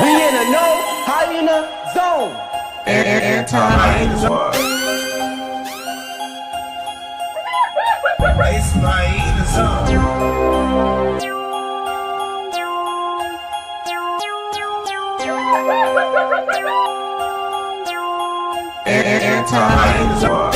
We in a no hyena zone. Anti-hyena. It's my hyena zone. Anti-hyena zone.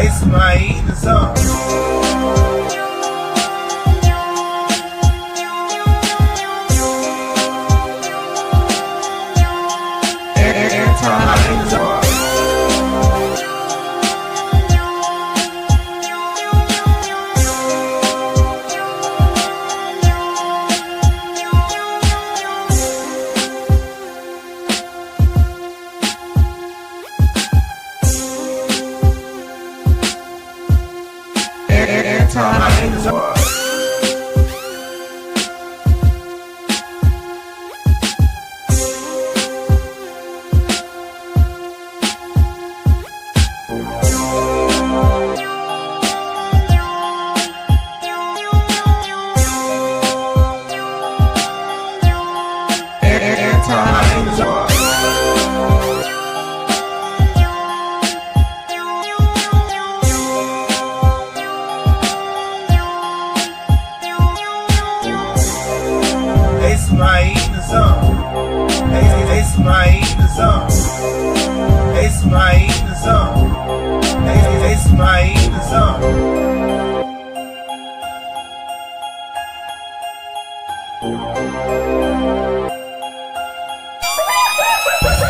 It's my hyena zone. Anti-hyena zone. It's my hyena zone. It's my hyena zone. It's my hyena zone. It's my hyena zone.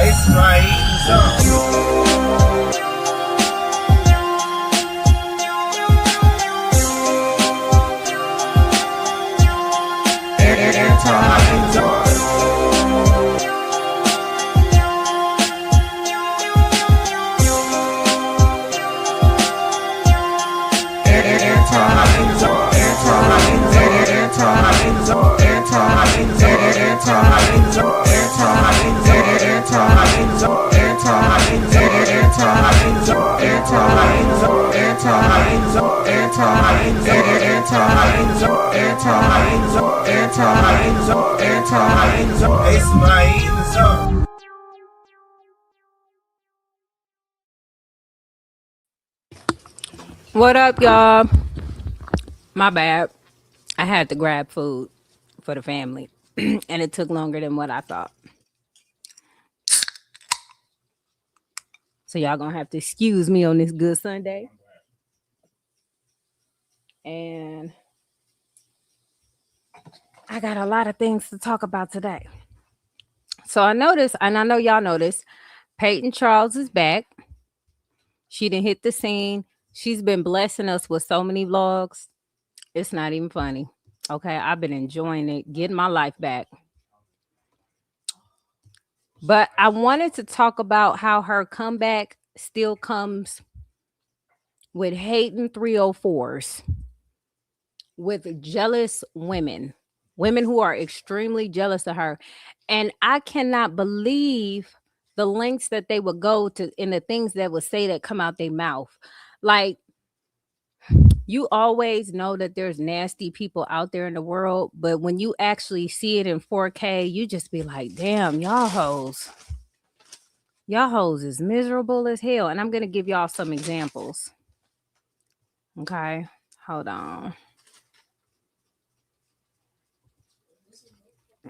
It's my hyena zone. Anti-hyena zone. It's my hyena zone. What up, y'all? My bad. I had to grab food for the family, and it took longer than what I thought. So y'all gonna have to excuse me on this good Sunday. And I got a lot of things to talk about today. So I noticed, and I know y'all noticed, Peyton Charles is back. She didn't hit the scene. She's been blessing us with so many vlogs. It's not even funny. Okay, I've been enjoying it, getting my life back. But I wanted to talk about how her comeback still comes with hating 304s, with jealous women, women who are extremely jealous of her. And I cannot believe the lengths that they would go to in the things that would say that come out their mouth. Like, you always know that there's nasty people out there in the world, but when you actually see it in 4K, you just be like, damn, y'all hoes is miserable as hell. And I'm gonna give y'all some examples. Okay, hold on.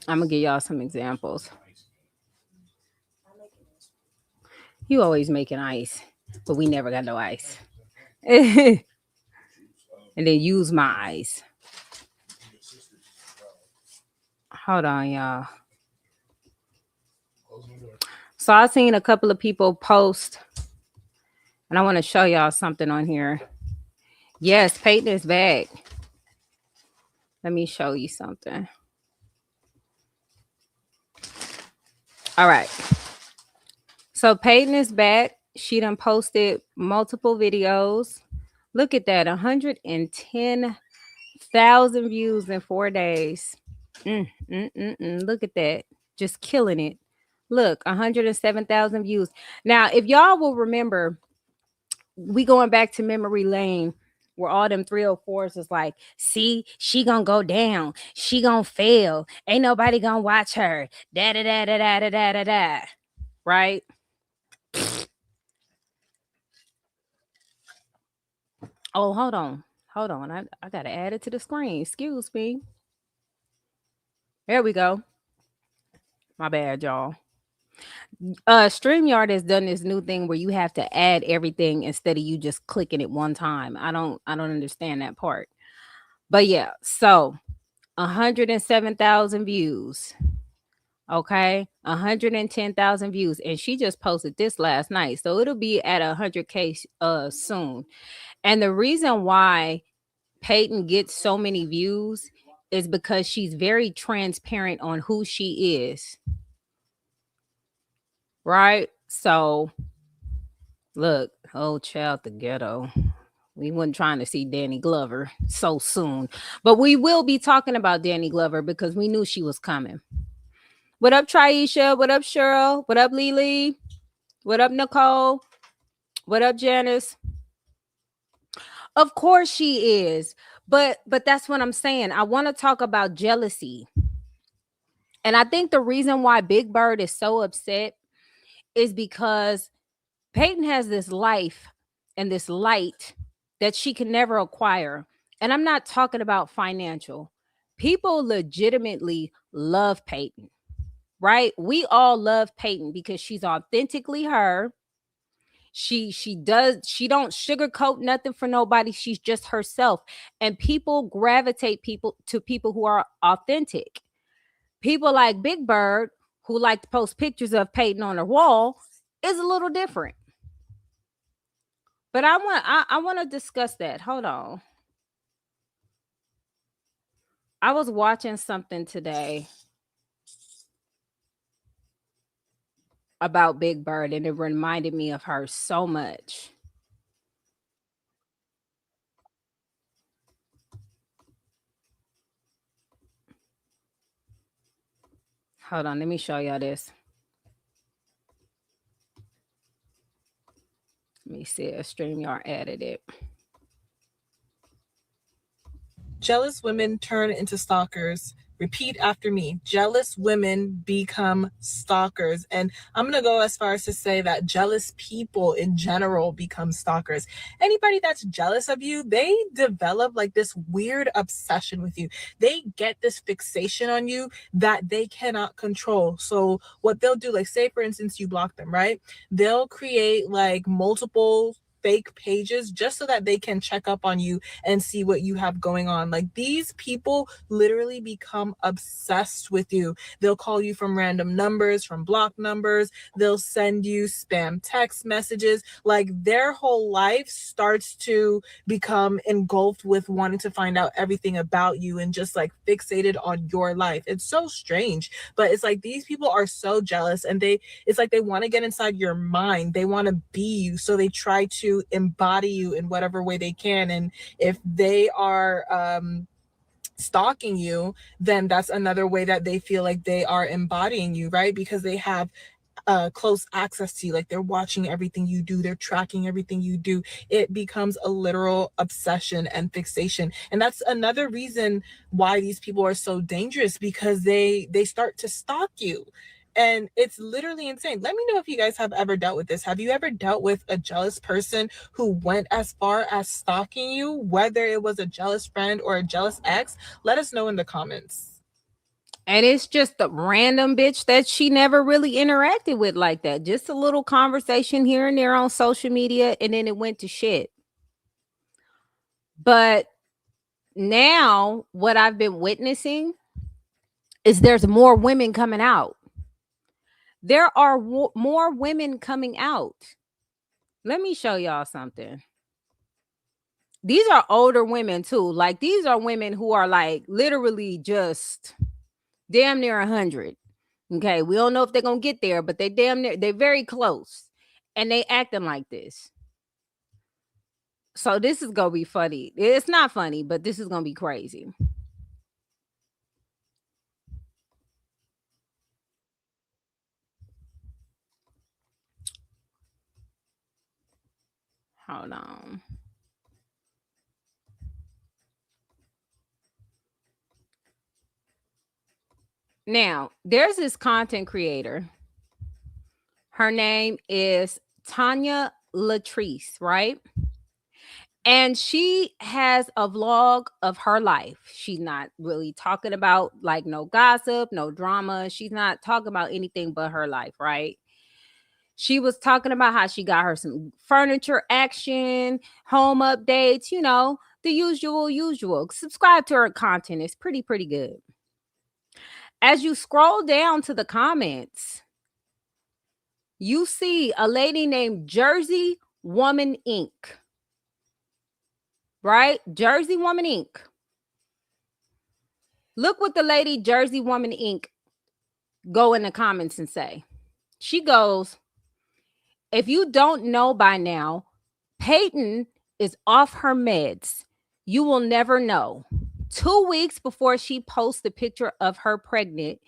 I'm gonna give y'all some examples. You always making ice, but we never got no ice. And then use my ice. Hold on, y'all. So I seen a couple of people post, and I want to show y'all something on here. Yes, Peyton is back. Let me show you something. All right. So Peyton is back. She done posted multiple videos. Look at that, 110,000 views in 4 days. Look at that. Just killing it. Look, 107,000 views. Now, if y'all will remember, we going back to memory lane where all them 304s is like, see, she gonna go down. She gonna fail. Ain't nobody gonna watch her. Da da da da da da da da da. Right? Oh, hold on. Hold on. I gotta add it to the screen. Excuse me. There we go. My bad, y'all. StreamYard has done this new thing where you have to add everything instead of you just clicking it one time. I don't understand that part. But yeah, so 107,000 views. Okay, 110,000 views, and she just posted this last night, so it'll be at 100K soon. And the reason why Peyton gets so many views is because she's very transparent on who she is. Right? So look, oh child, the ghetto. We weren't trying to see Danny Glover so soon, but we will be talking about Danny Glover because we knew she was coming. What up, Triesha? What up, Cheryl? What up, Lily? What up, Nicole? What up, Janice? Of course she is, but that's what I'm saying. I want to talk about jealousy, and I think the reason why Big Bird is so upset is because Peyton has this life and this light that she can never acquire. And I'm not talking about financial. People legitimately love Peyton, right? We all love Peyton because she's authentically her. She don't sugarcoat nothing for nobody. She's just herself. And people gravitate to people who are authentic. People like Big Bird, who like to post pictures of Peyton on her wall, is a little different. But I want to discuss that. Hold on. I was watching something today about Big Bird, and it reminded me of her so much. Hold on, let me show y'all this. Let me see if StreamYard added it. Jealous women turn into stalkers. Repeat after me. Jealous women become stalkers. And I'm going to go as far as to say that jealous people in general become stalkers. Anybody that's jealous of you, they develop like this weird obsession with you. They get this fixation on you that they cannot control. So what they'll do, like say for instance, you block them, right? They'll create like multiple fake pages just so that they can check up on you and see what you have going on. Like, these people literally become obsessed with you. They'll call you from random numbers, from blocked numbers. They'll send you spam text messages. Like, their whole life starts to become engulfed with wanting to find out everything about you and just like fixated on your life. It's so strange, but it's like these people are so jealous, and it's like they want to get inside your mind. They want to be you, so they try to embody you in whatever way they can. And if they are stalking you, then that's another way that they feel like they are embodying you, right? Because they have close access to you. Like, they're watching everything you do, they're tracking everything you do. It becomes a literal obsession and fixation. And that's another reason why these people are so dangerous, because they start to stalk you. And it's literally insane. Let me know if you guys have ever dealt with this. Have you ever dealt with a jealous person who went as far as stalking you, whether it was a jealous friend or a jealous ex? Let us know in the comments. And it's just a random bitch that she never really interacted with like that. Just a little conversation here and there on social media, and then it went to shit. But now what I've been witnessing is there's more women coming out. There are more women coming out. Let me show y'all something. These are older women too. Like, these are women who are like literally just damn near 100. Okay, we don't know if they're gonna get there, but they damn near, they're very close, and they acting like this. So this is gonna be funny. It's not funny, but this is gonna be crazy. Hold on. Now, there's this content creator. Her name is Tanya Latrice, right? And she has a vlog of her life. She's not really talking about like no gossip, no drama. She's not talking about anything but her life, right? She was talking about how she got her some furniture action, home updates, the usual. Subscribe to her content. It's pretty good. As you scroll down to the comments, you see a lady named Jersey Woman Inc. Right? Jersey Woman Inc. Look what the lady Jersey Woman Inc. go in the comments and say. She goes, if you don't know by now, Peyton is off her meds. You will never know. 2 weeks before she posts the picture of her pregnant,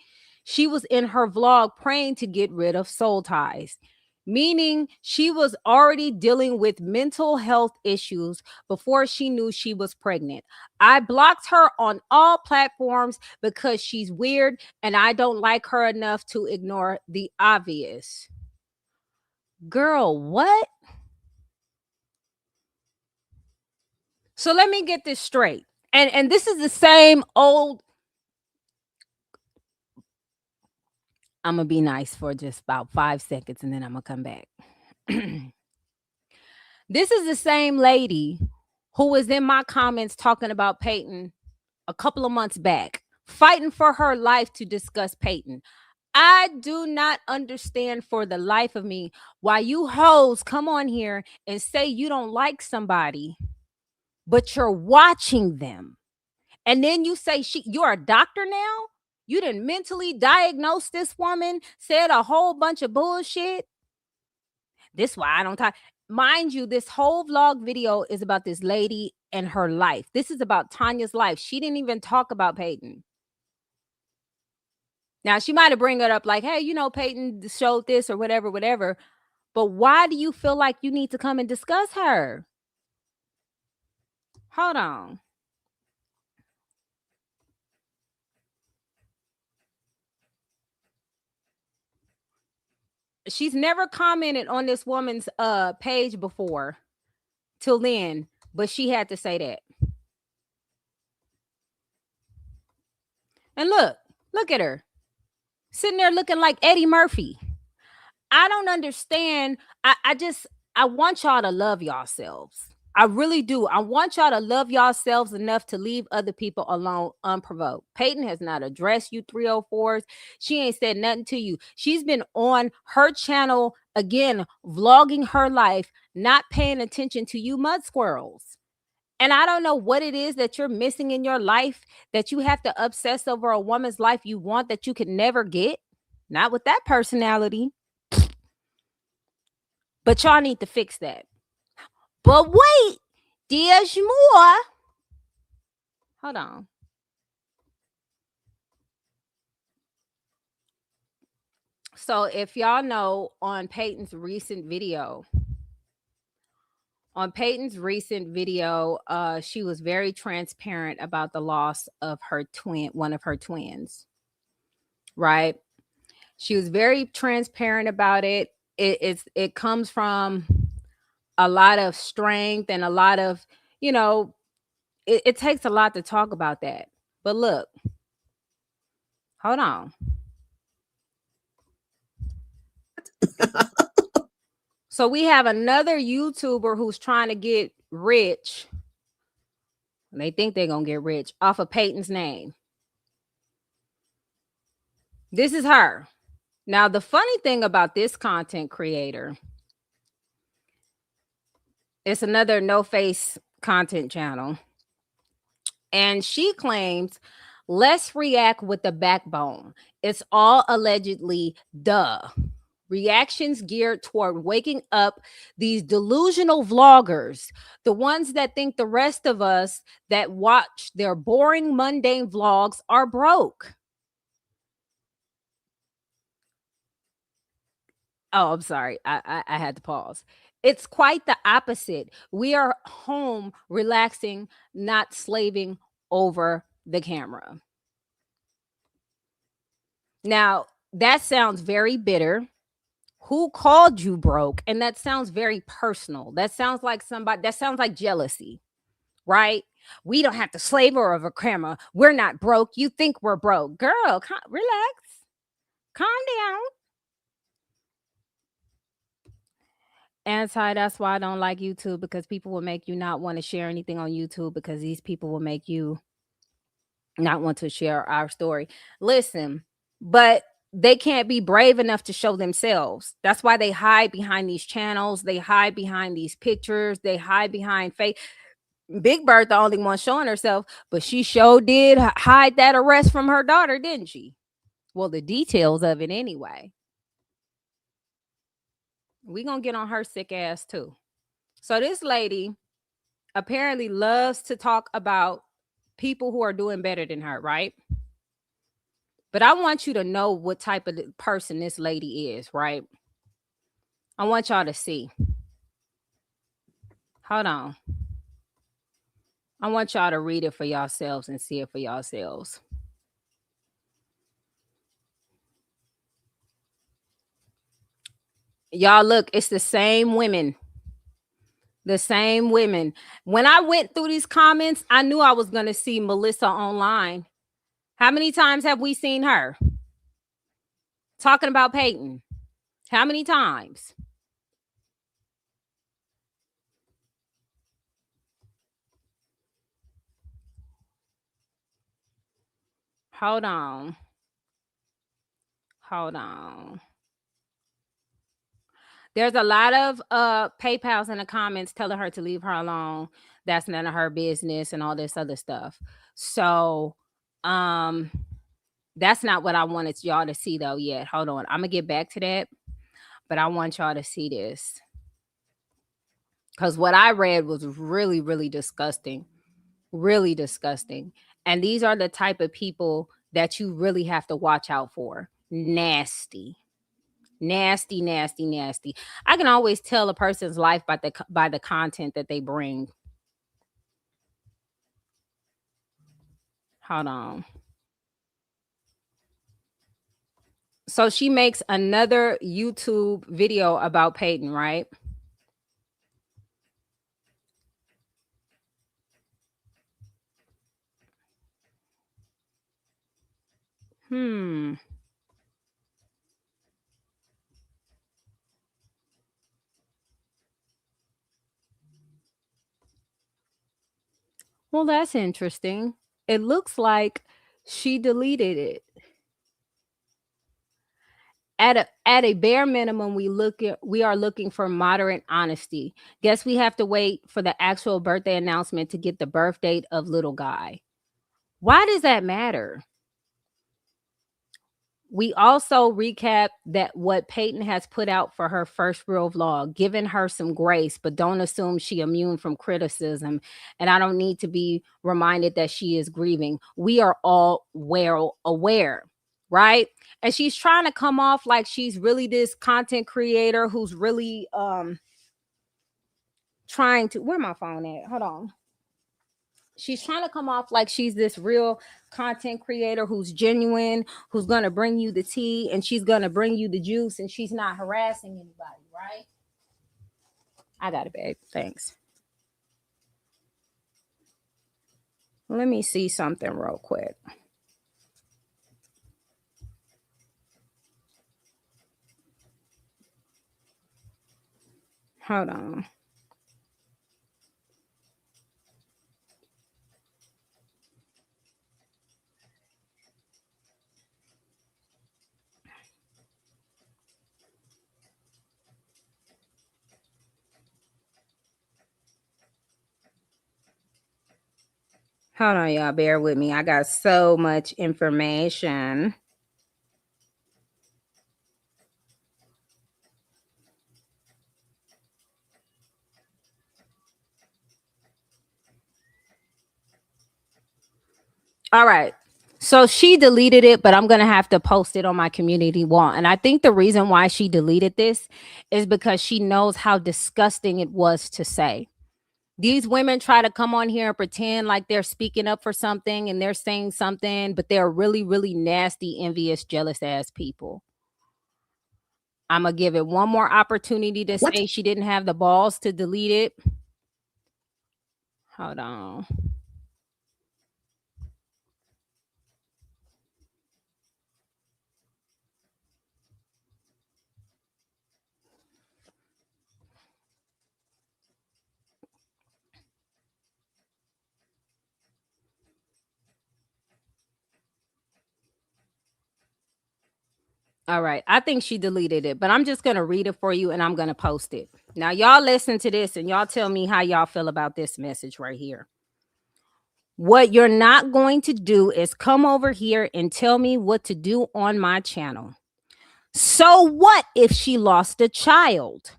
she was in her vlog praying to get rid of soul ties, meaning she was already dealing with mental health issues before she knew she was pregnant. I blocked her on all platforms because she's weird and I don't like her enough to ignore the obvious. Girl, what? So let me get this straight. And this is the same old. I'm going to be nice for just about 5 seconds and then I'm going to come back. This is the same lady who was in my comments talking about Peyton a couple of months back, fighting for her life to discuss Peyton. I do not understand for the life of me why you hoes come on here and say you don't like somebody, but you're watching them. And then you say you're a doctor now? You didn't mentally diagnose this woman, said a whole bunch of bullshit. This why I don't talk. Mind you, this whole vlog video is about this lady and her life. This is about Tanya's life. She didn't even talk about Peyton. Now, she might have bring it up like, hey, Peyton showed this or whatever. But why do you feel like you need to come and discuss her? Hold on. She's never commented on this woman's page before till then, but she had to say that. And look at her sitting there looking like Eddie Murphy. I don't understand. I just I want y'all to love yourselves. I really do. I want y'all to love yourselves enough to leave other people alone unprovoked. Peyton has not addressed you 304s. She ain't said nothing to you. She's been on her channel again, vlogging her life, not paying attention to you mud squirrels. And I don't know what it is that you're missing in your life that you have to obsess over a woman's life you want that you could never get. Not with that personality. But y'all need to fix that. But wait, there's more. Hold on. So if y'all know on Peyton's recent video, she was very transparent about the loss of her twin, one of her twins. Right? She was very transparent about it. It comes from a lot of strength and a lot of, it takes a lot to talk about that. But look, hold on. So we have another YouTuber who's trying to get rich. They think they're going to get rich off of Peyton's name. This is her. Now, the funny thing about this content creator, it's another no-face content channel. And she claims, let's react with the backbone. It's all allegedly duh. Reactions geared toward waking up these delusional vloggers, the ones that think the rest of us that watch their boring, mundane vlogs are broke. Oh, I'm sorry. I had to pause. It's quite the opposite. We are home relaxing, not slaving over the camera. Now, that sounds very bitter. Who called you broke? And that sounds very personal. That sounds like jealousy, right? We don't have to slave over a camera. We're not broke. You think we're broke. Girl, relax. Calm down. That's why I don't like YouTube, because people will make you not want to share anything on YouTube, because these people will make you not want to share our story. Listen, but they can't be brave enough to show themselves. That's why they hide behind these channels. They hide behind these pictures. They hide behind fake. Big Bird, the only one showing herself, but she sure did hide that arrest from her daughter, didn't she? Well, the details of it anyway. We gonna get on her sick ass too. So this lady apparently loves to talk about people who are doing better than her, right? But I want you to know what type of person this lady is, right? I want y'all to see. Hold on. I want y'all to read it for yourselves and see it for yourselves. Y'all look, it's the same women. The same women. When I went through these comments, I knew I was going to see Melissa online. How many times have we seen her talking about Peyton? How many times? Hold on. There's a lot of PayPals in the comments telling her to leave her alone. That's none of her business and all this other stuff. So that's not what I wanted y'all to see though yet. Hold on. I'm gonna get back to that, but I want y'all to see this, because what I read was really, really disgusting. Really disgusting. And these are the type of people that you really have to watch out for. Nasty. Nasty, nasty, nasty. I can always tell a person's life by the content that they bring. Hold on. So she makes another YouTube video about Peyton, right? Well, that's interesting. It looks like she deleted it. At a bare minimum, we are looking for moderate honesty. Guess we have to wait for the actual birthday announcement to get the birth date of little guy. Why does that matter? We also recap that what Peyton has put out for her first real vlog, giving her some grace, but don't assume she immune from criticism. And I don't need to be reminded that she is grieving. We are all well aware, right? And she's trying to come off like she's really this content creator who's really trying to, where my phone at? Hold on. She's trying to come off like she's this real content creator who's genuine, who's going to bring you the tea and she's going to bring you the juice and she's not harassing anybody, right? I got it, babe. Thanks. Let me see something real quick. Hold on. Hold on, y'all. Bear with me. I got so much information. All right. So she deleted it, but I'm going to have to post it on my community wall. And I think the reason why she deleted this is because she knows how disgusting it was to say. These women try to come on here and pretend like they're speaking up for something and they're saying something, but they're really, really nasty, envious, jealous ass people. I'm going to give it one more opportunity to say she didn't have the balls to delete it. Hold on. All right. I think she deleted it, but I'm just going to read it for you and I'm going to post it. Now, y'all listen to this and y'all tell me how y'all feel about this message right here. What you're not going to do is come over here and tell me what to do on my channel. So what if she lost a child?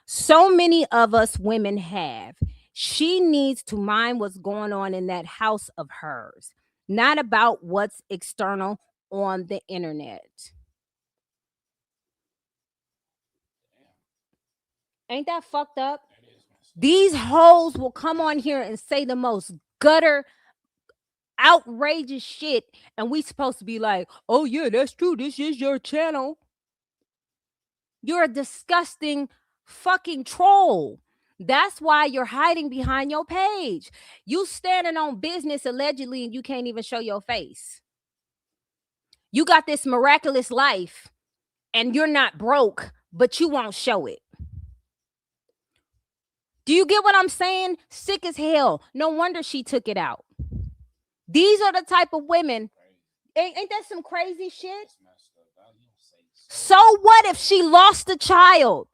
So many of us women have. She needs to mind what's going on in that house of hers, not about what's external on the internet. Ain't that fucked up? These hoes will come on here and say the most gutter, outrageous shit, and we supposed to be like, oh yeah, that's true. This is your channel. You're a disgusting fucking troll. That's why you're hiding behind your page. You standing on business allegedly and you can't even show your face. You got this miraculous life and you're not broke, but you won't show it. Do you get what I'm saying? Sick as hell. No wonder she took it out. These are the type of women. Ain't that some crazy shit? So what if she lost a child?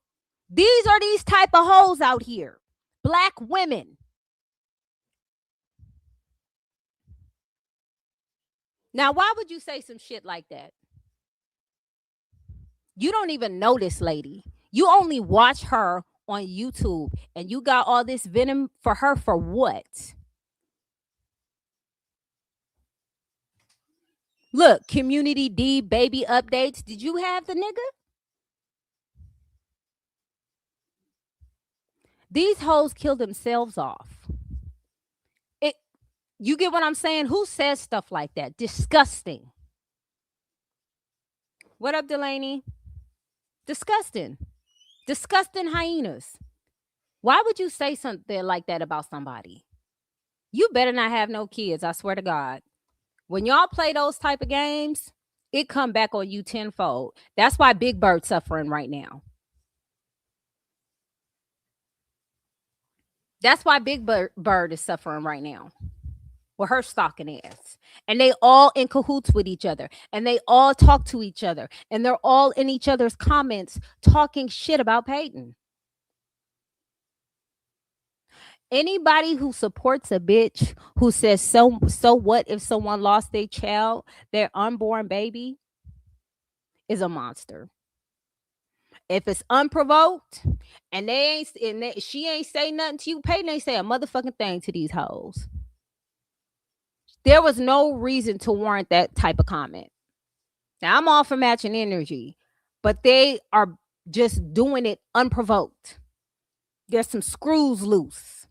These are these type of hoes out here. Black women. Now, why would you say some shit like that? You don't even know this lady. You only watch her on YouTube and you got all this venom for her for what? Look, community D baby updates. Did you have the nigga? These hoes kill themselves off. You get what I'm saying? Who says stuff like that? Disgusting. What up, Delaney? Disgusting. Disgusting hyenas. Why would you say something like that about somebody? You better not have no kids, I swear to God. When y'all play those type of games, it come back on you tenfold. That's why Big Bird's suffering right now. That's why Big Bird is suffering right now. with her stalking ass. And they all in cahoots with each other. And they all talk to each other. And they're all in each other's comments talking shit about Peyton. Anybody who supports a bitch who says so what if someone lost their child, their unborn baby, is a monster. If it's unprovoked and she ain't say nothing to you, Peyton ain't say a motherfucking thing to these hoes. There was no reason to warrant that type of comment. Now I'm all for matching energy, but they are just doing it unprovoked. There's some screws loose.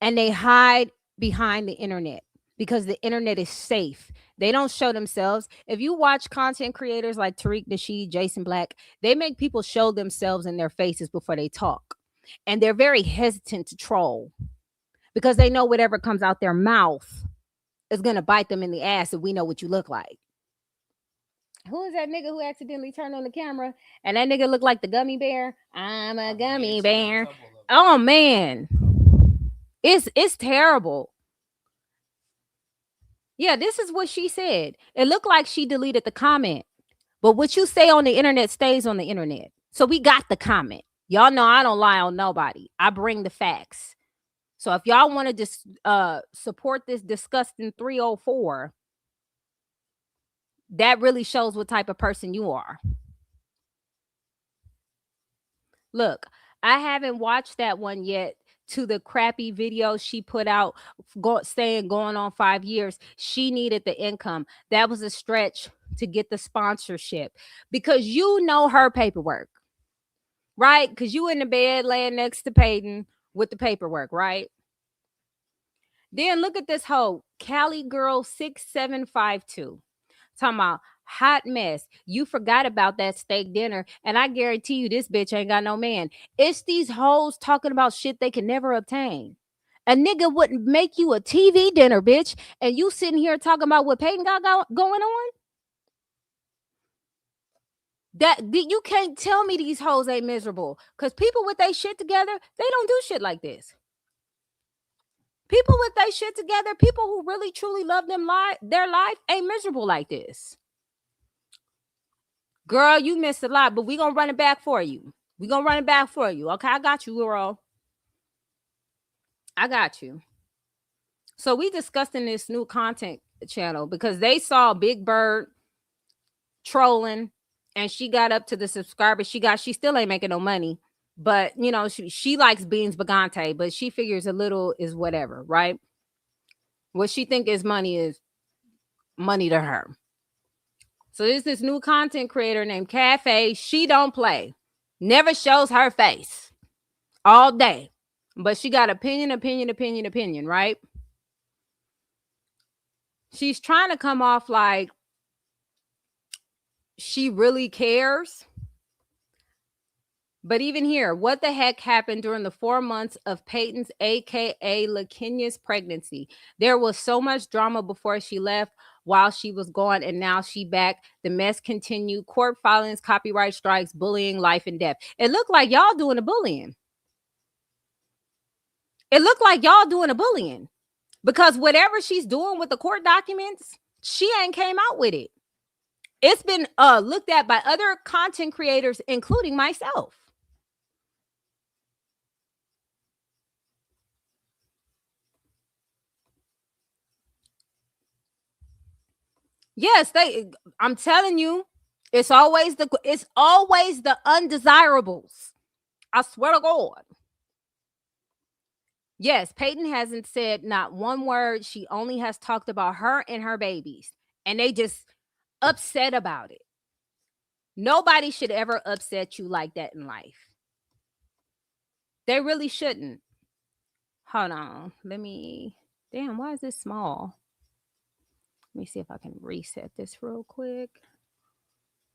And they hide behind the internet because the internet is safe. They don't show themselves. If you watch content creators like Tariq Nasheed, Jason Black, they make people show themselves in their faces before they talk. And they're very hesitant to troll because they know whatever comes out their mouth is going to bite them in the ass if we know what you look like. Who is that nigga who accidentally turned on the camera? And that nigga looked like the gummy bear. I'm a gummy bear. Oh, man. It's terrible. Yeah, this is what she said. It looked like she deleted the comment. But what you say on the internet stays on the internet. So we got the comment. Y'all know I don't lie on nobody. I bring the facts. So if y'all want to just support this disgusting 304, that really shows what type of person you are. Look, I haven't watched that one yet. To the crappy video she put out saying going on 5 years, she needed the income. That was a stretch to get the sponsorship because you know her paperwork, right? Because you in the bed laying next to Peyton with the paperwork, right? Then look at this hoe, Cali Girl 6752. Talking about hot mess. You forgot about that steak dinner. And I guarantee you this bitch ain't got no man. It's these hoes talking about shit they can never obtain. A nigga wouldn't make you a TV dinner, bitch. And you sitting here talking about what Peyton got going on? That you can't tell me these hoes ain't miserable. Because people with their shit together, they don't do shit like this. People with their shit together, people who really truly love their life ain't miserable like this. Girl, you missed a lot, but we gonna run it back for you. We gonna run it back for you. Okay, I got you, girl. I got you. So we discussed in this new content channel because they saw Big Bird trolling and she got up to the subscribers. She still ain't making no money. But, you know, she likes beans bagante, but she figures a little is whatever, right? What she think is money to her. So there's this new content creator named Cafe. She don't play. Never shows her face. All day. But she got opinion, right? She's trying to come off like she really cares. But even here, what the heck happened during the 4 months of Peyton's, aka LaKenya's pregnancy? There was so much drama before she left, while she was gone, and now she back. The mess continued. Court filings, copyright strikes, bullying, life and death. It looked like y'all doing the bullying. Because whatever she's doing with the court documents, she ain't came out with it. It's been looked at by other content creators, including myself. Yes, I'm telling you, it's always the undesirables. I swear to God. Yes, Peyton hasn't said not one word. She only has talked about her and her babies, and they just upset about it. Nobody should ever upset you like that in life. They really shouldn't. Hold on. Damn, why is this small? Let me see if I can reset this real quick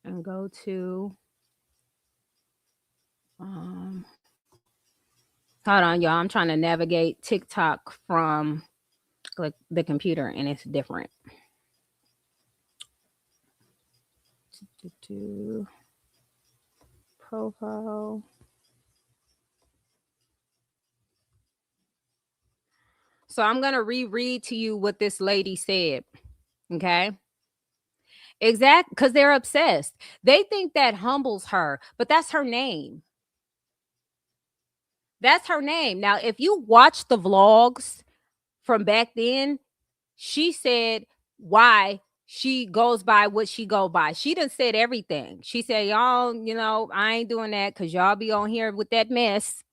and go to hold on, y'all. I'm trying to navigate TikTok from the computer and it's different. Profile. So I'm going to reread to you what this lady said. Okay. Exactly. Because they're obsessed. They think that humbles her, but that's her name. That's her name. Now, if you watch the vlogs from back then, she said why she goes by what she go by. She done said everything. She said, y'all, you know, I ain't doing that because y'all be on here with that mess.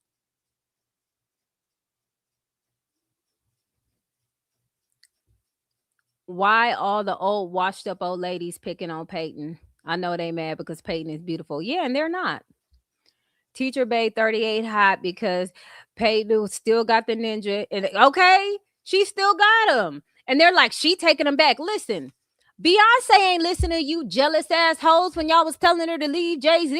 Why all the old washed up old ladies picking on Peyton? I know they mad because Peyton is beautiful. Yeah, and they're not. Teacher Bay 38 hot because Peyton still got the ninja. And okay, she still got him. And they're like, she taking him back. Listen, Beyonce ain't listening to you jealous assholes when y'all was telling her to leave Jay-Z.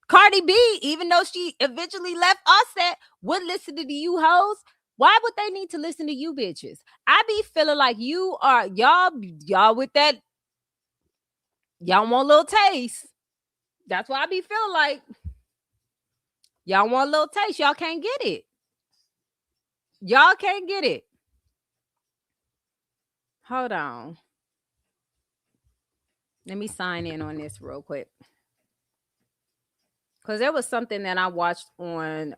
Cardi B, even though she eventually left Offset, would listen to you hoes. Why would they need to listen to you bitches? I be feeling like you are y'all with that. Y'all want a little taste. That's why I be feeling like y'all want a little taste. Y'all can't get it. Y'all can't get it. Hold on. Let me sign in on this real quick. Because there was something that I watched on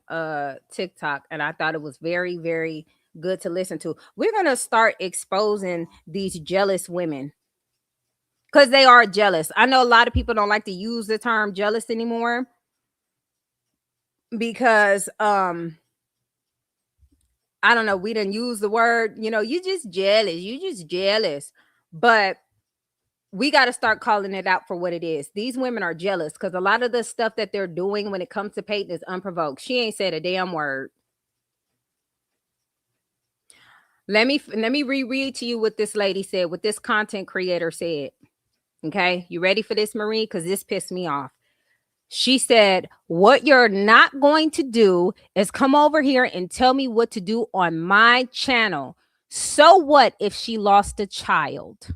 TikTok and I thought it was very, very good to listen to. We're going to start exposing these jealous women because they are jealous. I know a lot of people don't like to use the term jealous anymore because I don't know, we didn't use the word, you know, you just jealous. But we got to start calling it out for what it is. These women are jealous because a lot of the stuff that they're doing when it comes to Peyton is unprovoked. She ain't said a damn word. Let me reread to you what this lady said, what this content creator said. Okay, you ready for this, Marie? Because this pissed me off. She said, what you're not going to do is come over here and tell me what to do on my channel. So what if she lost a child?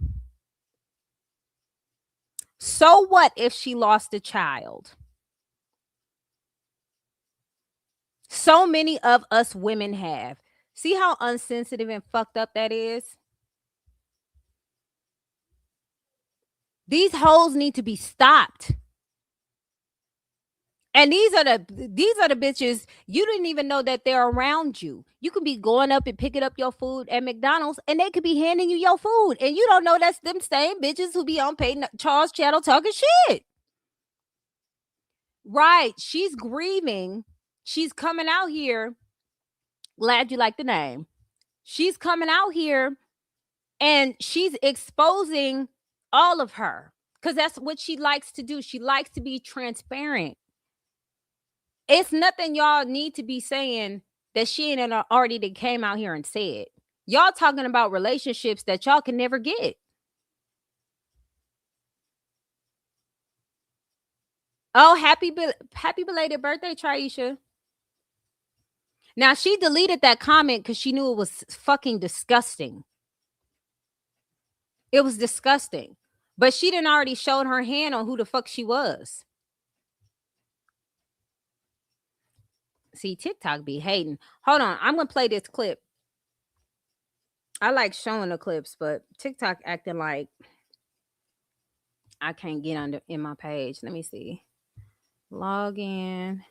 So what if she lost a child? So many of us women have. See how unsensitive and fucked up that is? These hoes need to be stopped. And these are the bitches you didn't even know that they're around you. You could be going up and picking up your food at McDonald's and they could be handing you your food. And you don't know that's them same bitches who be on Peyton Charles channel talking shit. Right. She's grieving. She's coming out here. Glad you like the name. She's coming out here and she's exposing all of her because that's what she likes to do. She likes to be transparent. It's nothing y'all need to be saying that she ain't already that came out here and said. Y'all talking about relationships that y'all can never get. Oh, happy belated birthday, Traisha. Now, she deleted that comment because she knew it was fucking disgusting. It was disgusting. But she didn't already showed her hand on who the fuck she was. See, TikTok be hating. Hold on. I'm going to play this clip. I like showing the clips, but TikTok acting like I can't get in my page. Let me see. Log in.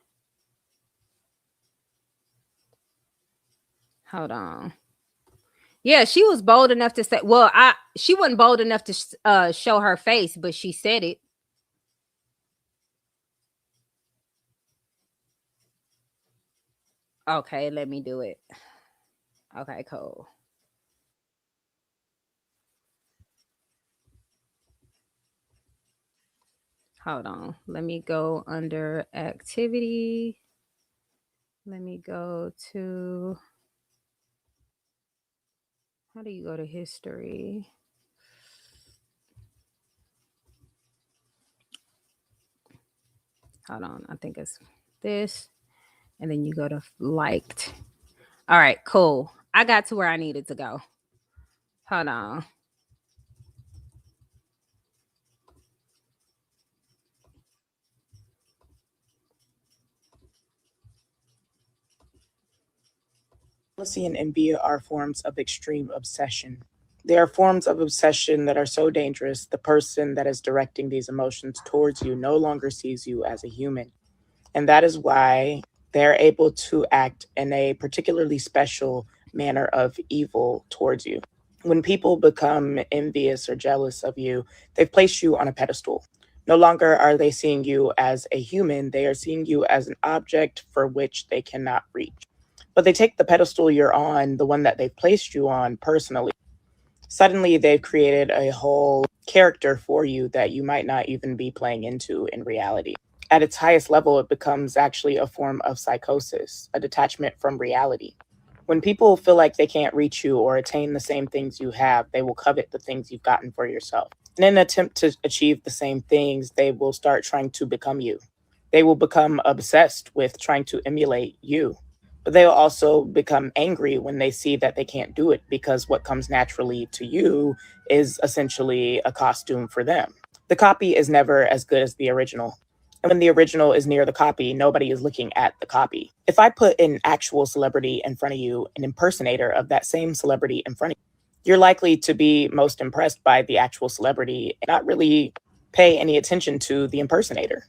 Hold on. Yeah, she was bold enough to say, well, she wasn't bold enough to show her face, but she said it. Okay, let me do it. Okay, cool. Hold on. Let me go under activity. Let me go to, how do you go to history? Hold on. I think it's this. And then you go to liked. All right, cool. I got to where I needed to go. Hold on. Jealousy and envy are forms of extreme obsession. They are forms of obsession that are so dangerous, the person that is directing these emotions towards you no longer sees you as a human. And that is why they're able to act in a particularly special manner of evil towards you. When people become envious or jealous of you, they've placed you on a pedestal. No longer are they seeing you as a human, they are seeing you as an object for which they cannot reach. But they take the pedestal you're on, the one that they've placed you on, personally. Suddenly, they've created a whole character for you that you might not even be playing into in reality. At its highest level, it becomes actually a form of psychosis, a detachment from reality. When people feel like they can't reach you or attain the same things you have, they will covet the things you've gotten for yourself. In an attempt to achieve the same things, they will start trying to become you. They will become obsessed with trying to emulate you. But they will also become angry when they see that they can't do it because what comes naturally to you is essentially a costume for them. The copy is never as good as the original. And when the original is near the copy, nobody is looking at the copy. If I put an actual celebrity in front of you, an impersonator of that same celebrity in front of you, you're likely to be most impressed by the actual celebrity and not really pay any attention to the impersonator.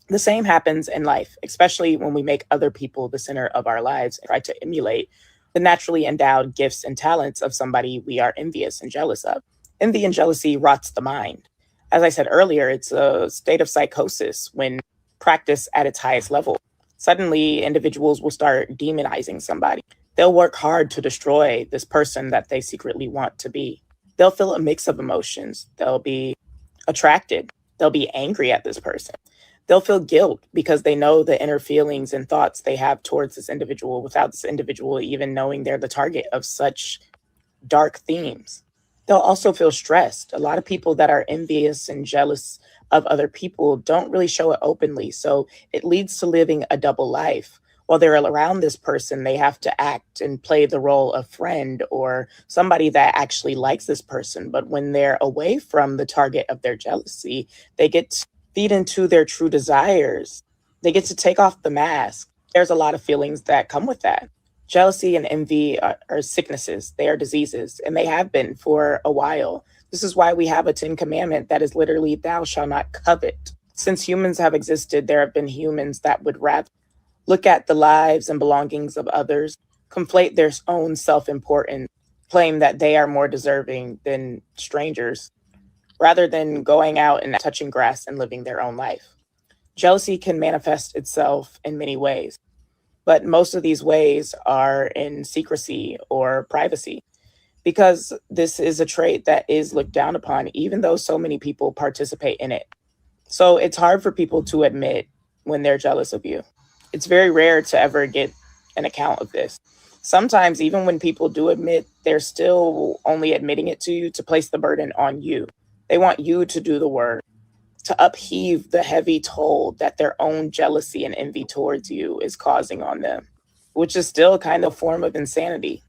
The same happens in life, especially when we make other people the center of our lives and try to emulate the naturally endowed gifts and talents of somebody we are envious and jealous of. Envy and jealousy rots the mind. As I said earlier, it's a state of psychosis when practiced at its highest level. Suddenly, individuals will start demonizing somebody. They'll work hard to destroy this person that they secretly want to be. They'll feel a mix of emotions. They'll be attracted. They'll be angry at this person. They'll feel guilt because they know the inner feelings and thoughts they have towards this individual without this individual even knowing they're the target of such dark themes. They'll also feel stressed. A lot of people that are envious and jealous of other people don't really show it openly. So it leads to living a double life. While they're around this person, they have to act and play the role of friend or somebody that actually likes this person. But when they're away from the target of their jealousy, they get to feed into their true desires. They get to take off the mask. There's a lot of feelings that come with that. Jealousy and envy are sicknesses. They are diseases, and they have been for a while. This is why we have a 10 commandment that is literally, thou shalt not covet. Since humans have existed, there have been humans that would rather look at the lives and belongings of others, conflate their own self-importance, claim that they are more deserving than strangers, rather than going out and touching grass and living their own life. Jealousy can manifest itself in many ways, but most of these ways are in secrecy or privacy, because this is a trait that is looked down upon, even though so many people participate in it. So it's hard for people to admit when they're jealous of you. It's very rare to ever get an account of this. Sometimes, even when people do admit, they're still only admitting it to you to place the burden on you. They want you to do the work, to upheave the heavy toll that their own jealousy and envy towards you is causing on them, which is still kind of a form of insanity.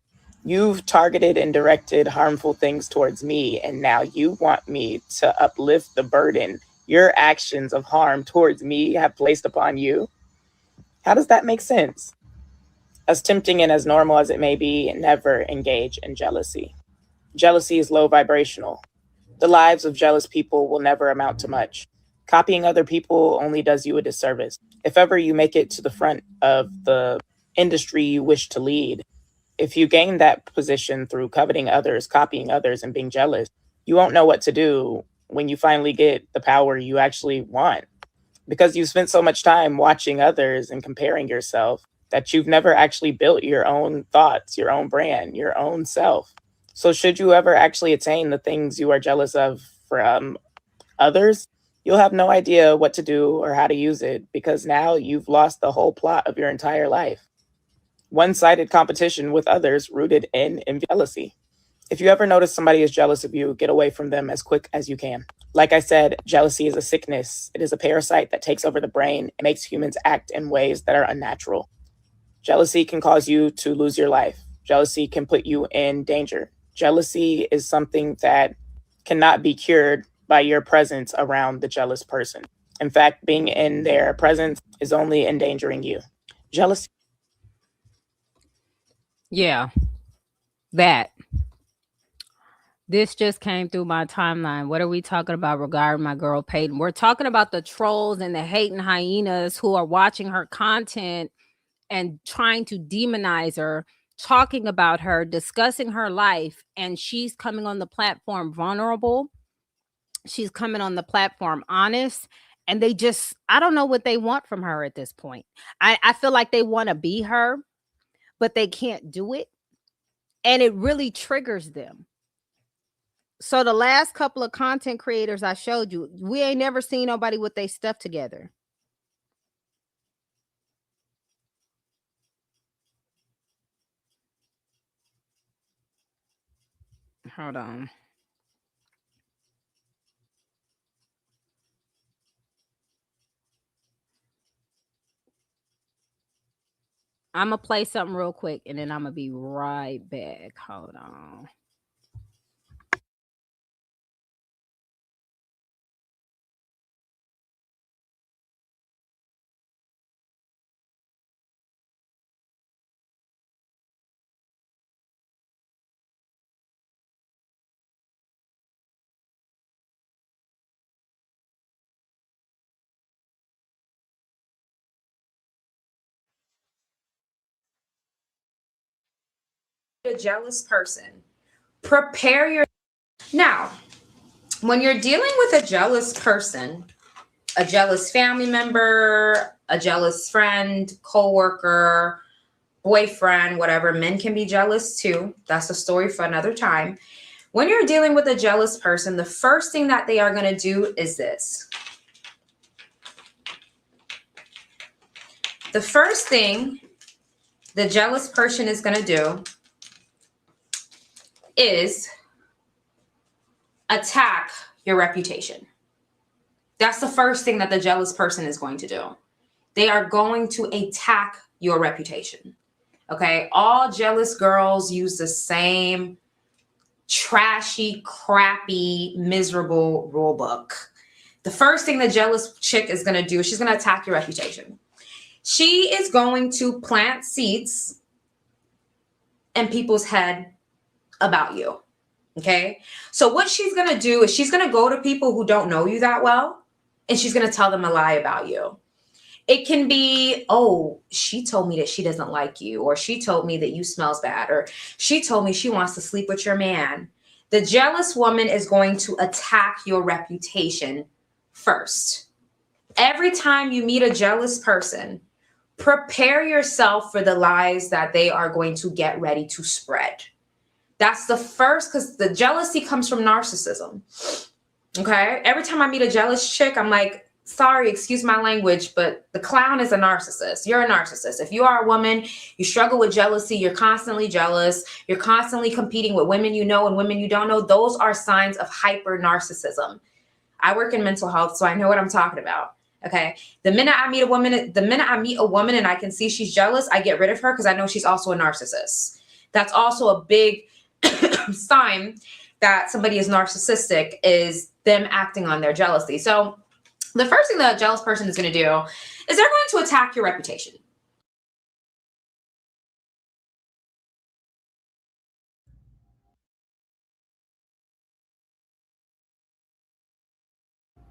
You've targeted and directed harmful things towards me, and now you want me to uplift the burden your actions of harm towards me have placed upon you. How does that make sense? As tempting and as normal as it may be, never engage in jealousy. Jealousy is low vibrational. The lives of jealous people will never amount to much. Copying other people only does you a disservice. If ever you make it to the front of the industry you wish to lead, if you gain that position through coveting others, copying others, and being jealous, you won't know what to do when you finally get the power you actually want, because you've spent so much time watching others and comparing yourself that you've never actually built your own thoughts, your own brand, your own self. So should you ever actually attain the things you are jealous of from others, you'll have no idea what to do or how to use it, because now you've lost the whole plot of your entire life. One-sided competition with others rooted in jealousy. If you ever notice somebody is jealous of you, get away from them as quick as you can. Like I said, jealousy is a sickness. It is a parasite that takes over the brain and makes humans act in ways that are unnatural. Jealousy can cause you to lose your life. Jealousy can put you in danger. Jealousy is something that cannot be cured by your presence around the jealous person. In fact, being in their presence is only endangering you. Jealousy. Yeah, that. This just came through my timeline. What are we talking about regarding my girl Peyton? We're talking about the trolls and the hating hyenas who are watching her content and trying to demonize her, talking about her, discussing her life, and she's coming on the platform vulnerable. She's coming on the platform honest. And they just, I don't know what they want from her at this point. I feel like they want to be her, but they can't do it. And it really triggers them. So the last couple of content creators I showed you, we ain't never seen nobody with their stuff together. Hold on. I'm going to play something real quick and then I'm going to be right back. Hold on. A jealous person. Prepare your. Now, when you're dealing with a jealous person, a jealous family member, a jealous friend, coworker, boyfriend, whatever, men can be jealous too. That's a story for another time. When you're dealing with a jealous person, the first thing that they are going to do is this. The first thing the jealous person is going to do is attack your reputation. That's the first thing that the jealous person is going to do. They are going to attack your reputation. Okay? All jealous girls use the same trashy, crappy, miserable rule book. The first thing the jealous chick is going to do is she's going to attack your reputation. She is going to plant seeds in people's head about you. Okay? So what she's going to do is she's going to go to people who don't know you that well, and she's going to tell them a lie about you. It can be, oh, she told me that she doesn't like you, or she told me that you smells bad, or she told me she wants to sleep with your man. The jealous woman is going to attack your reputation first. Every time you meet a jealous person, prepare yourself for the lies that they are going to get ready to spread. That's the first, because the jealousy comes from narcissism. Okay? Every time I meet a jealous chick, I'm like, sorry, excuse my language, but the clown is a narcissist. You're a narcissist. If you are a woman, you struggle with jealousy, you're constantly jealous, you're constantly competing with women you know and women you don't know, those are signs of hyper narcissism. I work in mental health, so I know what I'm talking about. Okay. The minute I meet a woman and I can see she's jealous, I get rid of her because I know she's also a narcissist. That's also a big sign that somebody is narcissistic, is them acting on their jealousy. So the first thing that a jealous person is going to do is they're going to attack your reputation.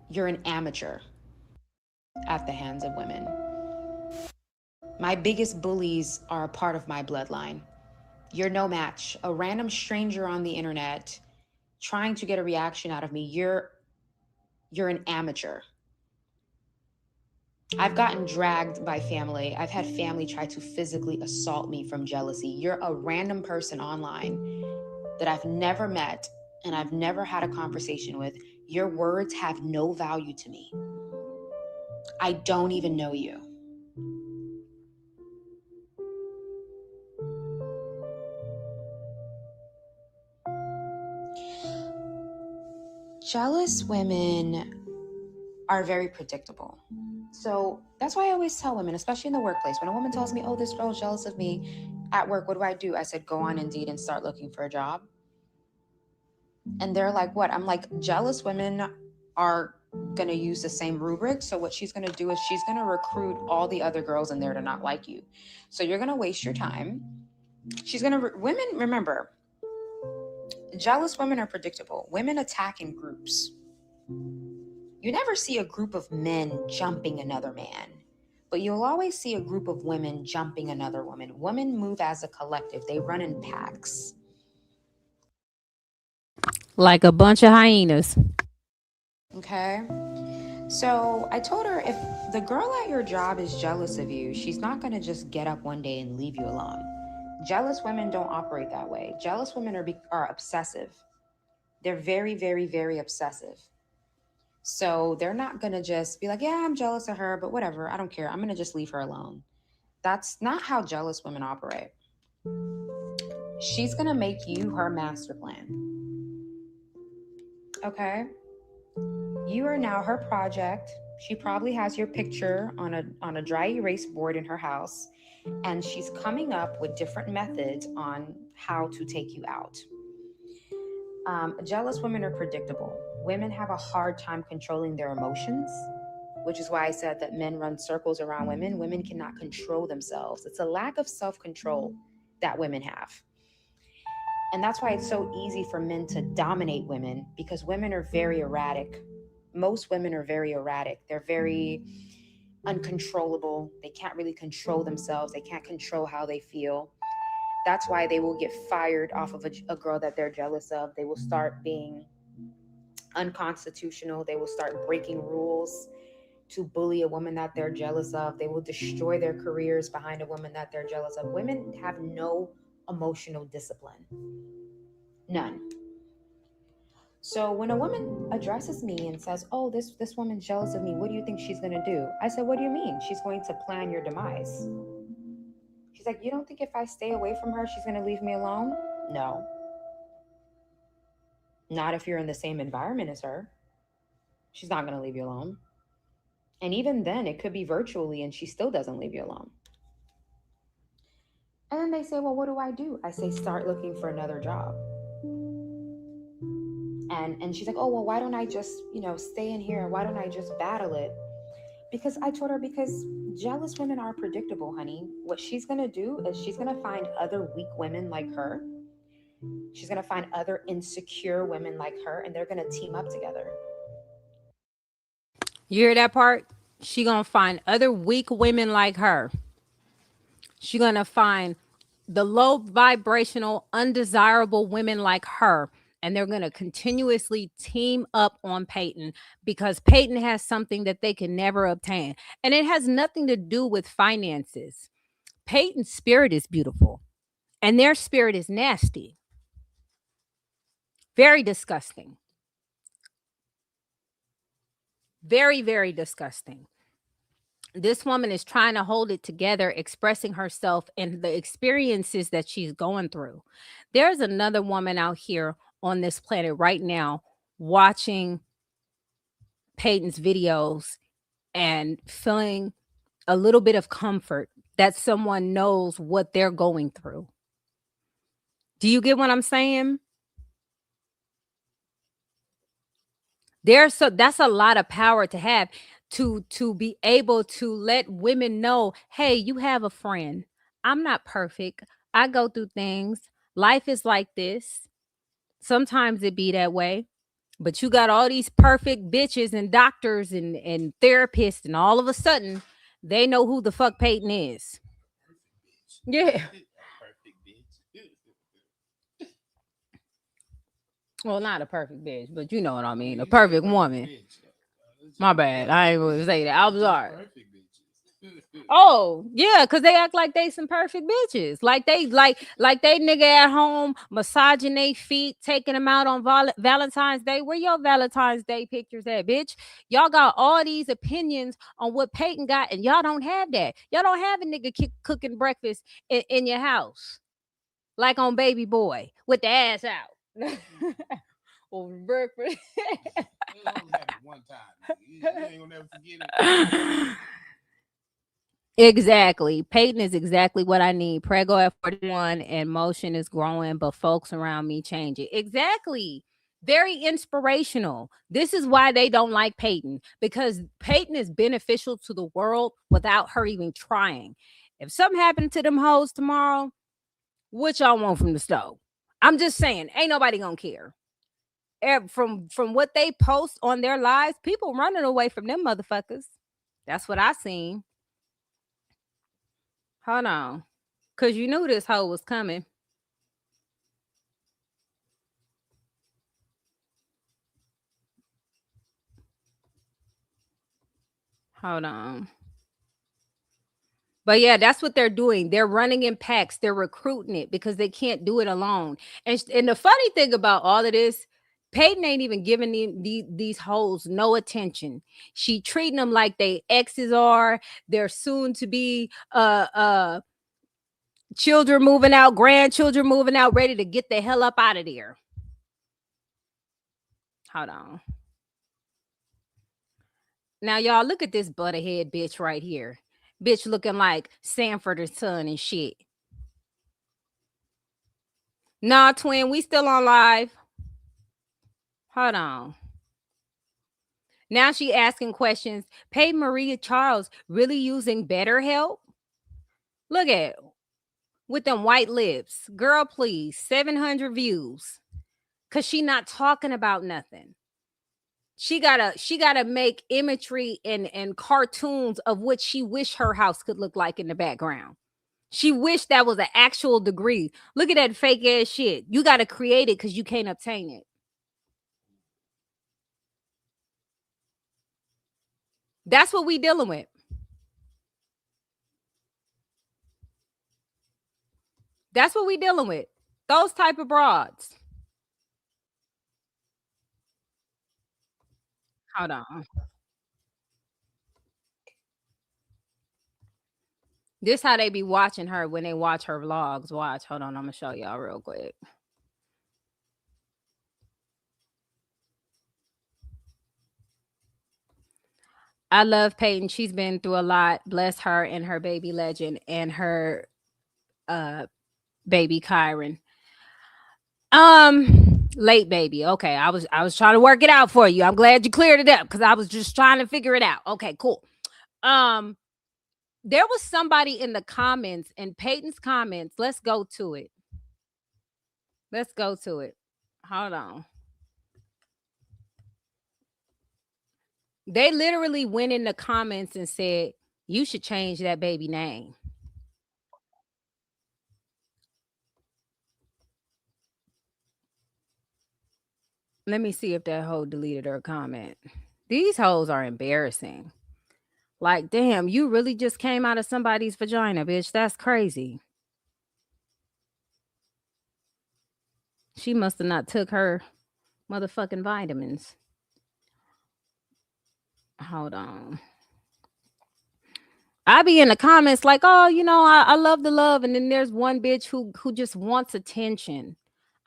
You're an amateur at the hands of women. My biggest bullies are a part of my bloodline. You're no match. A random stranger on the internet trying to get a reaction out of me. You're an amateur. I've gotten dragged by family. I've had family try to physically assault me from jealousy. You're a random person online that I've never met and I've never had a conversation with. Your words have no value to me. I don't even know you. Jealous women are very predictable. So that's why I always tell women, especially in the workplace, when a woman tells me, oh, this girl's jealous of me at work, what do? I said, go on Indeed and start looking for a job. And they're like, what? I'm like, jealous women are going to use the same rubric. So what she's going to do is she's going to recruit all the other girls in there to not like you. So you're going to waste your time. She's going to, women, remember, jealous women are predictable. Women attack in groups. You never see a group of men jumping another man, but you'll always see a group of women jumping another woman. Women move as a collective. They run in packs. Like a bunch of hyenas. Okay? So I told her, if the girl at your job is jealous of you, she's not going to just get up one day and leave you alone. Jealous women don't operate that way. Jealous women are obsessive. They're very, very, very obsessive. So they're not going to just be like, yeah, I'm jealous of her, but whatever, I don't care. I'm going to just leave her alone. That's not how jealous women operate. She's going to make you her master plan. Okay? You are now her project. She probably has your picture on a dry erase board in her house, and she's coming up with different methods on how to take you out. Jealous women are predictable. Women have a hard time controlling their emotions, which is why I said that men run circles around women. Women cannot control themselves. It's a lack of self-control that women have. And that's why it's so easy for men to dominate women, because women are very erratic. Most women are very erratic. They're very uncontrollable. They can't really control themselves. They can't control how they feel. That's why they will get fired off of a girl that they're jealous of. They will start being unconstitutional. They will start breaking rules to bully a woman that they're jealous of. They will destroy their careers behind a woman that they're jealous of. Women have no emotional discipline. None. So when a woman addresses me and says, oh, this woman's jealous of me, what do you think she's going to do? I said, what do you mean? She's going to plan your demise. She's like, you don't think if I stay away from her, she's going to leave me alone? No. Not if you're in the same environment as her. She's not going to leave you alone. And even then, it could be virtually and she still doesn't leave you alone. And then they say, well, what do I do? I say, start looking for another job. And she's like, oh, well, why don't I just, stay in here? Why don't I just battle it? Because I told her, because jealous women are predictable, honey. What she's going to do is she's going to find other weak women like her. She's going to find other insecure women like her, and they're going to team up together. You hear that part? She going to find other weak women like her. She going to find the low vibrational, undesirable women like her. And they're going to continuously team up on Peyton, because Peyton has something that they can never obtain. And it has nothing to do with finances. Peyton's spirit is beautiful, and their spirit is nasty. Very disgusting. Very, very disgusting. This woman is trying to hold it together, expressing herself and the experiences that she's going through. There's another woman out here on this planet right now watching Peyton's videos and feeling a little bit of comfort that someone knows what they're going through. Do you get what I'm saying? That's a lot of power to have, to be able to let women know, hey, you have a friend. I'm not perfect. I go through things. Life is like this. Sometimes it be that way, but you got all these perfect bitches and doctors and therapists, and all of a sudden they know who the fuck Peyton is. Yeah. Well, not a perfect bitch, but you know what I mean. A perfect woman. My bad. I ain't gonna say that. I'm sorry. Oh, yeah, because they act like they some perfect bitches. Like they nigga at home massaging their feet, taking them out on Valentine's Day. Where your Valentine's Day pictures at, bitch? Y'all got all these opinions on what Peyton got, and y'all don't have that. Y'all don't have a nigga cooking breakfast in your house, like on Baby Boy with the ass out. Over breakfast. One time. You ain't gonna never forget it. Exactly. Peyton is exactly what I need. Prego at 41 and motion is growing, but folks around me change it. Exactly. Very inspirational. This is why they don't like Peyton, because Peyton is beneficial to the world without her even trying. If something happened to them hoes tomorrow, What y'all want from the stove? I'm just saying, ain't nobody gonna care. From what they post on their lives, people running away from them motherfuckers. That's what I seen. Hold on. Cause you knew this hoe was coming. Hold on. But yeah, that's what they're doing. They're running in packs. They're recruiting it because they can't do it alone. And the funny thing about all of this, Peyton ain't even giving these hoes no attention. She treating them like they exes are. They're soon to be children moving out, grandchildren moving out, ready to get the hell up out of there. Hold on. Now, y'all, look at this butterhead bitch right here. Bitch looking like Sanford and Son and shit. Nah, twin, we still on live. Hold on. Now she asking questions. Peyton Charles really using BetterHelp? Look at it. With them white lips. Girl, please. 700 views. Because she not talking about nothing. She gotta make imagery and cartoons of what she wish her house could look like in the background. She wished that was an actual degree. Look at that fake ass shit. You gotta create it because you can't obtain it. That's what we dealing with. That's what we dealing with. Those type of broads. Hold on. This how they be watching her when they watch her vlogs. Watch. Hold on. I'm going to show y'all real quick. I love Peyton. She's been through a lot. Bless her and her baby Legend and her baby Kyron. Late baby. Okay. I was trying to work it out for you. I'm glad you cleared it up because I was just trying to figure it out. Okay, cool. There was somebody in the comments, in Peyton's comments. Let's go to it. Let's go to it. Hold on. They literally went in the comments and said, you should change that baby name. Let me see if that hoe deleted her comment. These hoes are embarrassing. Like, damn, you really just came out of somebody's vagina, bitch. That's crazy. She must have not took her motherfucking vitamins. Hold on. I be in the comments like, oh, you know, I love the love. And then there's one bitch who just wants attention.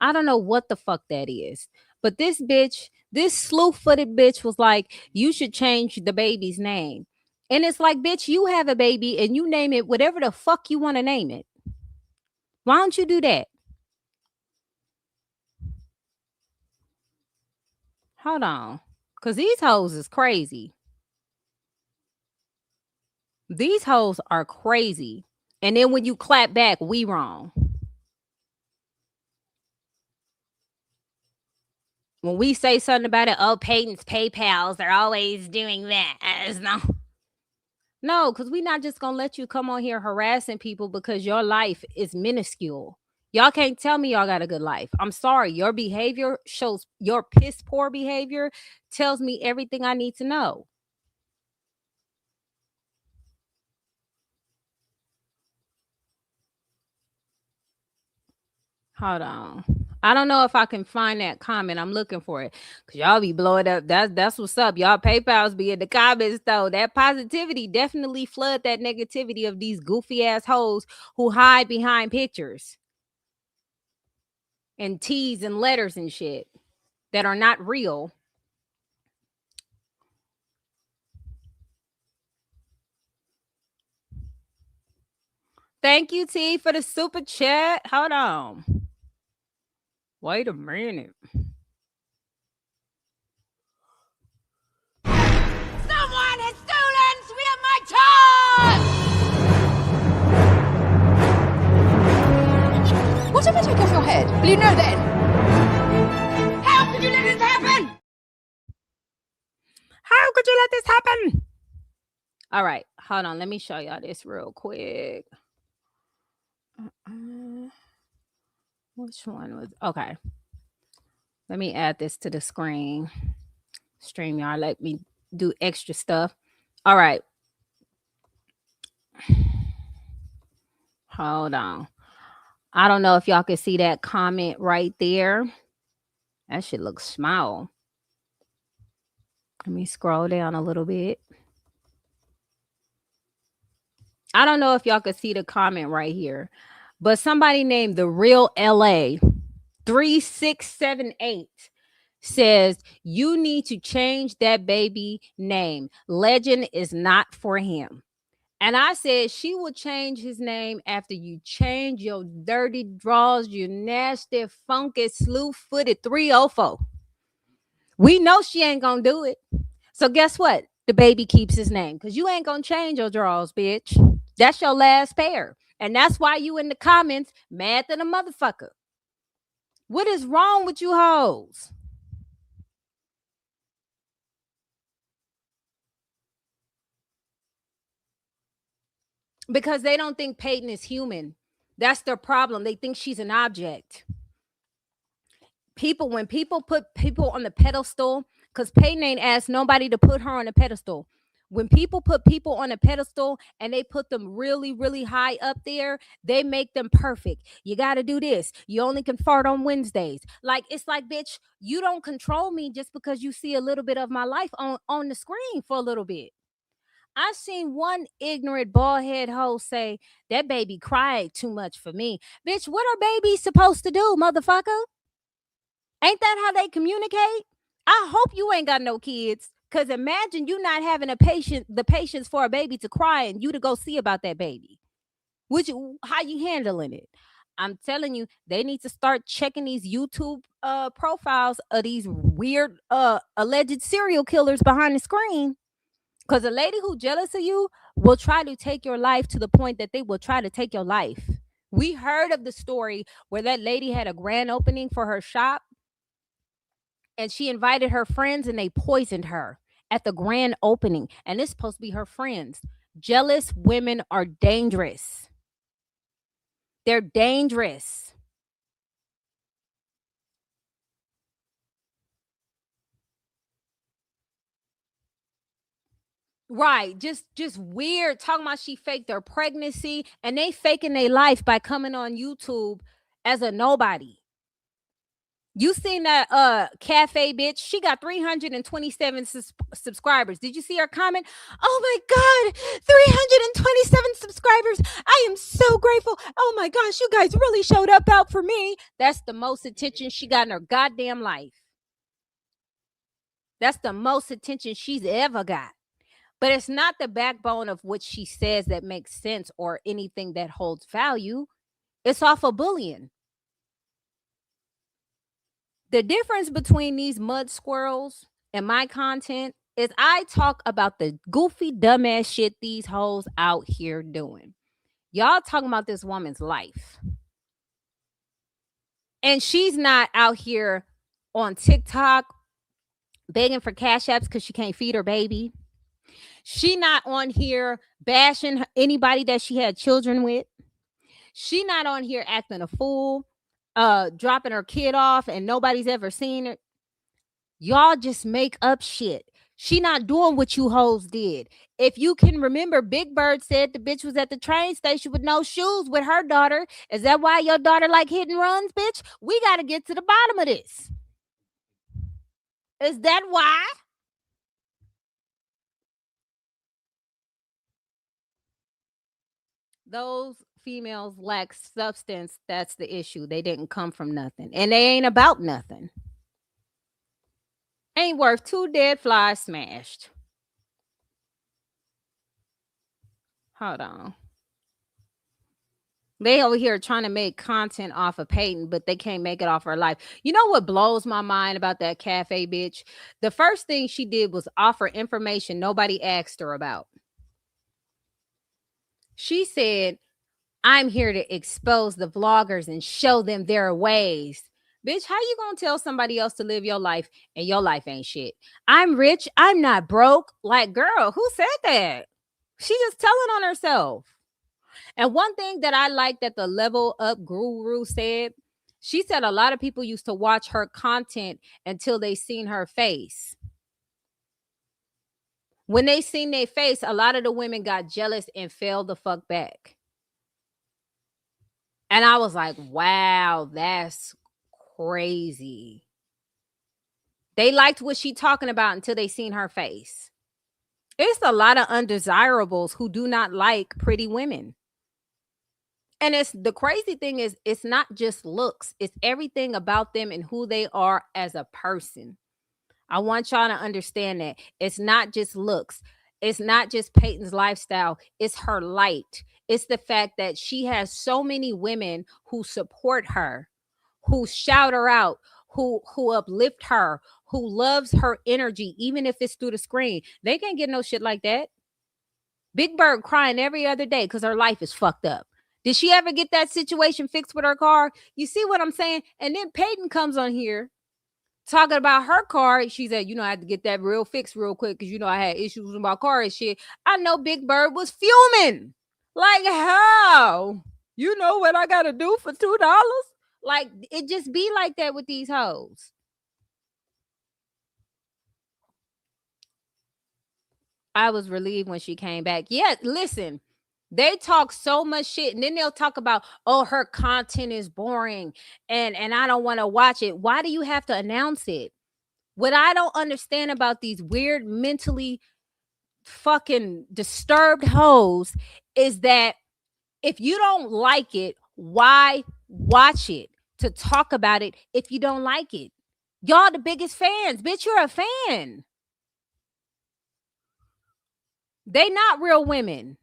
I don't know what the fuck that is. But this bitch, this slew-footed bitch was like, you should change the baby's name. And it's like, bitch, you have a baby and you name it whatever the fuck you want to name it. Why don't you do that? Hold on. Because these hoes is crazy. These hoes are crazy. And then when you clap back, we wrong. When we say something about it, oh, Peyton's PayPals, they're always doing that. No, because we're not just going to let you come on here harassing people because your life is minuscule. Y'all can't tell me y'all got a good life. I'm sorry. Your behavior shows, your piss poor behavior tells me everything I need to know. Hold on. I don't know if I can find that comment. I'm looking for it because y'all be blowing up. That's what's up. Y'all PayPals be in the comments though. That positivity definitely flood that negativity of these goofy ass hoes who hide behind pictures and T's and letters and shit that are not real. Thank you, T, for the super chat. Hold on. Wait a minute. Someone has stolen my time! What if I take off your head? Will you know then? How could you let this happen? How could you let this happen? All right, hold on. Let me show y'all this real quick. Which one was okay? Let me add this to the screen. StreamYard, let me do extra stuff. All right. Hold on. I don't know if y'all can see that comment right there. That shit looks small. Let me scroll down a little bit. I don't know if y'all could see the comment right here, but somebody named The Real LA 3678 says, you need to change that baby name. Legend is not for him. And I said she will change his name after you change your dirty draws, you nasty, funky, slew-footed 304. We know she ain't gonna do it. So guess what? The baby keeps his name because you ain't gonna change your draws, bitch. That's your last pair. And that's why you in the comments mad than a motherfucker. What is wrong with you hoes? Because they don't think Peyton is human. That's their problem. They think she's an object. When people put people on the pedestal, because Peyton ain't asked nobody to put her on a pedestal. When people put people on a pedestal and they put them really, really high up there, they make them perfect. You got to do this. You only can fart on Wednesdays. Like, it's like, bitch, you don't control me just because you see a little bit of my life on the screen for a little bit. I seen one ignorant bald head hoe say that baby cried too much for me. Bitch, what are babies supposed to do, motherfucker? Ain't that how they communicate? I hope you ain't got no kids. Cause imagine you not having the patience for a baby to cry and you to go see about that baby. How you handling it? I'm telling you, they need to start checking these YouTube profiles of these weird alleged serial killers behind the screen. Because a lady who jealous of you will try to take your life to the point that they will try to take your life. We heard of the story where that lady had a grand opening for her shop and she invited her friends and they poisoned her at the grand opening. And it's supposed to be her friends. Jealous women are dangerous. They're dangerous. Right, just weird, talking about she faked their pregnancy and they faking their life by coming on YouTube as a nobody. You seen that cafe bitch? She got 327 subscribers. Did you see her comment? Oh my God, 327 subscribers. I am so grateful. Oh my gosh, you guys really showed up out for me. That's the most attention she got in her goddamn life. That's the most attention she's ever got. But it's not the backbone of what she says that makes sense or anything that holds value. It's off of bullying. The difference between these mud squirrels and my content is I talk about the goofy, dumbass shit these hoes out here doing. Y'all talking about this woman's life. And she's not out here on TikTok begging for cash apps because she can't feed her baby. She not on here bashing anybody that she had children with. She not on here acting a fool, dropping her kid off and nobody's ever seen her. Y'all just make up shit. She not doing what you hoes did. If you can remember, Big Bird said the bitch was at the train station with no shoes with her daughter. Is that why your daughter like hit and runs, bitch? We got to get to the bottom of this. Is that why? Those females lack substance. That's the issue. They didn't come from nothing. And they ain't about nothing. Ain't worth 2 dead flies smashed. Hold on. They over here trying to make content off of Peyton, but they can't make it off her life. You know what blows my mind about that cafe bitch? The first thing she did was offer information nobody asked her about. She said, I'm here to expose the vloggers and show them their ways. Bitch, how you gonna tell somebody else to live your life and your life ain't shit? I'm rich. I'm not broke. Like, girl, who said that? She just telling on herself. And one thing that I like that the Level Up Guru said, she said a lot of people used to watch her content until they seen her face. When they seen their face, a lot of the women got jealous and fell the fuck back. And I was like, wow, that's crazy. They liked what she talking about until they seen her face. It's a lot of undesirables who do not like pretty women. And it's the crazy thing is it's not just looks, it's everything about them and who they are as a person. I want y'all to understand that it's not just looks. It's not just Peyton's lifestyle. It's her light. It's the fact that she has so many women who support her, who shout her out, who uplift her, who loves her energy, even if it's through the screen. They can't get no shit like that. Big Bird crying every other day because her life is fucked up. Did she ever get that situation fixed with her car? You see what I'm saying? And then Peyton comes on here talking about her car. She said, I had to get that real fixed real quick because, I had issues with my car and shit. I know Big Bird was fuming. Like, how? You know what I got to do for $2? Like, it just be like that with these hoes. I was relieved when she came back. Yeah, listen. They talk so much shit, and then they'll talk about, oh, her content is boring, and I don't want to watch it. Why do you have to announce it? What I don't understand about these weird, mentally fucking disturbed hoes is that if you don't like it, why watch it? To talk about it if you don't like it. Y'all the biggest fans. Bitch, you're a fan. They not real women.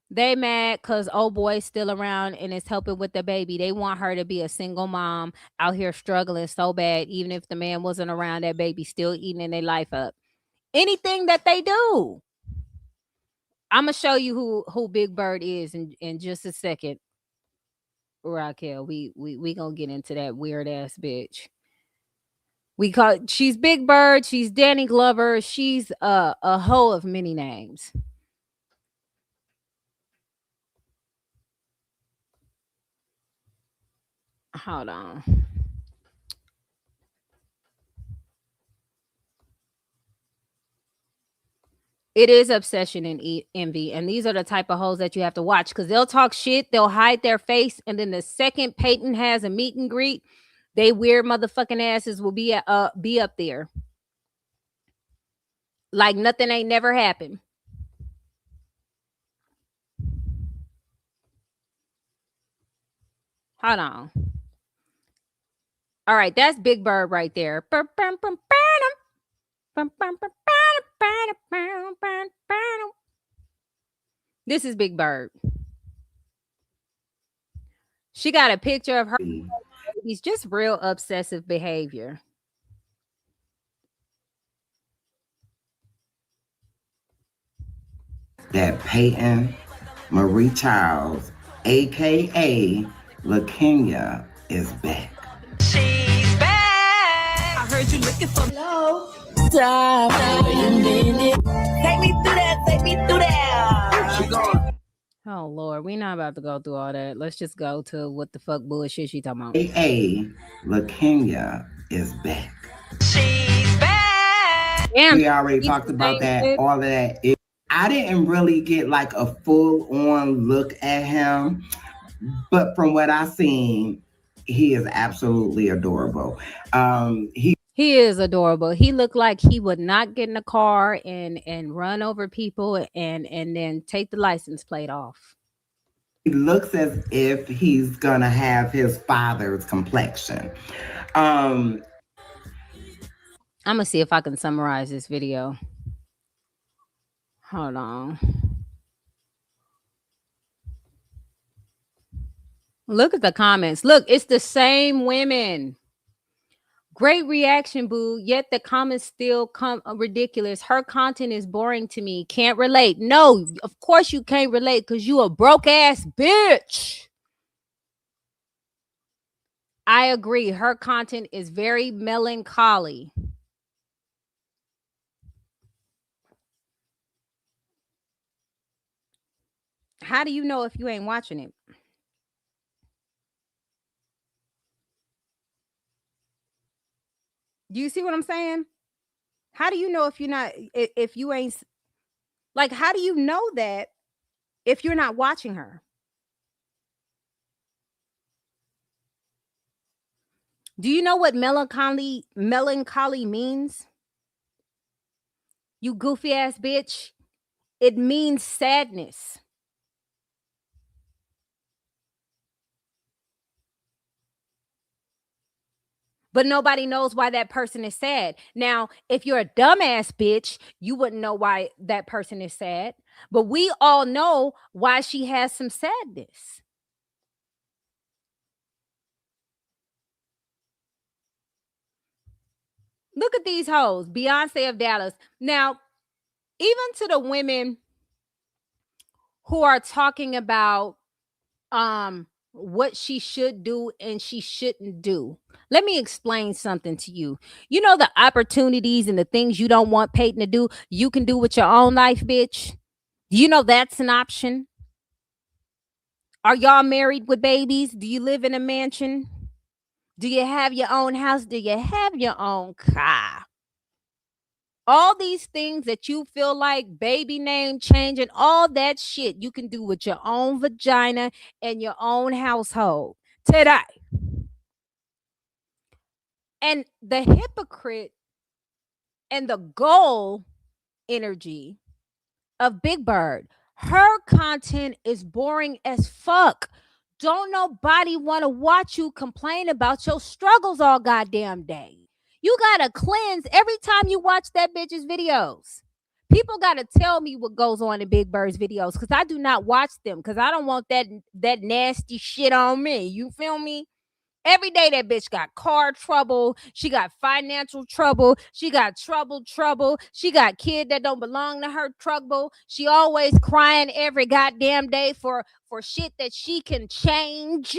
They mad because old boy's still around and is helping with the baby. They want her to be a single mom out here struggling so bad. Even if the man wasn't around, that baby still eating their life up. Anything that they do. I'm going to show you who Big Bird is in just a second. Raquel, we going to get into that weird ass bitch. She's Big Bird. She's Danny Glover. She's a hoe of many names. Hold on. It is obsession and envy. And these are the type of hoes that you have to watch because they'll talk shit. They'll hide their face. And then the second Peyton has a meet and greet, they weird motherfucking asses will be up there. Like nothing ain't never happened. Hold on. All right, that's Big Bird right there. This is Big Bird. She got a picture of her. He's just real obsessive behavior. That Peyton Marie Charles, aka LaKenya, is back. She's back. I heard you looking for hello. Take me through that. Take me through that. Oh Lord, we not about to go through all that. Let's just go to what the fuck bullshit she talking about. aka LaKenya is back. She's back. Damn, we already talked about that. All of that. I didn't really get like a full-on look at him, but from what I seen, he is absolutely adorable. He is adorable. He looked like he would not get in a car and run over people and then take the license plate off. He looks as if he's gonna have his father's complexion. I'm gonna see if I can summarize this video. Hold on. Look at the comments. Look, it's the same women. Great reaction, boo. Yet the comments still come ridiculous. Her content is boring to me. Can't relate. No, of course you can't relate because you a broke ass bitch. I agree. Her content is very melancholy. How do you know if you ain't watching it? Do you see what I'm saying? How do you know if you're not, if you ain't, like, how do you know that if you're not watching her? Do you know what melancholy means? You goofy ass bitch. It means sadness. But nobody knows why that person is sad. Now, if you're a dumbass bitch, you wouldn't know why that person is sad. But we all know why she has some sadness. Look at these hoes. Beyonce of Dallas. Now, even to the women who are talking about what she should do and she shouldn't do. Let me explain something to you. You know the opportunities and the things you don't want Peyton to do, you can do with your own life, bitch. You know that's an option. Are y'all married with babies? Do you live in a mansion? Do you have your own house? Do you have your own car? All these things that you feel like baby name change and all that shit you can do with your own vagina and your own household today. And the hypocrite and the goal energy of Big Bird, her content is boring as fuck. Don't nobody want to watch you complain about your struggles all goddamn day. You gotta cleanse every time you watch that bitch's videos. People gotta tell me what goes on in Big Bird's videos because I do not watch them because I don't want that nasty shit on me. You feel me? Every day that bitch got car trouble. She got financial trouble. She got trouble. She got kid that don't belong to her trouble. She always crying every goddamn day for shit that she can change.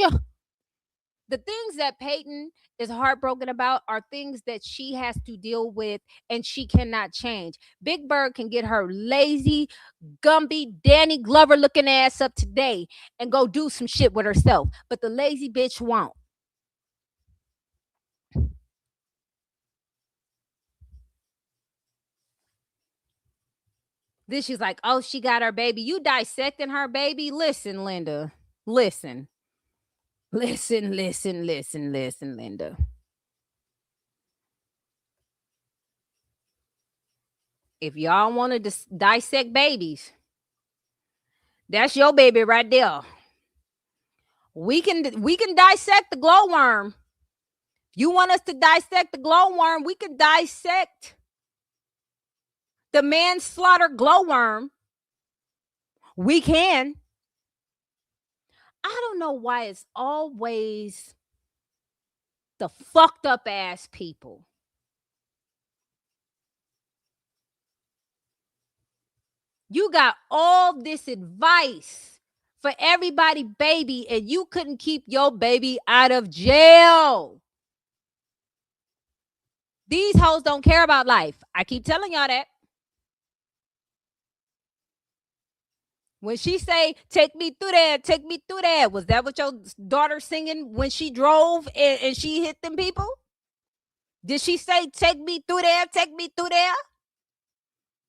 The things that Peyton is heartbroken about are things that she has to deal with and she cannot change. Big Bird can get her lazy, Gumby, Danny Glover looking ass up today and go do some shit with herself. But the lazy bitch won't. Then she's like, oh, she got her baby. You dissecting her baby? Listen, Linda. Listen, Linda. If y'all want to dissect babies, that's your baby right there. We can dissect the glowworm. You want us to dissect the glowworm? We can dissect the manslaughter glowworm. We can. I don't know why it's always the fucked up ass people. You got all this advice for everybody, baby, and you couldn't keep your baby out of jail. These hoes don't care about life. I keep telling y'all that. When she say, take me through there, was that what your daughter singing when she drove and she hit them people? Did she say, take me through there?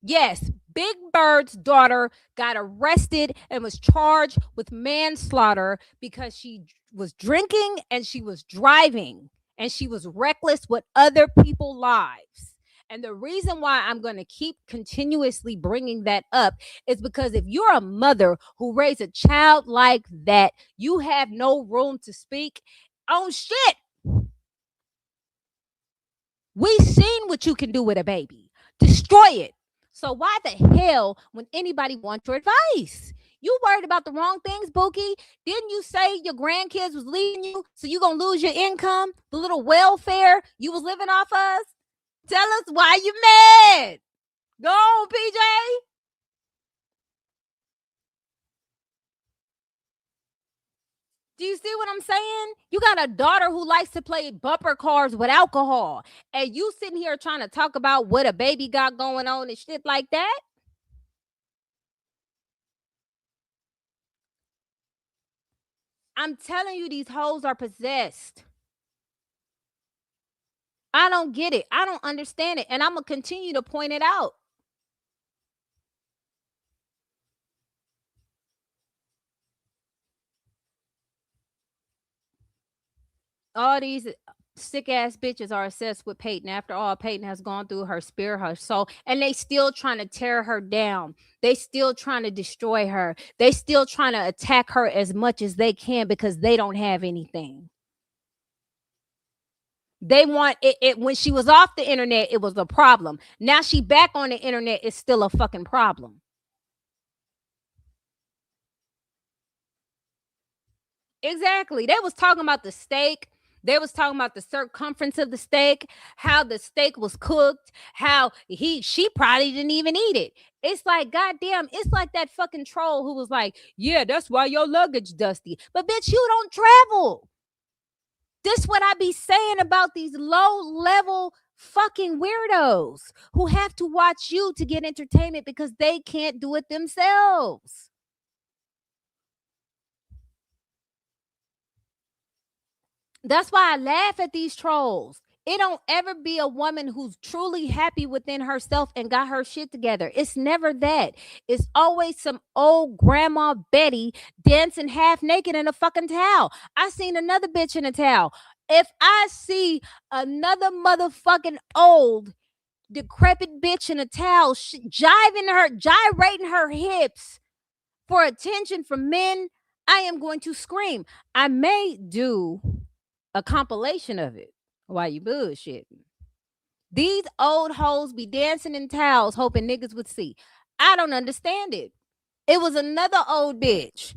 Yes, Big Bird's daughter got arrested and was charged with manslaughter because she was drinking and she was driving and she was reckless with other people's lives. And the reason why I'm going to keep continuously bringing that up is because if you're a mother who raised a child like that, you have no room to speak on shit. We seen what you can do with a baby. Destroy it. So why the hell when anybody wants your advice? You worried about the wrong things, Bookie. Didn't you say your grandkids was leaving you, so you gonna lose your income, the little welfare you was living off us? Tell us why you mad. Go on, PJ. Do you see what I'm saying? You got a daughter who likes to play bumper cars with alcohol, and you sitting here trying to talk about what a baby got going on and shit like that? I'm telling you, these hoes are possessed. I don't get it. I don't understand it. And I'm going to continue to point it out. All these sick ass bitches are obsessed with Peyton. After all, Peyton has gone through her spirit, her soul, and they still trying to tear her down. They still trying to destroy her. They still trying to attack her as much as they can because they don't have anything. They want it when she was off the internet, it was a problem. Now she back on the internet, it's still a fucking problem. Exactly. They was talking about the steak. They was talking about the circumference of the steak, how the steak was cooked, how she probably didn't even eat it. It's like, goddamn, it's like that fucking troll who was like, yeah, that's why your luggage dusty. But bitch, you don't travel. This what I be saying about these low-level fucking weirdos who have to watch you to get entertainment because they can't do it themselves. That's why I laugh at these trolls. It don't ever be a woman who's truly happy within herself and got her shit together. It's never that. It's always some old grandma Betty dancing half naked in a fucking towel. I seen another bitch in a towel. If I see another motherfucking old decrepit bitch in a towel gyrating her hips for attention from men, I am going to scream. I may do a compilation of it while you bullshitting. These old hoes be dancing in towels hoping niggas would see. I don't understand it. It was another old bitch.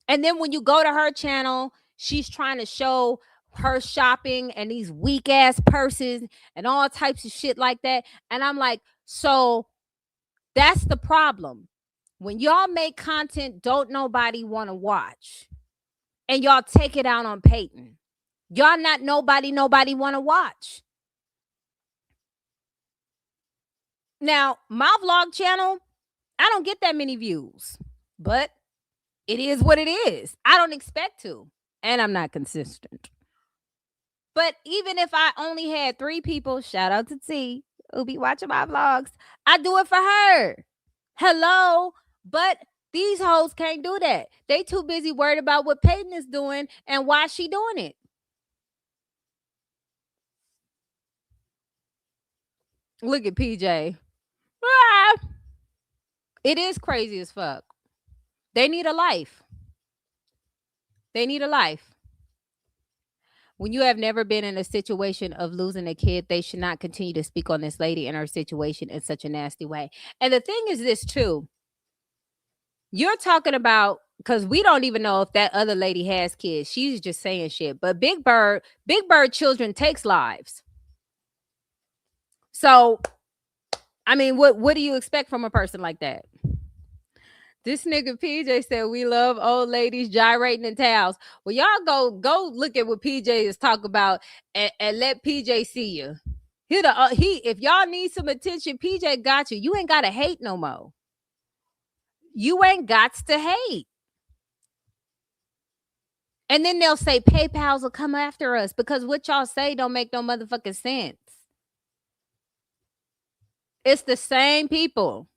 And then when you go to her channel, she's trying to show her shopping and these weak ass purses and all types of shit like that. And I'm like, so that's the problem. When y'all make content don't nobody want to watch, and y'all take it out on Peyton. Y'all not nobody want to watch. Now, my vlog channel, I don't get that many views, but it is what it is. I don't expect to, and I'm not consistent. But even if I only had 3 people, shout out to T, who be watching my vlogs, I do it for her. Hello, but these hoes can't do that. They too busy worried about what Peyton is doing and why she doing it. Look at PJ. Ah, it is crazy as fuck. They need a life. They need a life. When you have never been in a situation of losing a kid, they should not continue to speak on this lady and her situation in such a nasty way. And the thing is this too. You're talking about, because we don't even know if that other lady has kids. She's just saying shit. But Big Bird children takes lives. So, I mean, what do you expect from a person like that? This nigga PJ said we love old ladies gyrating in towels. Well, y'all go look at what PJ is talking about and let PJ see you. If y'all need some attention, PJ got you. You ain't gotta hate no more. You ain't got to hate. And then they'll say PayPals will come after us because what y'all say don't make no motherfucking sense. It's the same people.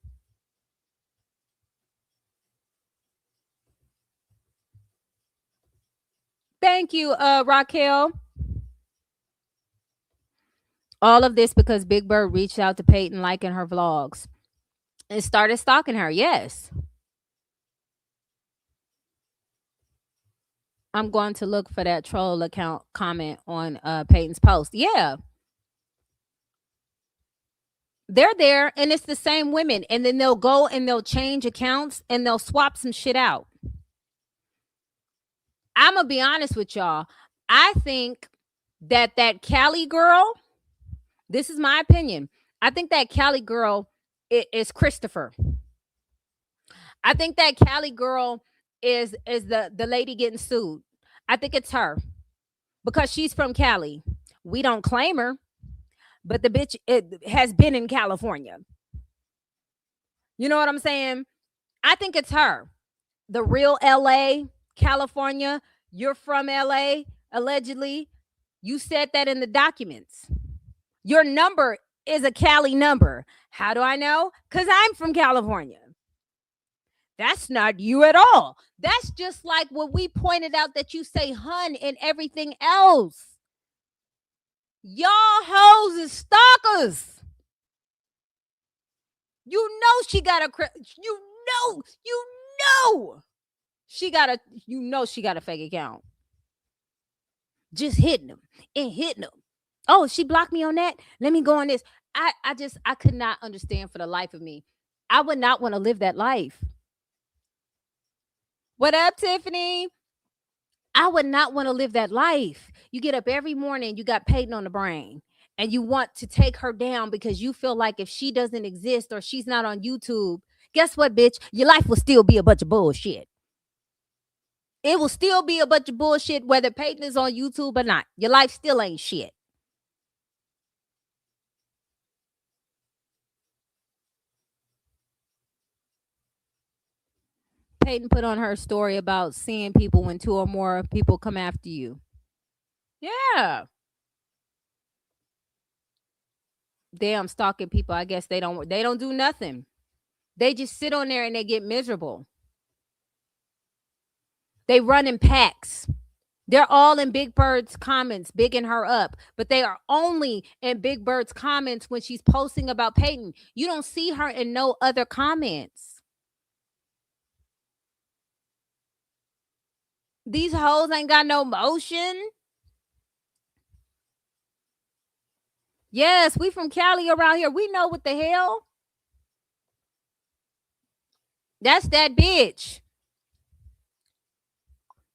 Thank you, Raquel. All of this because Big Bird reached out to Peyton liking her vlogs and started stalking her. Yes. I'm going to look for that troll account comment on Peyton's post. Yeah. They're there and it's the same women. And then they'll go and they'll change accounts and they'll swap some shit out. I'm going to be honest with y'all. I think that Cali girl, this is my opinion. I think that Cali girl is Christopher. I think that Cali girl is the lady getting sued. I think it's her because she's from Cali. We don't claim her, but the bitch has been in California. You know what I'm saying? I think it's her. The real LA, California. You're from LA, allegedly. You said that in the documents. Your number is a Cali number. How do I know? Because I'm from California. That's not you at all. That's just like what we pointed out that you say hun and everything else. Y'all hoes is stalkers. You know she got a she got a fake account. Just hitting them and hitting them. Oh, she blocked me on that. Let me go on this. I could not understand for the life of me. I would not want to live that life. What up, Tiffany? I would not want to live that life. You get up every morning, you got Peyton on the brain, and you want to take her down because you feel like if she doesn't exist or she's not on YouTube, guess what, bitch? Your life will still be a bunch of bullshit. It will still be a bunch of bullshit whether Peyton is on YouTube or not. Your life still ain't shit. Peyton put on her story about seeing people when 2 or more people come after you. Yeah. Damn, stalking people. I guess they don't do nothing. They just sit on there and they get miserable. They run in packs. They're all in Big Bird's comments, bigging her up, but they are only in Big Bird's comments when she's posting about Peyton. You don't see her in no other comments. These hoes ain't got no motion. Yes, we from Cali around here. We know what the hell. That's that bitch.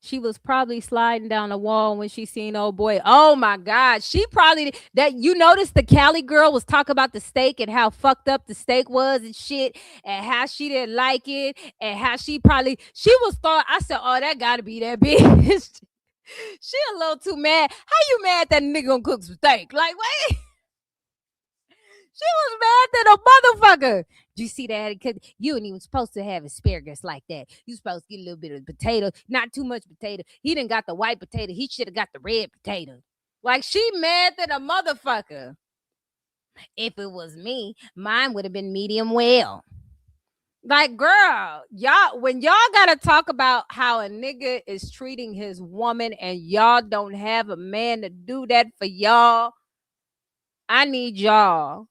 She was probably sliding down the wall when she seen old boy. Oh my God. She probably that you noticed the Cali girl was talking about the steak and how fucked up the steak was and shit and how she didn't like it and how she was thought. I said, oh, that gotta be that bitch. She a little too mad. How you mad that nigga gonna cook some steak? Like, wait. She was mad at a motherfucker. Do you see that? Because you ain't even supposed to have asparagus like that. You supposed to get a little bit of potato, not too much potato. He done got the white potato. He should have got the red potato. Like, she mad at a motherfucker. If it was me, mine would have been medium well. Like, girl, when y'all gotta talk about how a nigga is treating his woman and y'all don't have a man to do that for y'all, I need y'all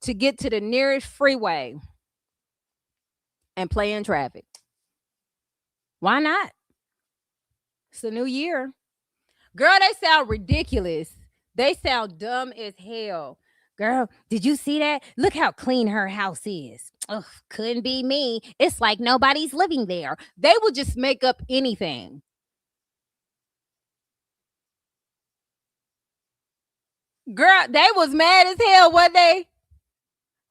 to get to the nearest freeway and play in traffic. Why not? It's a new year. Girl, they sound ridiculous. They sound dumb as hell. Girl, did you see that? Look how clean her house is. Ugh, couldn't be me. It's like nobody's living there. They will just make up anything. Girl, they was mad as hell, wasn't they?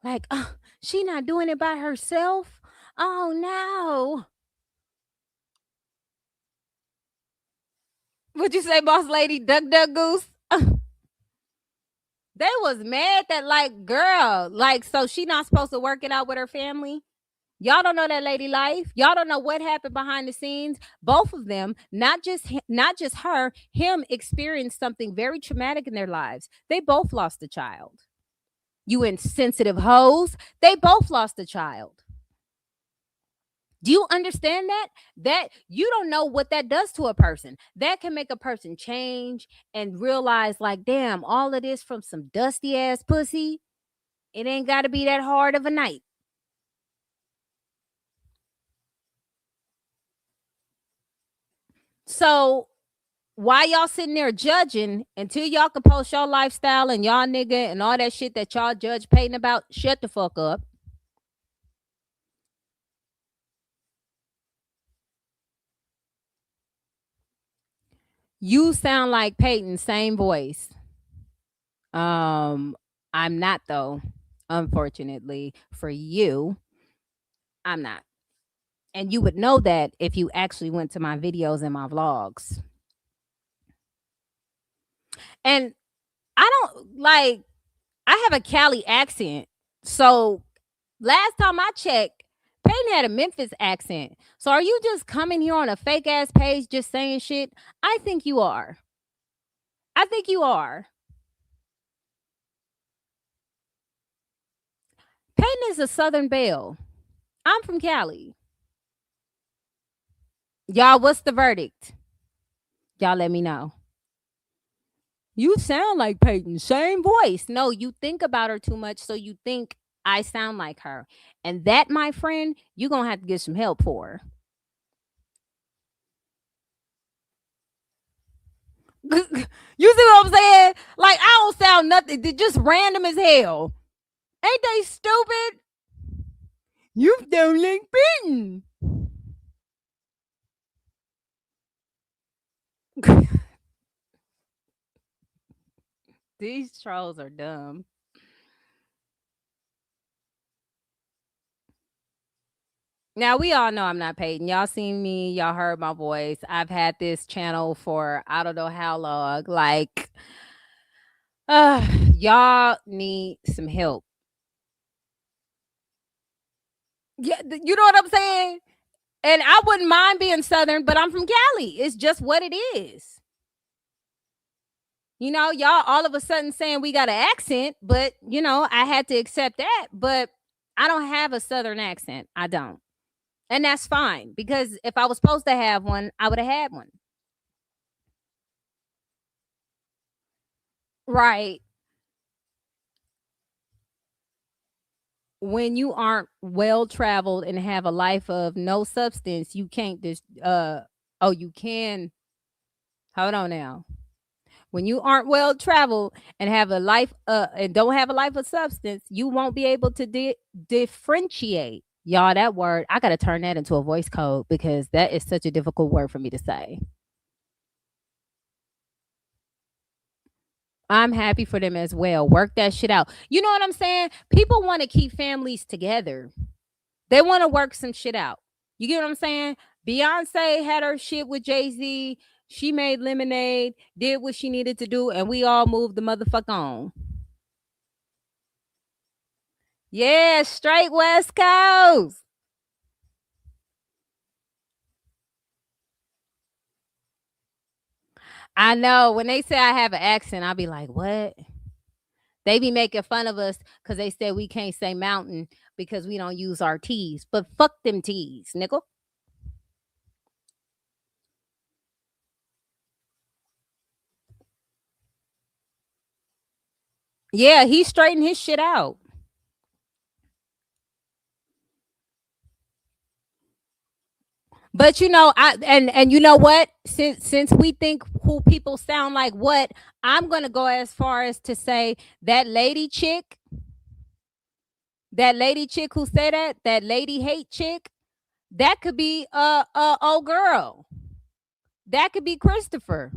Like, oh, she not doing it by herself? Oh, no. What'd you say, boss lady? Duck, duck, goose? They was mad that, like, girl, like, so she not supposed to work it out with her family? Y'all don't know that lady life. Y'all don't know what happened behind the scenes. Both of them, not just her, him experienced something very traumatic in their lives. They both lost a child. You insensitive hoes. They both lost a child. Do you understand that? That you don't know what that does to a person. That can make a person change and realize, like, damn, all of this from some dusty ass pussy. It ain't got to be that hard of a night. So why y'all sitting there judging until y'all can post your lifestyle and y'all nigga and all that shit that y'all judge Peyton about? Shut the fuck up. You sound like Peyton, same voice. I'm not though. Unfortunately for you, I'm not. And you would know that if you actually went to my videos and my vlogs. And I don't like, I have a Cali accent. So last time I checked, Peyton had a Memphis accent. So are you just coming here on a fake ass page just saying shit? I think you are. I think you are. Peyton is a Southern belle. I'm from Cali. Y'all, what's the verdict? Y'all let me know. You sound like Peyton, same voice. No, you think about her too much, so you think I sound like her. And that, my friend, you're going to have to get some help for. You see what I'm saying? Like, I don't sound nothing. They're just random as hell. Ain't they stupid? You sound like Peyton. These trolls are dumb. Now, we all know I'm not Peyton. Y'all seen me. Y'all heard my voice. I've had this channel for I don't know how long. Like, y'all need some help. Yeah, you know what I'm saying? And I wouldn't mind being Southern, but I'm from Cali. It's just what it is. You know, y'all all of a sudden saying we got an accent, but, you know, I had to accept that. But I don't have a Southern accent. I don't. And that's fine, because if I was supposed to have one, I would have had one. Right. When you aren't well traveled and have a life of no substance, you can't just oh, you can. Hold on now. When you aren't well traveled and have a life and don't have a life of substance, you won't be able to differentiate. Y'all, that word, I got to turn that into a voice code because that is such a difficult word for me to say. I'm happy for them as well. Work that shit out. You know what I'm saying? People want to keep families together. They want to work some shit out. You get what I'm saying? Beyonce had her shit with Jay-Z. She made lemonade, did what she needed to do, and we all moved the motherfucker on. Yeah, straight West Coast. I know. When they say I have an accent, I'll be like, what? They be making fun of us because they said we can't say mountain because we don't use our T's. But fuck them T's, nickel. Yeah, he straightened his shit out. But you know, and you know what? Since we think who people sound like what, I'm gonna go as far as to say that lady chick who said that lady hate chick, that could be a old girl. That could be Christopher.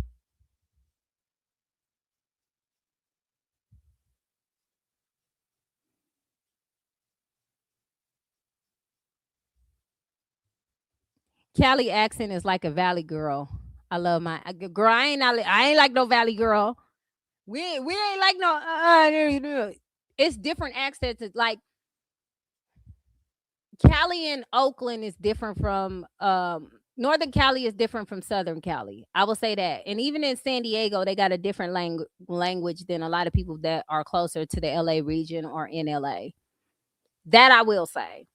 Cali accent is like a valley girl. I love my girl. I ain't like no valley girl. We ain't like no. It's different accents. It's like Cali and Oakland is different from Northern Cali is different from Southern Cali. I will say that. And even in San Diego, they got a different language than a lot of people that are closer to the LA region or in LA. That I will say.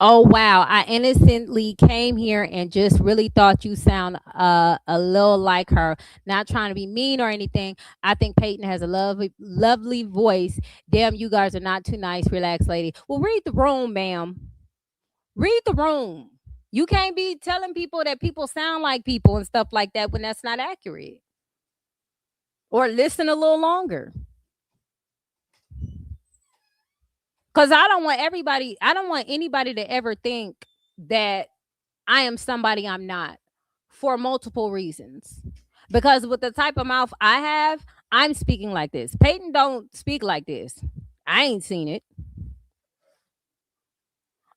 Oh wow, I innocently came here and just really thought you sound a little like her. Not trying to be mean or anything. I think Peyton has a lovely voice. Damn, you guys are not too nice. Relax, lady. Well, read the room, ma'am. Read the room. You can't be telling people that people sound like people and stuff like that when that's not accurate. Or listen a little longer. Because I don't want anybody to ever think that I am somebody I'm not for multiple reasons. Because with the type of mouth I have, I'm speaking like this. Peyton don't speak like this. I ain't seen it.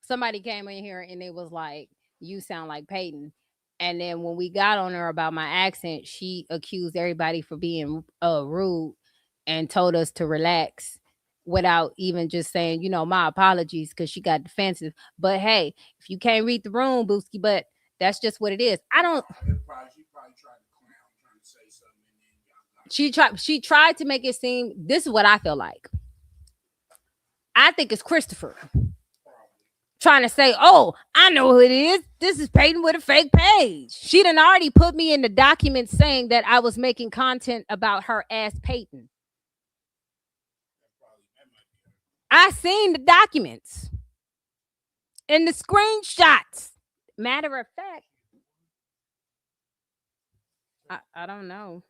Somebody came in here and it was like, you sound like Peyton. And then when we got on her about my accent, she accused everybody for being rude and told us to relax without even just saying, my apologies, because she got defensive. But hey, if you can't read the room, Booski, but that's just what it is. I don't. She probably tried to clown, trying to say something. She tried to make it seem. This is what I feel like. I think it's Christopher trying to say, oh, I know who it is. This is Peyton with a fake page. She done already put me in the documents saying that I was making content about her as Peyton. I seen the documents and the screenshots. Matter of fact, I don't know.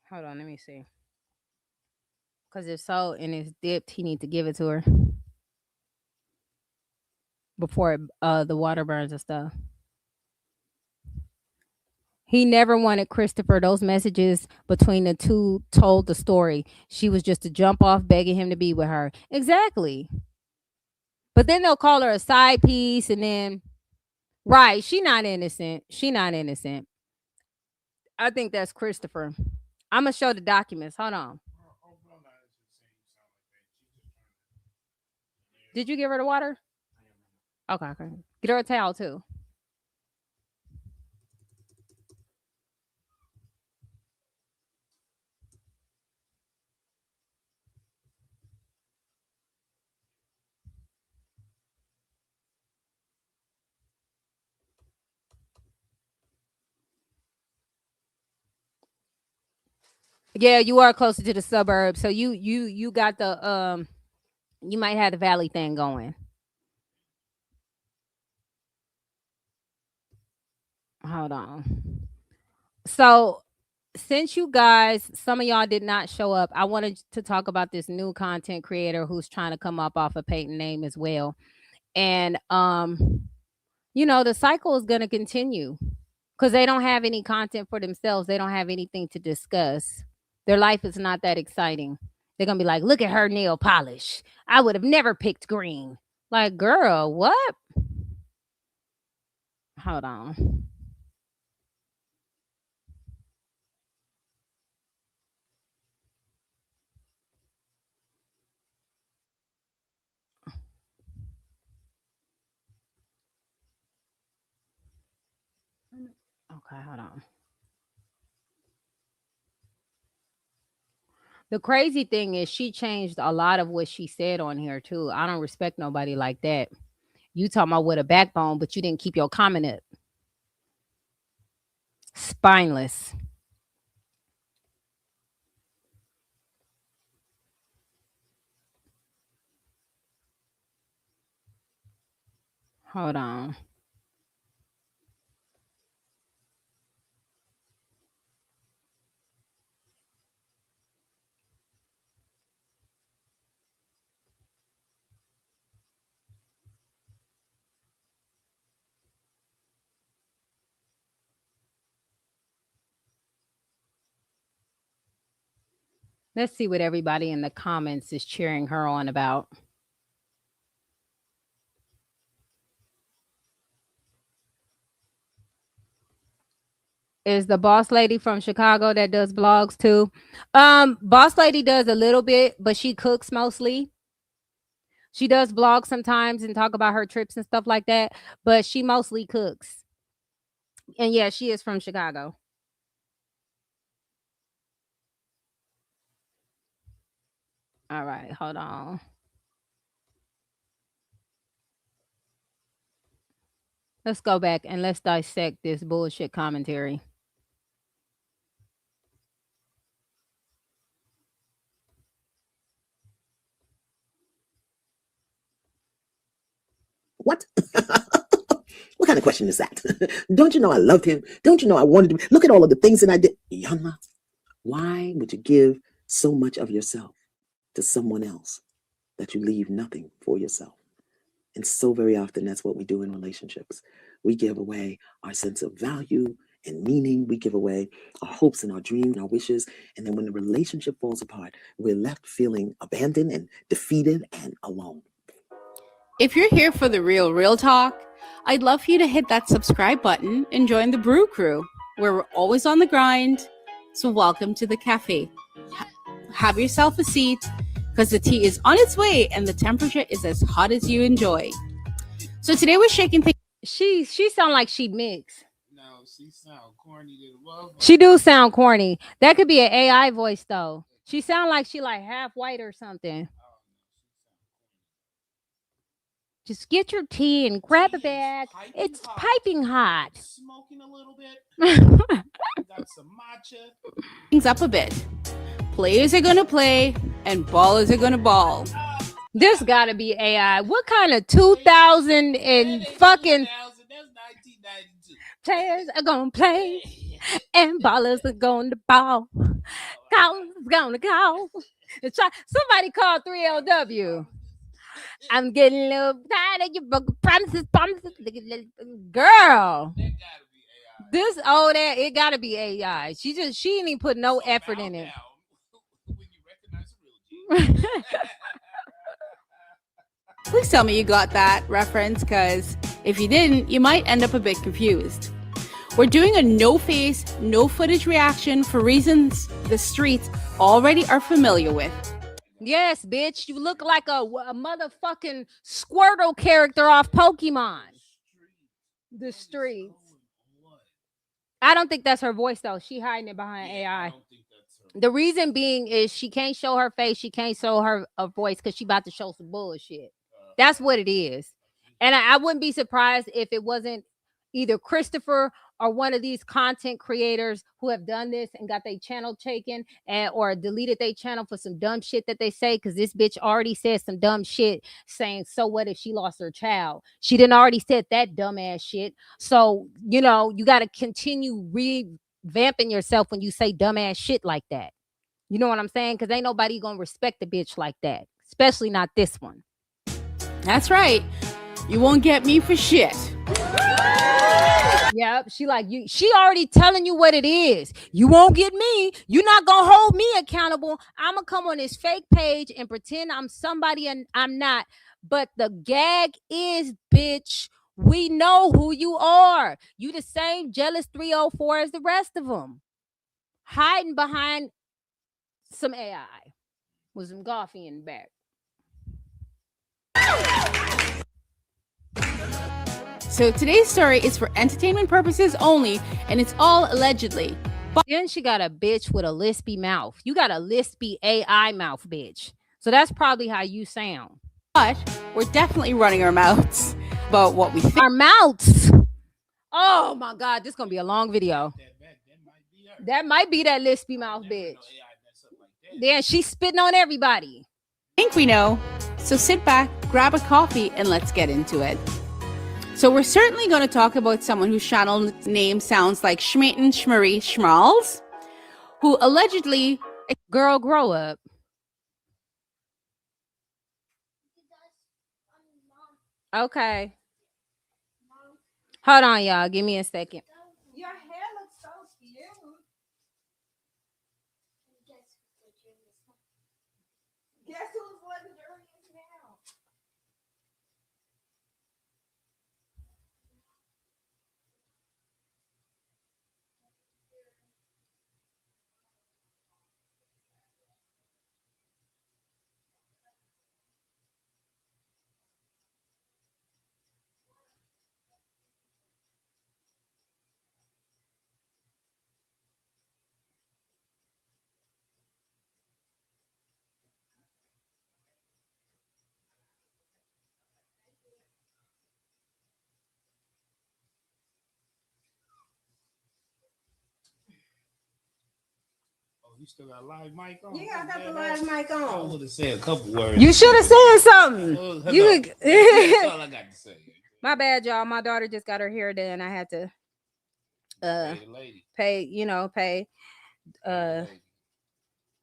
Hold on, let me see. Because if so, and it's dipped, he need to give it to her before the water burns and stuff. He never wanted Christopher. Those messages between the two told the story. She was just to jump off begging him to be with her. Exactly. But then they'll call her a side piece and then, right, she not innocent. She not innocent. I think that's Christopher. I'm going to show the documents. Hold on. Did you give her the water? Okay. Get her a towel too. Yeah, you are closer to the suburbs, so you got the you might have the valley thing going. Hold on. So, since you guys, some of y'all did not show up, I wanted to talk about this new content creator who's trying to come up off a Peyton name as well. And the cycle is going to continue because they don't have any content for themselves. They don't have anything to discuss. Their life is not that exciting. They're going to be like, look at her nail polish. I would have never picked green. Like, girl, what? Hold on. Okay, hold on. The crazy thing is she changed a lot of what she said on here too. I don't respect nobody like that. You talking about with a backbone, but you didn't keep your comment up. Spineless. Hold on. Let's see what everybody in the comments is cheering her on about. Is the boss lady from Chicago that does blogs too? Boss lady does a little bit, but she cooks mostly. She does blogs sometimes and talk about her trips and stuff like that, but she mostly cooks. And yeah, she is from Chicago. All right, hold on. Let's go back and let's dissect this bullshit commentary. What? What kind of question is that? Don't you know I loved him? Don't you know I wanted to? Look at all of the things that I did. Yama, why would you give so much of yourself to someone else that you leave nothing for yourself? And so very often that's what we do in relationships. We give away our sense of value and meaning. We give away our hopes and our dreams and our wishes. And then when the relationship falls apart, we're left feeling abandoned and defeated and alone. If you're here for the real talk, I'd love for you to hit that subscribe button and join the Brew Crew, where we're always on the grind. So welcome to the cafe. Have yourself a seat, because the tea is on its way and the temperature is as hot as you enjoy. So today we're shaking things. She sound like she mix. No, she sound corny to the motherfucker. She do sound corny. That could be an AI voice though. She sound like she like half white or something. Just get your tea and grab a bag. It's piping hot. Smoking a little bit. Got some matcha. Things up a bit. Players are gonna play and ballers are gonna ball. This gotta be AI. What kind of 2000 and fucking That's 1992. players are gonna play and ballers are going to ball. Callers gonna call. Somebody call 3LW. I'm getting a little tired of your broken promises. Girl. This that it gotta be AI. She didn't even put no effort in it. Please tell me you got that reference, because if you didn't, you might end up a bit confused. We're doing a no face, no footage reaction for reasons the streets already are familiar with. Yes, bitch. You look like a motherfucking Squirtle character off Pokemon. The streets. I don't think that's her voice though. She hiding it behind AI. The reason being is she can't show her face. She can't show her voice because she about to show some bullshit. That's what it is. And I wouldn't be surprised if it wasn't either Christopher or one of these content creators who have done this and got their channel taken or deleted their channel for some dumb shit that they say, because this bitch already said some dumb shit saying, so what if she lost her child? She didn't already said that dumbass shit. So, you know, you got to continue revamping yourself when you say dumbass shit like that. You know what I'm saying? Because ain't nobody going to respect a bitch like that, especially not this one. That's right. You won't get me for shit. Yep, she like you. She already telling you what it is. You won't get me. You're not gonna hold me accountable. I'm gonna come on this fake page and pretend I'm somebody and I'm not. But the gag is, bitch, we know who you are. You the same jealous 304 as the rest of them, hiding behind some AI with some coffee in the back. So today's story is for entertainment purposes only, and it's all allegedly. Then she got a bitch with a lispy mouth. You got a lispy AI mouth, bitch. So that's probably how you sound. But we're definitely running our mouths about what we think. Our mouths. Oh my God, this is gonna be a long video. That might be that lispy mouth, bitch. Yeah, she's spitting on everybody. I think we know. So sit back, grab a coffee, and let's get into it. So we're certainly going to talk about someone whose channel name sounds like Schmaten Schmarie Schmalls, who allegedly... Girl, grow up. Okay. Hold on, y'all. Give me a second. Your hair looks so cute. Guess who's luxurious now? You still got a live mic on? Yeah, I got the live mic on. I would have said a couple words. You should have said something. That's all I got to say. My bad, y'all. My daughter just got her hair done. I had to pay.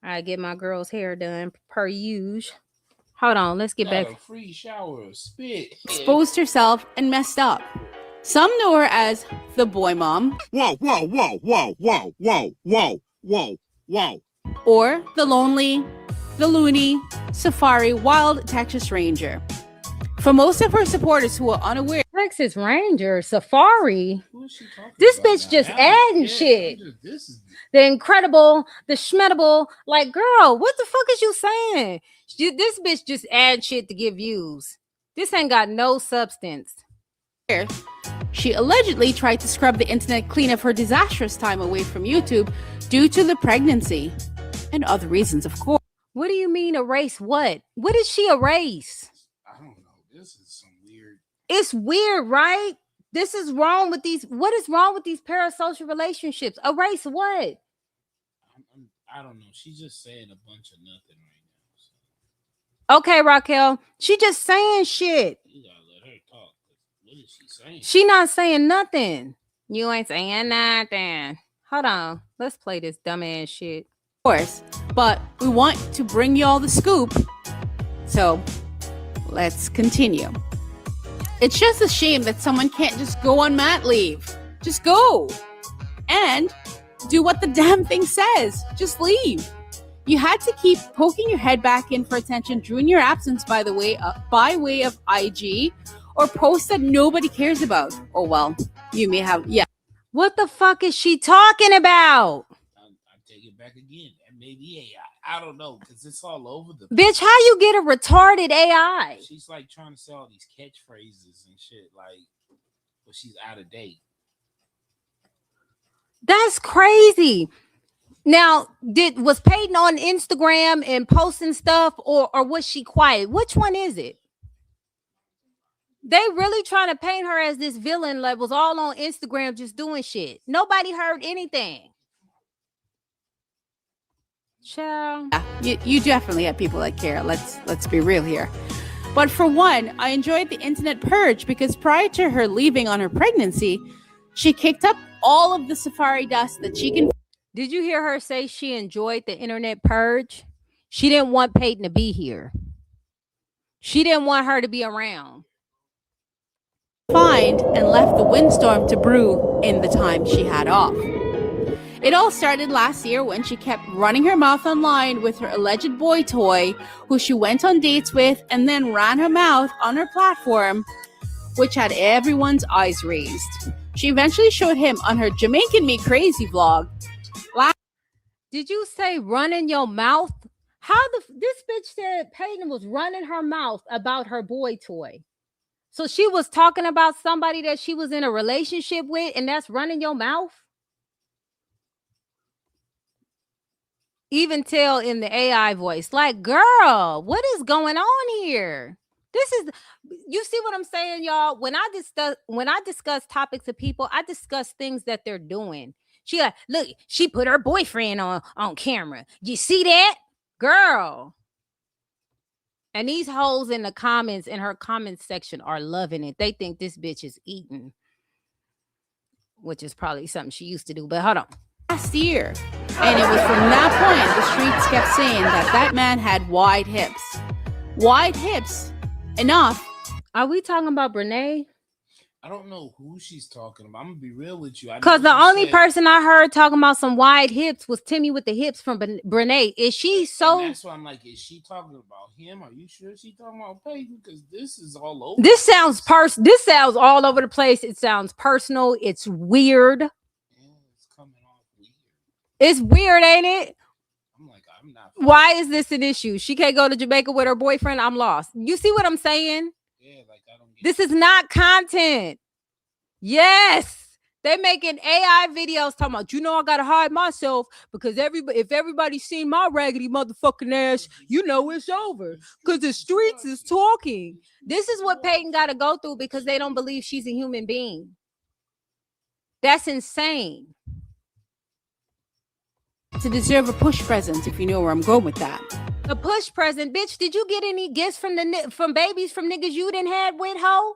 I get my girl's hair done per usual. Hold on, let's get back. A free shower of spit. Exposed herself and messed up. Some know her as the boy mom. Whoa, whoa, whoa, whoa, whoa, whoa, whoa, whoa, whoa. Or the lonely, the loony, safari, wild Texas Ranger. For most of her supporters who are unaware, Texas Ranger, safari. This bitch just adding shit. The incredible, the schmedible. Like, girl, what the fuck is you saying? This bitch just add shit to get views. This ain't got no substance. She allegedly tried to scrub the internet clean of her disastrous time away from YouTube due to the pregnancy and other reasons, of course. What do you mean erase what? What did she erase? I don't know. This is some weird. It's weird, right? This is wrong with these. What is wrong with these parasocial relationships? Erase what? I don't know. She's just saying a bunch of nothing right now. So. Okay, Raquel. She just saying shit. You gotta let her talk. What is she saying? She not saying nothing. You ain't saying nothing. Hold on. Let's play this dumbass shit. Of course, but we want to bring you all the scoop. So let's continue. It's just a shame that someone can't just go on mat leave. Just go and do what the damn thing says. Just leave. You had to keep poking your head back in for attention during your absence, by way of IG or posts that nobody cares about. Oh, well, you may have, yeah. What the fuck is she talking about? I take it back again. And maybe AI. I don't know, because it's all over the bitch. How you get a retarded AI? She's like trying to sell all these catchphrases and shit, like, but she's out of date. That's crazy. Now, was Peyton on Instagram and posting stuff, or was she quiet? Which one is it? They really trying to paint her as this villain levels all on Instagram, just doing shit. Nobody heard anything. Child. Yeah, you definitely have people that care. Let's be real here. But for one, I enjoyed the internet purge because prior to her leaving on her pregnancy, she kicked up all of the safari dust that she can. Did you hear her say she enjoyed the internet purge? She didn't want Peyton to be here. She didn't want her to be around. Find and left the windstorm to brew in the time she had off. It all started last year when she kept running her mouth online with her alleged boy toy, who she went on dates with, and then ran her mouth on her platform, which had everyone's eyes raised. She eventually showed him on her Jamaican Me Crazy vlog. Did you say running your mouth? This bitch said Peyton was running her mouth about her boy toy. So she was talking about somebody that she was in a relationship with, and that's running your mouth? Even tell in the AI voice, like, girl, what is going on here? You see what I'm saying, y'all? When I discuss topics of people, I discuss things that they're doing. She like, look, she put her boyfriend on camera. You see that? Girl. And these hoes in the comments, in her comments section, are loving it. They think this bitch is eating, which is probably something she used to do. But hold on. Last year. And it was from that point the streets kept saying that man had wide hips. Wide hips. Enough. Are we talking about Brene? I don't know who she's talking about. I'm gonna be real with you. Because the only person I heard talking about some wide hips was Timmy with the hips from Brene. Is she so? And that's why I'm like, is she talking about him? Are you sure she's talking about Peyton? Because this is all over. This sounds This sounds all over the place. It sounds personal. It's weird. Yeah, it's coming off weird. It's weird, ain't it? I'm like, I'm not. Why is this an issue? She can't go to Jamaica with her boyfriend. I'm lost. You see what I'm saying? Yeah, like I don't. This is not content. Yes, they making AI videos talking about, I gotta hide myself because if everybody's seen my raggedy motherfucking ass, it's over because the streets is talking. This is what Peyton got to go through because they don't believe she's a human being. That's insane. To deserve a push present, if you know where I'm going with that. A push present, bitch. Did you get any gifts from babies from niggas you didn't had with, hoe?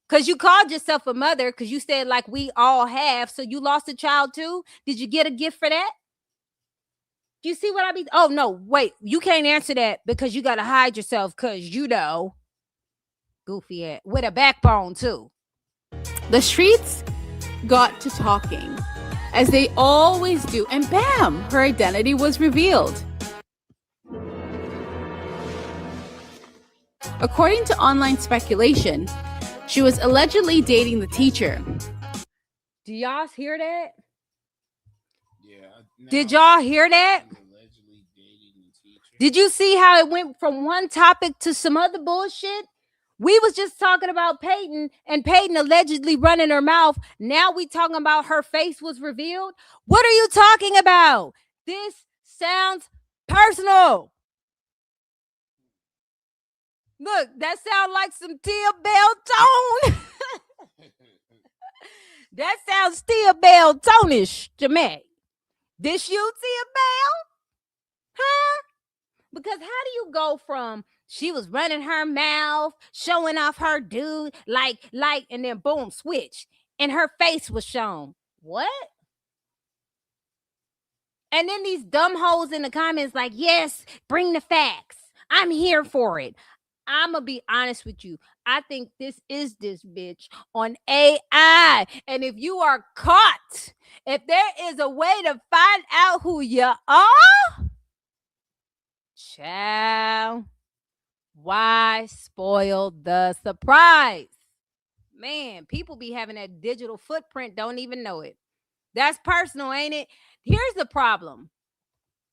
Because you called yourself a mother because you said like we all have. So you lost a child too? Did you get a gift for that? Do you see what I mean? Oh, no, wait. You can't answer that because you got to hide yourself because you know. Goofy ass. With a backbone too. The streets got to talking, as they always do, and bam, her identity was revealed. According to online speculation, she was allegedly dating the teacher. Do y'all hear that? Yeah. Did y'all hear that? Allegedly dating the teacher. Did you see how it went from one topic to some other bullshit? We was just talking about Peyton and Peyton allegedly running her mouth. Now we talking about her face was revealed. What are you talking about? This sounds personal. Look, that sounds like some Tia Bell tone. That sounds Tia Bell tone-ish to me. This you, Tia Bell? Huh? Because how do you go from she was running her mouth, showing off her dude, like, and then boom, switch, and her face was shown. What? And then these dumb hoes in the comments like, yes, bring the facts. I'm here for it. I'm going to be honest with you. I think this bitch on AI. And if you are caught, if there is a way to find out who you are, child, why spoil the surprise? Man, people be having that digital footprint, don't even know it. That's personal, ain't it? Here's the problem.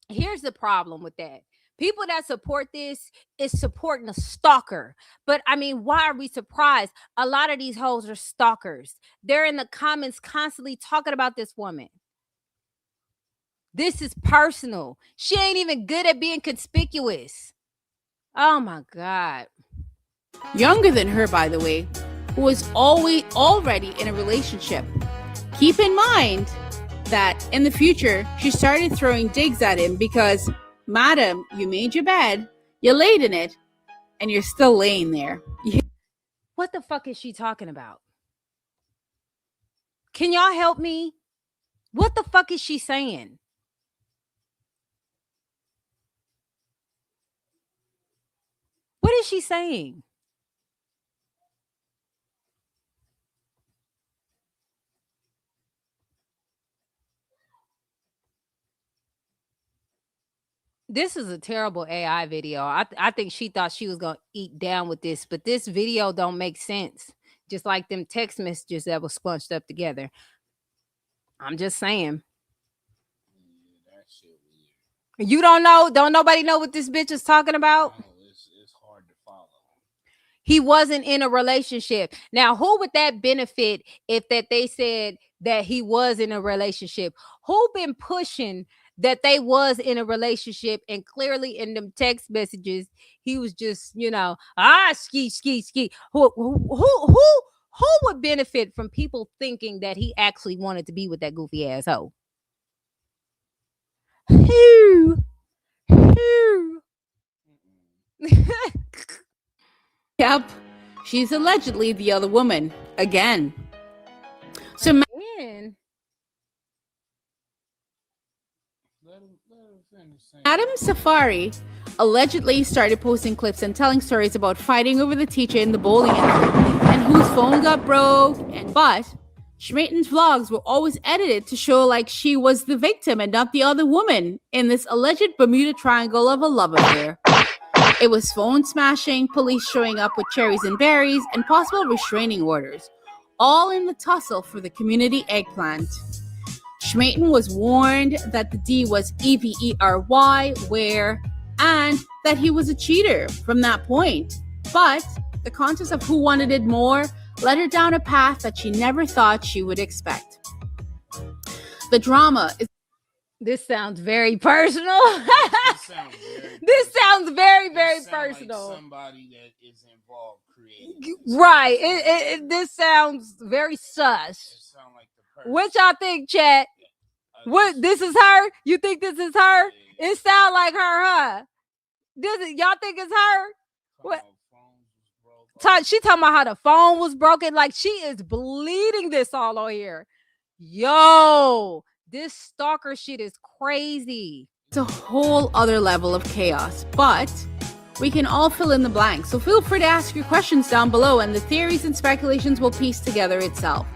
Here's the problem with that. People that support this is supporting a stalker. But I mean, why are we surprised? A lot of these hoes are stalkers. They're in the comments constantly talking about this woman. This is personal. She ain't even good at being conspicuous. Oh my God. Younger than her, by the way, who was already in a relationship. Keep in mind that in the future, she started throwing digs at him because, madam, you made your bed, you laid in it, and you're still laying there. What the fuck is she talking about? Can y'all help me? What the fuck is she saying? What is she saying? This is a terrible AI video. I think she thought she was going to eat down with this, but this video don't make sense. Just like them text messages that were scrunched up together. I'm just saying. Yeah, that shit weird. You don't know? Don't nobody know what this bitch is talking about? No, it's hard to follow. He wasn't in a relationship. Now, who would that benefit if that they said that he was in a relationship? Who been pushing that they was in a relationship and clearly in them text messages he was just, ski. Who would benefit from people thinking that he actually wanted to be with that goofy asshole? Who? Yep, she's allegedly the other woman again. So Madam Safari allegedly started posting clips and telling stories about fighting over the teacher in the bowling alley and whose phone got broke. But Schmaten's vlogs were always edited to show like she was the victim and not the other woman in this alleged Bermuda Triangle of a love affair. It was phone smashing, police showing up with cherries and berries, and possible restraining orders, all in the tussle for the community eggplant. Schmaten was warned that the D was EVERY, where, and that he was a cheater from that point. But the contest of who wanted it more led her down a path that she never thought she would expect. The drama is... This sounds very personal. This sounds very, very personal. Like somebody that is involved creating. Right. This sounds very sus. Like the what y'all think, chat? What, this is her? You think this is her? It sound like her, huh? Y'all think it's her? What? She talking about how the phone was broken. Like, she is bleeding this all on here. Yo, this stalker shit is crazy. It's a whole other level of chaos, but we can all fill in the blanks. So feel free to ask your questions down below, and the theories and speculations will piece together itself.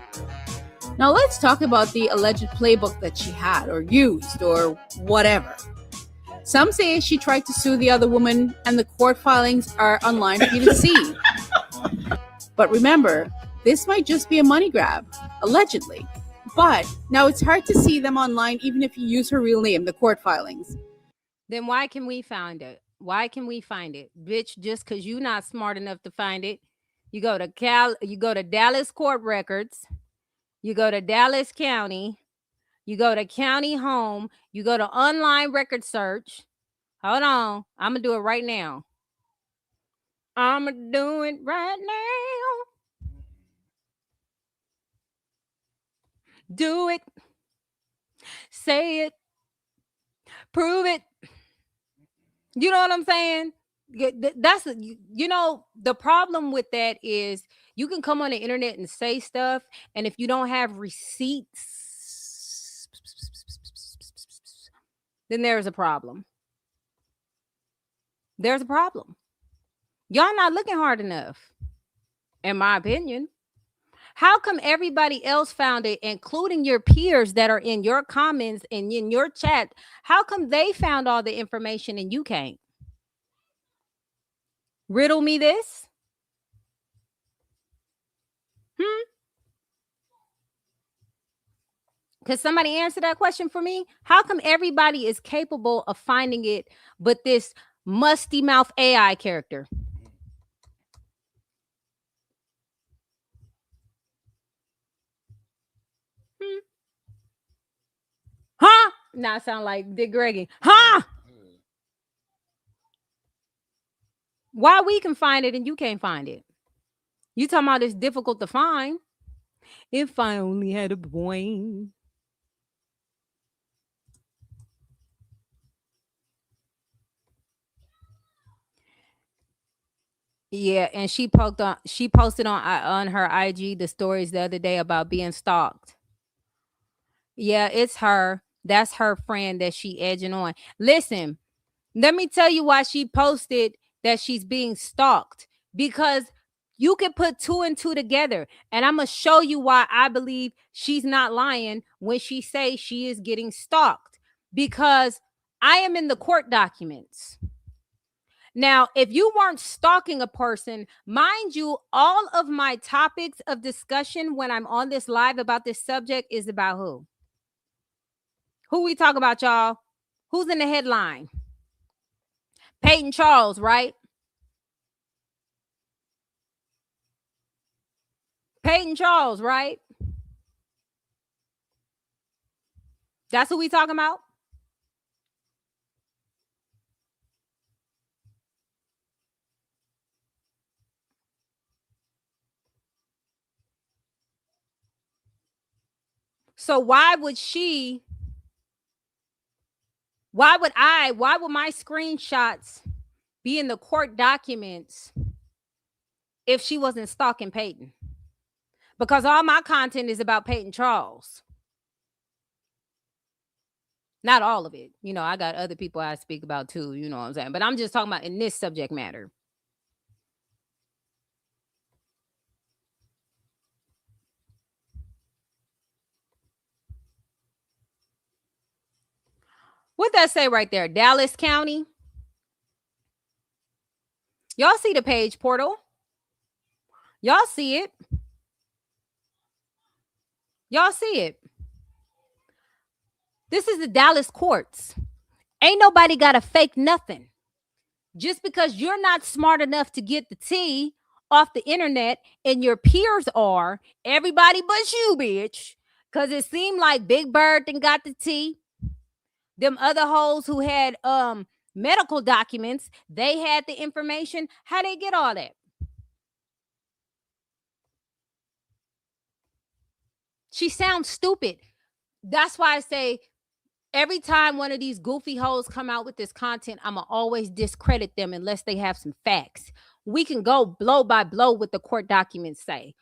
Now let's talk about the alleged playbook that she had or used or whatever. Some say she tried to sue the other woman, and the court filings are online for you to see. But remember, this might just be a money grab, allegedly. But now it's hard to see them online even if you use her real name, the court filings. Then why can we find it? Why can we find it? Bitch, just because you're not smart enough to find it, you go to Dallas court records, you go to Dallas County, you go to county home, you go to online record search. Hold on. I'm going to do it right now. I'm going to do it right now. Do it. Say it. Prove it. You know what I'm saying? That's, you know, the problem with that is you can come on the internet and say stuff, and if you don't have receipts, then there's a problem. There's a problem. Y'all not looking hard enough, in my opinion. How come everybody else found it, including your peers that are in your comments and in your chat? How come they found all the information and you can't? Riddle me this. Could somebody answer that question for me? How come everybody is capable of finding it, but this musty mouth AI character? Huh? Now I sound like Dick Gregory. Huh? Why we can find it and you can't find it? You talking about it's difficult to find? If I only had a brain. Yeah, and she posted on her IG the stories the other day about being stalked. Yeah, it's her. That's her friend that she edging on. Listen, let me tell you why she posted that she's being stalked, because you can put two and two together, and I'm gonna show you why I believe she's not lying when she says she is getting stalked, because I am in the court documents. Now, if you weren't stalking a person, mind you, all of my topics of discussion when I'm on this live about this subject is about who? Who we talk about, y'all? Who's in the headline? Peyton Charles, right? Peyton Charles, right? That's who we talking about? So why would my screenshots be in the court documents if she wasn't stalking Peyton? Because all my content is about Peyton Charles. Not all of it. You know, I got other people I speak about too, you know what I'm saying? But I'm just talking about in this subject matter. What that say right there? Dallas County. Y'all see the page portal? Y'all see it? Y'all see it? This is the Dallas courts. Ain't nobody got to fake nothing. Just because you're not smart enough to get the tea off the internet and your peers are, everybody but you, bitch. Because it seemed like Big Bird done got the tea. Them other hoes who had medical documents, they had the information. How they get all that? She sounds stupid. That's why I say every time one of these goofy hoes come out with this content, I'm going to always discredit them unless they have some facts. We can go blow by blow what the court documents say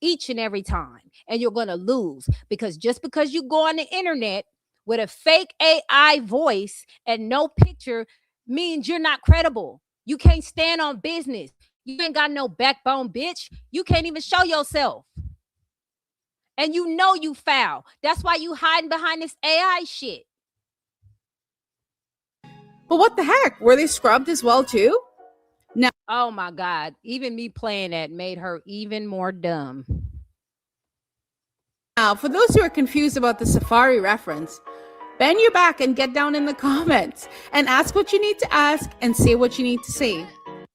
each and every time. And you're going to lose, because just because you go on the internet with a fake AI voice and no picture means you're not credible. You can't stand on business. You ain't got no backbone, bitch. You can't even show yourself. And you know you foul. That's why you hiding behind this AI shit. But what the heck? Were they scrubbed as well too? Now, oh my God. Even me playing that made her even more dumb. Now, for those who are confused about the Safari reference, bend your back and get down in the comments and ask what you need to ask and say what you need to say.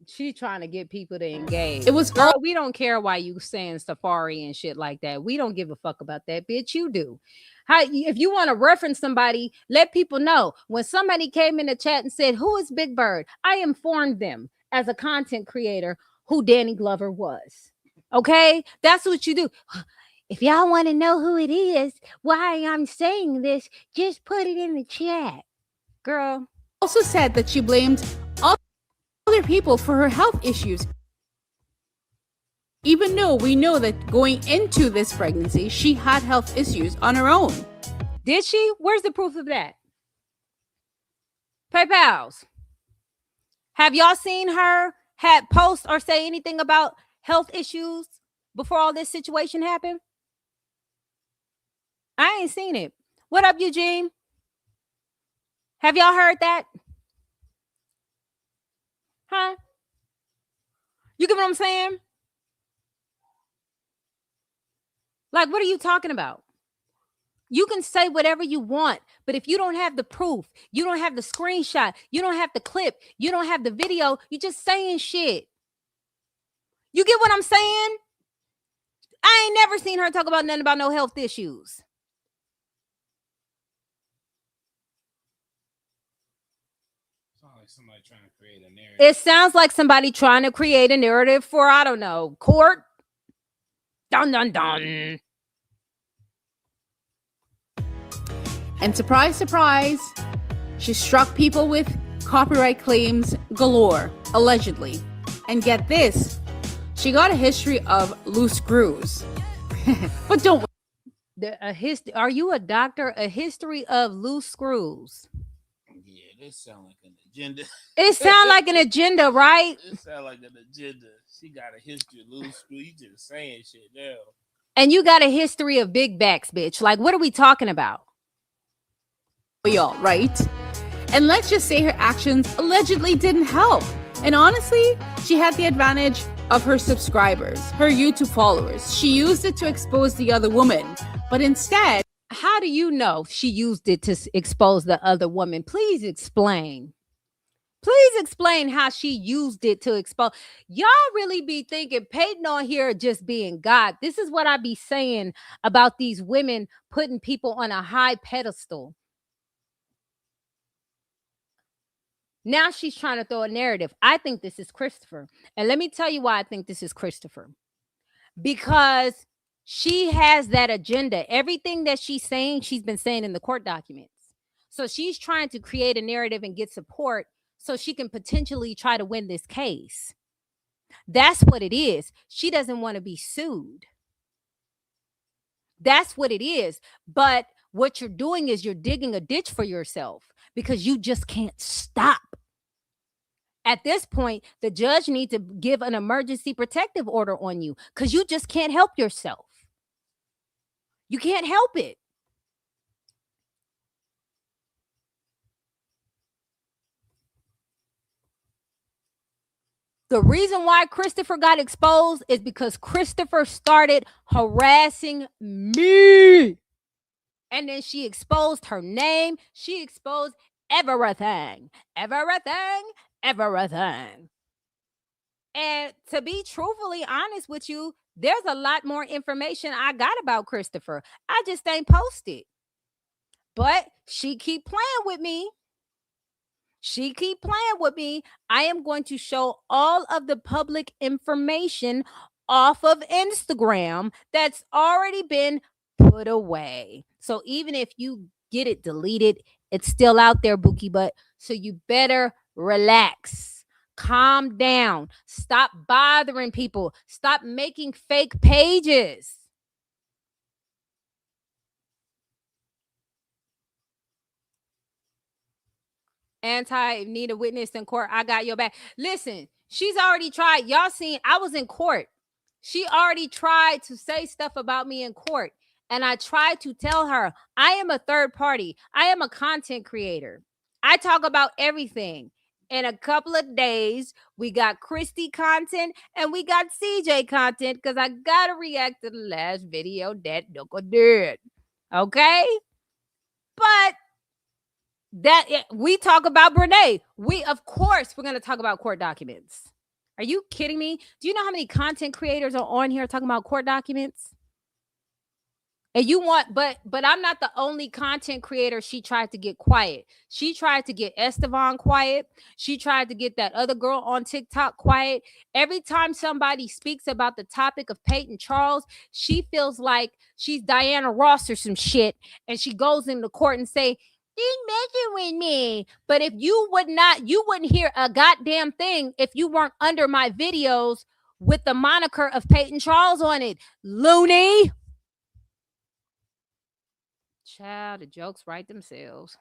She trying to get people to engage. It was girl, we don't care why you saying Safari and shit like that. We don't give a fuck about that, bitch. You do. How, if you want to reference somebody, let people know. When somebody came in the chat and said, "Who is Big Bird?" I informed them as a content creator who Danny Glover was. Okay, that's what you do. If y'all want to know who it is, why I'm saying this, just put it in the chat, girl. Also said that she blamed other people for her health issues, even though we know that going into this pregnancy, she had health issues on her own. Did she? Where's the proof of that? PayPals. Have y'all seen her had post or say anything about health issues before all this situation happened? I ain't seen it. What up, Eugene? Have y'all heard that? Huh? You get what I'm saying? Like, what are you talking about? You can say whatever you want, but if you don't have the proof, you don't have the screenshot, you don't have the clip, you don't have the video, you're just saying shit. You get what I'm saying? I ain't never seen her talk about nothing about no health issues. Somebody trying to create a narrative. It sounds like somebody trying to create a narrative for, I don't know, court. Dun, dun, dun. And surprise, surprise, she struck people with copyright claims galore, allegedly. And get this, she got a history of loose screws. But don't. Are you a doctor? A history of loose screws. Yeah, this sound like an agenda. It sound like an agenda, right? It sound like an agenda. She got a history of loose screws. You just saying shit now. And you got a history of big backs, bitch. Like, what are we talking about? Y'all, right? And let's just say her actions allegedly didn't help. And honestly, she had the advantage of her subscribers, her YouTube followers. She used it to expose the other woman, but instead... How do you know she used it to expose the other woman? Please explain. Please explain how she used it to expose. Y'all really be thinking Peyton on here just being God. This is what I be saying about these women putting people on a high pedestal. Now she's trying to throw a narrative. I think this is Christopher. And let me tell you why I think this is Christopher. Because she has that agenda. Everything that she's saying, she's been saying in the court documents. So she's trying to create a narrative and get support so she can potentially try to win this case. That's what it is. She doesn't want to be sued. That's what it is. But what you're doing is you're digging a ditch for yourself because you just can't stop. At this point, the judge needs to give an emergency protective order on you because you just can't help yourself. You can't help it. The reason why Christopher got exposed is because Christopher started harassing me. And then she exposed her name. She exposed everything. Everything. Everything. And to be truthfully honest with you, there's a lot more information I got about Christopher. I just ain't posted. But she keep playing with me. She keep playing with me. I am going to show all of the public information off of Instagram that's already been put away. So even if you get it deleted, it's still out there, Bookie Butt. So you better relax. Calm down. Stop bothering people. Stop making fake pages. If need a witness in court, I got your back. Listen, she's already tried. Y'all seen, I was in court. She already tried to say stuff about me in court. And I tried to tell her, I am a third party. I am a content creator. I talk about everything. In a couple of days, we got Christy content and we got CJ content because I got to react to the last video that Duka did. Okay? But we talk about Brene. Of course, we're going to talk about court documents. Are you kidding me? Do you know how many content creators are on here talking about court documents? And you want, but I'm not the only content creator she tried to get quiet. She tried to get Estevan quiet. She tried to get that other girl on TikTok quiet. Every time somebody speaks about the topic of Peyton Charles, she feels like she's Diana Ross or some shit. And she goes into court and say, "She's messing with me." But if you wouldn't hear a goddamn thing if you weren't under my videos with the moniker of Peyton Charles on it. Loony. Child, the jokes write themselves.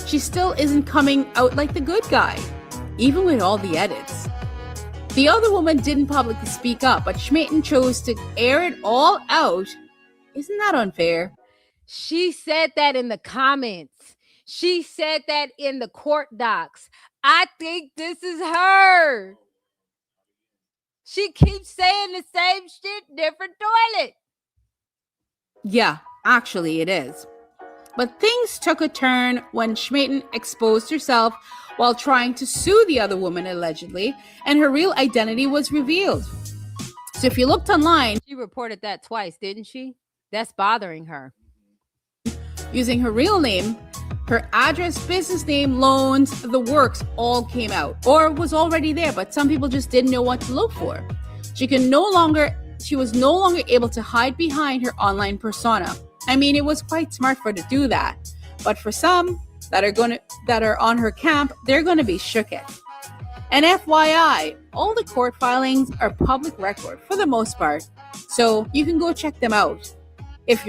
She still isn't coming out like the good guy, even with all the edits. The other woman didn't publicly speak up, but Schmaten chose to air it all out. Isn't that unfair? She said that in the comments. She said that in the court docs. I think this is her. She keeps saying the same shit, different toilet. Yeah, actually it is. But things took a turn when Schmaten exposed herself while trying to sue the other woman allegedly, and her real identity was revealed. So if you looked online... She reported that twice, didn't she? That's bothering her. Using her real name, her address, business name, loans, the works all came out, or was already there, but some people just didn't know what to look for. She was no longer able to hide behind her online persona. I mean, it was quite smart for her to do that, but for some that are on her camp, they're going to be shooketh. And FYI, all the court filings are public record for the most part, so you can go check them out.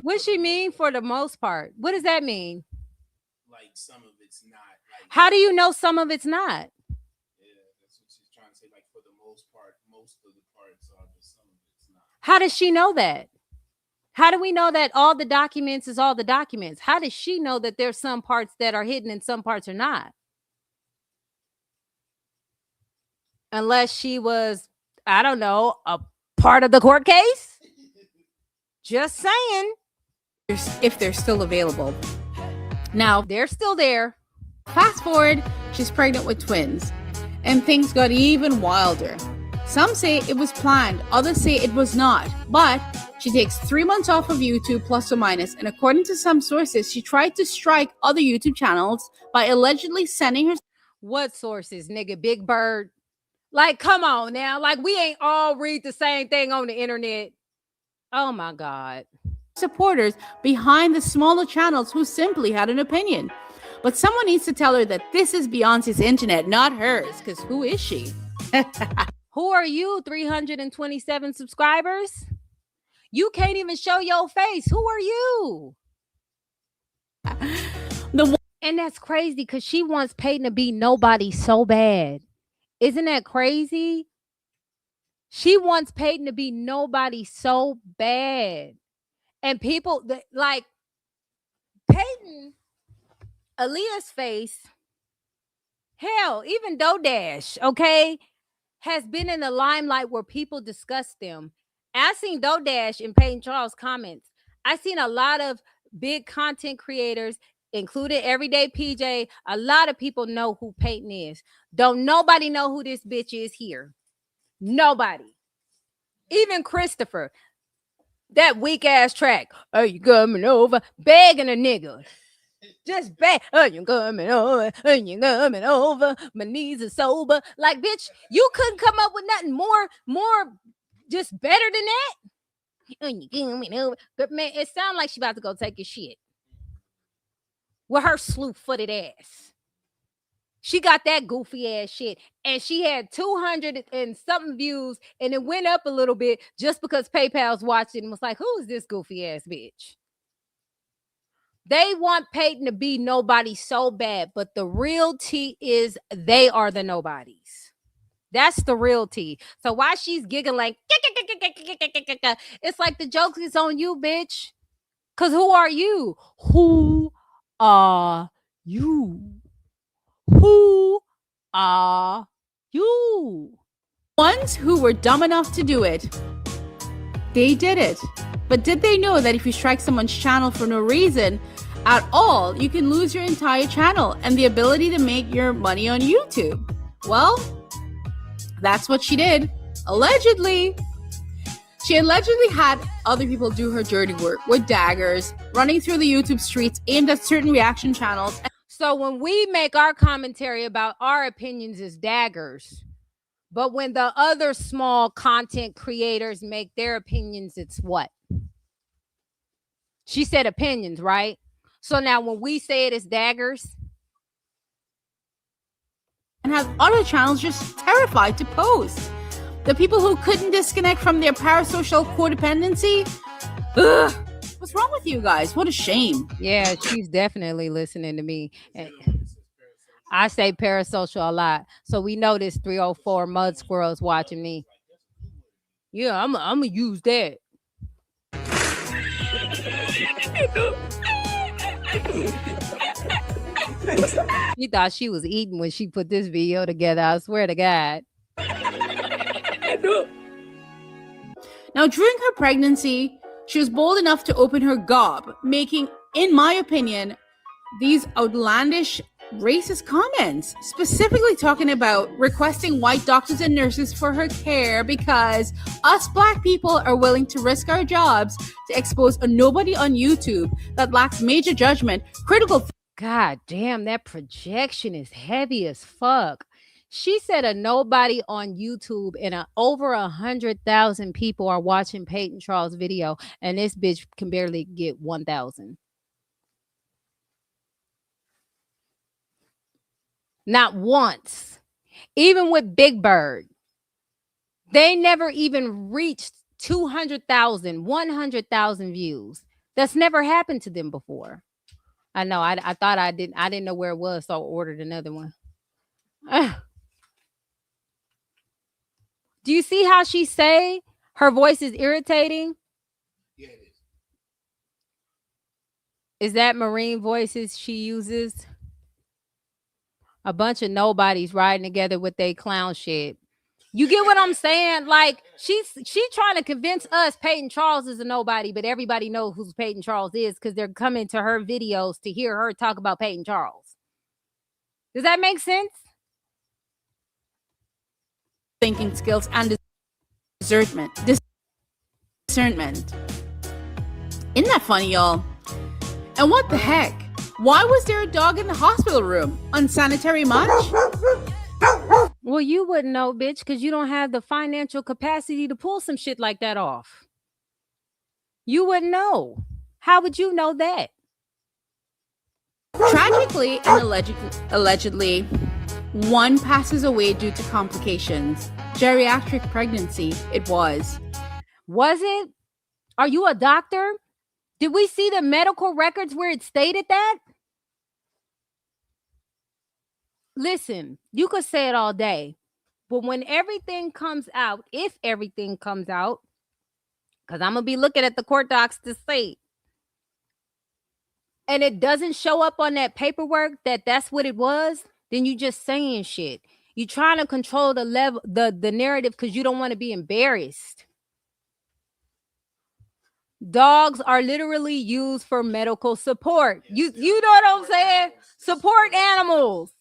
What she mean for the most part? What does that mean? Like some of it's not. Like, how do you know some of it's not? Yeah, that's what she's trying to say. Like for the most part, most of the parts are, but some of it's not. How does she know that? How do we know that all the documents is all the documents? How does she know that there's some parts that are hidden and some parts are not? Unless she was, I don't know, a part of the court case? Just saying. If they're still available. Now, they're still there. Fast forward, she's pregnant with twins. And things got even wilder. Some say it was planned, others say it was not. But she takes 3 months off of YouTube, plus or minus, and according to some sources, she tried to strike other YouTube channels by allegedly sending her... What sources, nigga? Big Bird? Like, come on now. Like, we ain't all read the same thing on the internet. Oh, my God. Supporters behind the smaller channels who simply had an opinion. But someone needs to tell her that this is Beyonce's internet, not hers, because who is she? Who are you, 327 subscribers? You can't even show your face. Who are you? And that's crazy because she wants Peyton to be nobody so bad. Isn't that crazy? She wants Peyton to be nobody so bad. And people, like, Peyton, Aaliyah's face, hell, even DoDash, okay, has been in the limelight where people discuss them. I seen DoDash in Peyton Charles comments. I seen a lot of big content creators, including Everyday PJ. A lot of people know who Peyton is. Don't nobody know who this bitch is here. Nobody. Even Christopher. That weak ass track. Are you coming over? Begging a nigga. Just beg. Are you coming over? Are you coming over? My knees are sober. Like, bitch, you couldn't come up with nothing more just better than that. Are you coming over? But man, it sounds like she about to go take a shit with her slew-footed ass. She got that goofy ass shit. And she had 200 and something views. And it went up a little bit just because PayPal's watched it and was like, who is this goofy ass bitch? They want Peyton to be nobody so bad. But the real tea is they are the nobodies. That's the real tea. So while she's giggling like, it's like the joke is on you, bitch. Because who are you? Who are you? Who are you? Ones who were dumb enough to do it. They did it. But did they know that if you strike someone's channel for no reason at all, you can lose your entire channel and the ability to make your money on YouTube? Well, that's what she did. Allegedly. She allegedly had other people do her dirty work with daggers, running through the YouTube streets aimed at certain reaction channels. So when we make our commentary about our opinions as daggers, but when the other small content creators make their opinions, it's what? She said opinions, right? So now when we say it as daggers. And have other channels just terrified to post. The people who couldn't disconnect from their parasocial codependency. Ugh. What's wrong with you guys? What a shame. Yeah, she's definitely listening to me. I say parasocial a lot. So we know this 304 mud squirrels watching me. Yeah, I'm gonna use that. She thought she was eating when she put this video together. I swear to God. Now, during her pregnancy, she was bold enough to open her gob, making, in my opinion, these outlandish racist comments, specifically talking about requesting white doctors and nurses for her care because us black people are willing to risk our jobs to expose a nobody on YouTube that lacks major judgment, critical. God damn, that projection is heavy as fuck. She said a nobody on YouTube and over 100,000 people are watching Peyton Charles' video, and this bitch can barely get 1,000. Not once. Even with Big Bird, they never even reached 200,000, 100,000 views. That's never happened to them before. I know. I thought I didn't know where it was, so I ordered another one. Do you see how she say her voice is irritating? Yeah, it is. Is that Marine voices she uses? A bunch of nobodies riding together with their clown shit. You get what I'm saying? Like she trying to convince us Peyton Charles is a nobody, but everybody knows who Peyton Charles is because they're coming to her videos to hear her talk about Peyton Charles. Does that make sense? Thinking skills and discernment. Isn't that funny, y'all? And what the heck? Why was there a dog in the hospital room? Unsanitary much? Well, you wouldn't know, bitch, because you don't have the financial capacity to pull some shit like that off. You wouldn't know. How would you know that? Tragically and allegedly, one passes away due to complications. Geriatric pregnancy, it was. Was it? Are you a doctor? Did we see the medical records where it stated that? Listen, you could say it all day, but when everything comes out, if everything comes out, because I'm going to be looking at the court docs to see, and it doesn't show up on that paperwork that that's what it was, then you just saying shit. You're trying to control the level, the narrative because you don't want to be embarrassed. Dogs are literally used for medical support. You know what I'm saying? Support animals.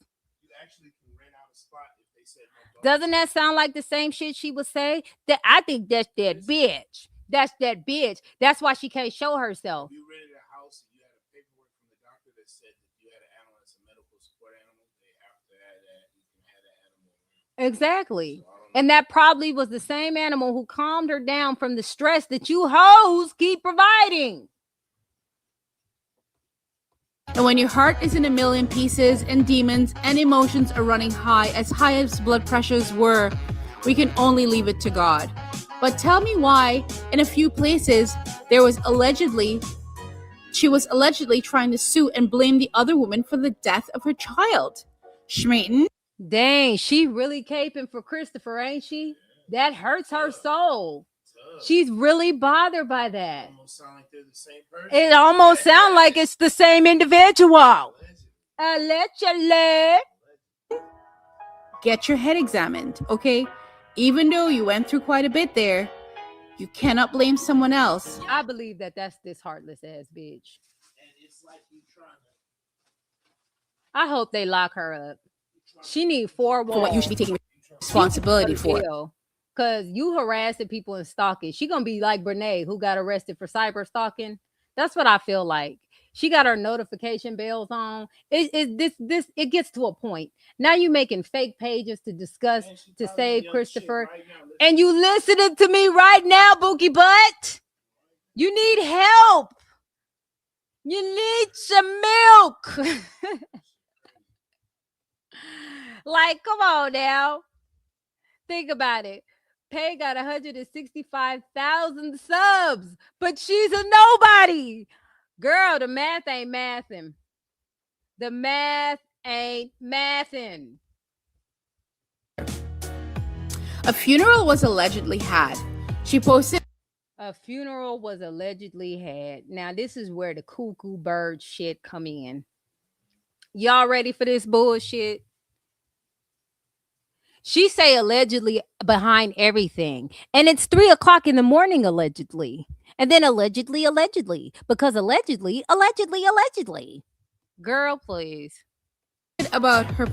Doesn't that sound like the same shit she would say? That I think that's that bitch. That's that bitch. That's why she can't show herself. You rented a house and you had a paperwork from the doctor that said that you had an animal as a medical support animal. They have to have that. You can have that animal. Exactly. And that probably was the same animal who calmed her down from the stress that you hoes keep providing. And when your heart is in a million pieces and demons and emotions are running high as blood pressures were, we can only leave it to God. But tell me why, in a few places, she was allegedly trying to sue and blame the other woman for the death of her child. Schmaten. Dang, she really caping for Christopher, ain't she? That hurts her soul. She's really bothered by that. Almost sound like they're the same person. It almost sounds like it's the same individual. Allegedly. Get your head examined, okay? Even though you went through quite a bit there, you cannot blame someone else. I believe that that's this heartless ass bitch. And it's like you trying to. I hope they lock her up. She need 4 walls. For what you should be taking responsibility for. Because you harassing people and stalking. She gonna be like Brene, who got arrested for cyber stalking. That's what I feel like. She got her notification bells on. It gets to a point. Now you making fake pages to discuss to save Christopher. Right now, And you listening to me right now, Bookie Butt. You need help. You need some milk. Like, come on now. Think about it. Pay got 165,000 subs, but she's a nobody. Girl, the math ain't mathing. The math ain't mathing. A funeral was allegedly had. She posted. A funeral was allegedly had. Now, this is where the cuckoo bird shit come in. Y'all ready for this bullshit? She say allegedly behind everything. And it's 3:00 in the morning, allegedly. And then allegedly, because allegedly. Girl, please. About her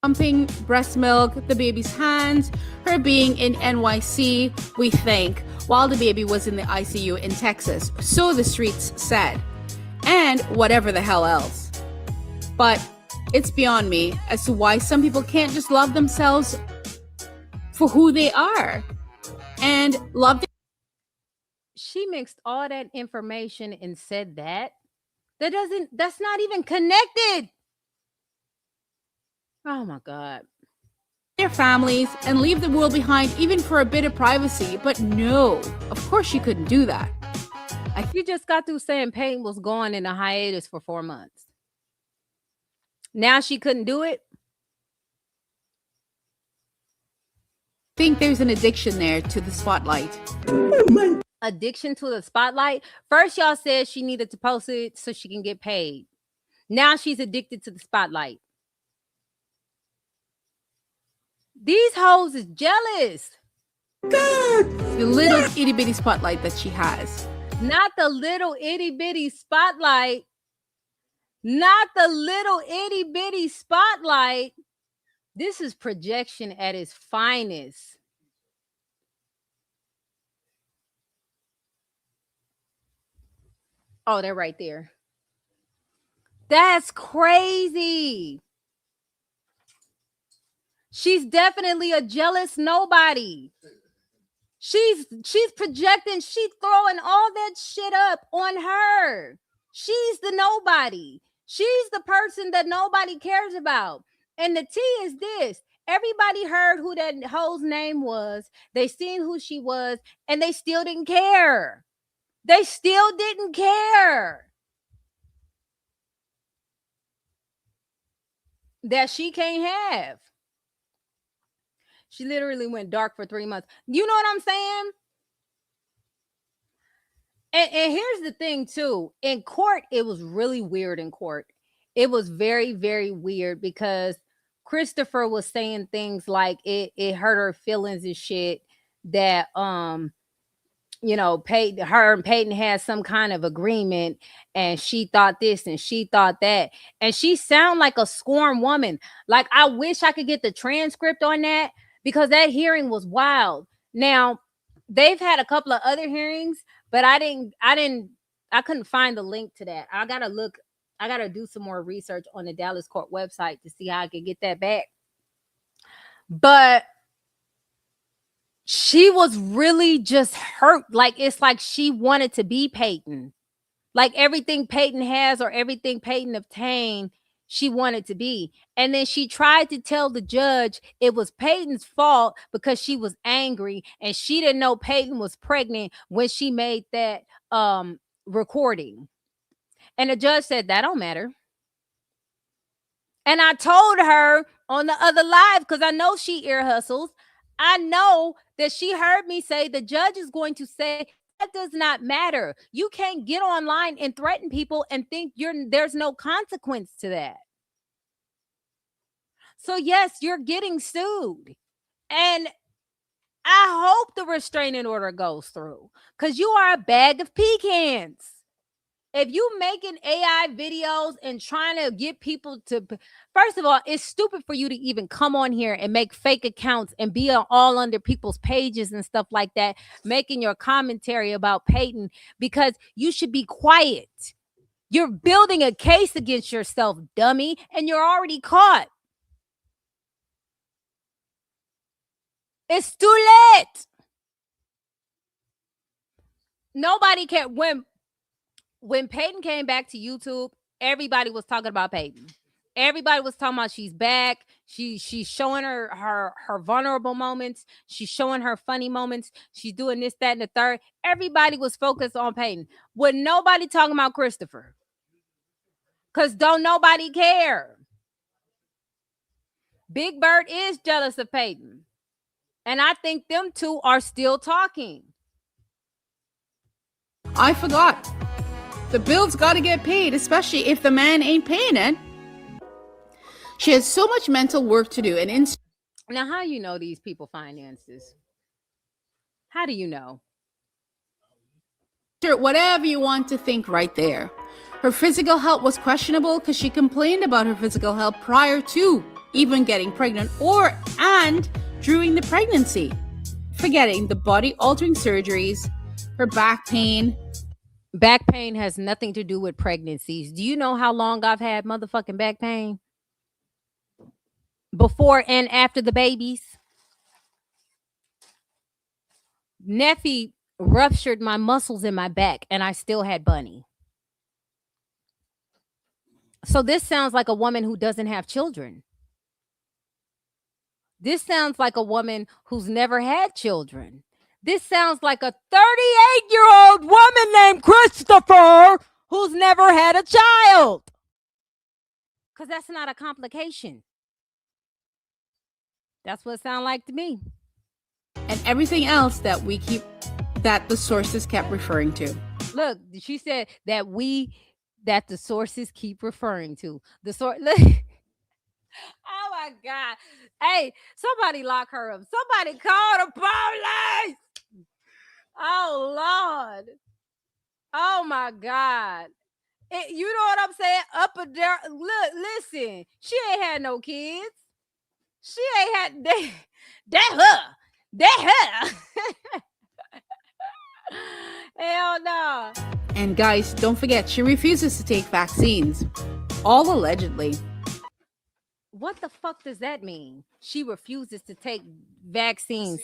pumping breast milk, the baby's hands, her being in NYC, we think, while the baby was in the ICU in Texas. So the streets said. And whatever the hell else. But it's beyond me as to why some people can't just love themselves for who they are and love them. She mixed all that information and said that. That's not even connected. Oh my God. Their families and leave the world behind even for a bit of privacy. But no, of course she couldn't do that. You just got through saying Peyton was going in a hiatus for 4 months. Now she couldn't do it. I think there's an addiction there to the spotlight. Addiction to the spotlight. First, y'all said she needed to post it so she can get paid. Now she's addicted to the spotlight. These hoes is jealous. God, the little itty bitty spotlight that she has. Not the little itty bitty spotlight. Not the little itty bitty spotlight. This is projection at its finest. Oh, they're right there. That's crazy. She's definitely a jealous nobody. She's projecting, she's throwing all that shit up on her. She's the nobody. She's the person that nobody cares about. And the T is this. Everybody heard who that hoe's name was. They seen who she was, and they still didn't care. They still didn't care. That she can't have. She literally went dark for 3 months. You know what I'm saying? And here's the thing, too. In court, it was really weird in court. It was very, very weird because Christopher was saying things like it hurt her feelings and shit that, her and Peyton had some kind of agreement and she thought this and she thought that. And she sound like a scorned woman. Like, I wish I could get the transcript on that because that hearing was wild. Now, they've had a couple of other hearings, but I couldn't find the link to that. I gotta do some more research on the Dallas court website to see how I can get that back. But she was really just hurt. Like, it's like she wanted to be Peyton. Like everything Peyton has or everything Peyton obtained, she wanted to be. And then she tried to tell the judge it was Peyton's fault because she was angry and she didn't know Peyton was pregnant when she made that recording. And the judge said, that don't matter. And I told her on the other live, because I know she ear hustles, I know that she heard me say the judge is going to say that does not matter. You can't get online and threaten people and think there's no consequence to that. So yes, you're getting sued. And I hope the restraining order goes through, because you are a bag of pecans. If you making AI videos and trying to get people to, first of all, it's stupid for you to even come on here and make fake accounts and be all under people's pages and stuff like that, making your commentary about Peyton, because you should be quiet. You're building a case against yourself, dummy, and you're already caught. It's too late. Nobody can. When Peyton came back to YouTube, everybody was talking about Peyton. Everybody was talking about she's back. She's showing her vulnerable moments. She's showing her funny moments. She's doing this, that, and the third. Everybody was focused on Peyton. With nobody talking about Christopher. Because don't nobody care. Big Bird is jealous of Peyton. And I think them two are still talking. I forgot. The bills got to get paid, especially if the man ain't paying it. She has so much mental work to do. And now, how you know these people finances? How do you know? Whatever you want to think right there. Her physical health was questionable because she complained about her physical health prior to even getting pregnant and during the pregnancy. Forgetting the body-altering surgeries, her back pain. Back pain has nothing to do with pregnancies. Do you know how long I've had motherfucking back pain? Before and after the babies. Neffy ruptured my muscles in my back and I still had bunny. So this sounds like a woman who doesn't have children. This sounds like a woman who's never had children. This sounds like a 38-year-old woman named Christopher who's never had a child. Because that's not a complication. That's what it sounds like to me. And everything else that the sources kept referring to. Look, she said that the sources keep referring to. The source. Oh my God. Hey, somebody lock her up. Somebody call the police. Oh Lord. Oh my God. You know what I'm saying? Up and down. Look, listen. She ain't had no kids. She ain't had that her. Hell no. And guys, don't forget, she refuses to take vaccines. All allegedly. What the fuck does that mean? She refuses to take vaccines.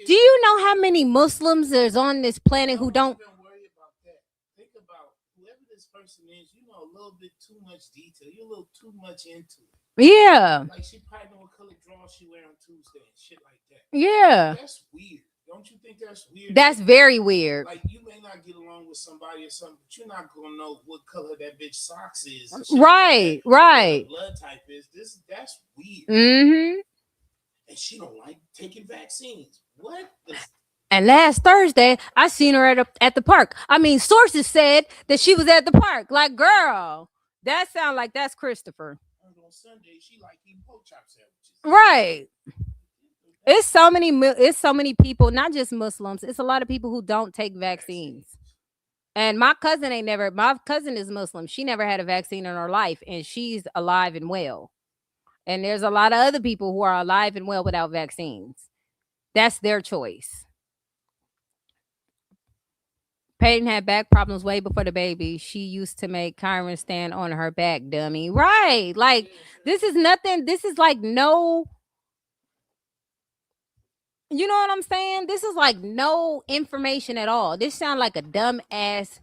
Do you know how many Muslims there's on this planet who don't? Worry about that. Think about whoever this person is. You know a little bit too much detail. You're a little too much into it. Yeah. Like she probably know what color drawers she wear on Tuesday and shit like that. Yeah. That's weird. Don't you think that's weird? That's very weird. Like you may not get along with somebody or something, but you're not gonna know what color that bitch socks is. Right, like right. What blood type is. That's weird. Mm-hmm. And she don't like taking vaccines. What? And last Thursday, I seen her at the park. I mean, sources said that she was at the park. Like, girl, that sound like that's Christopher. On Sunday, she like eating pork chop sandwiches. Right. It's so many people, not just Muslims. It's a lot of people who don't take vaccines. And my cousin is Muslim. She never had a vaccine in her life, and she's alive and well. And there's a lot of other people who are alive and well without vaccines. That's their choice. Peyton had back problems way before the baby. She used to make Kyron stand on her back, dummy. Right. Like, this is nothing. This is like no... You know what I'm saying? This is like no information at all. This sounds like a dumb ass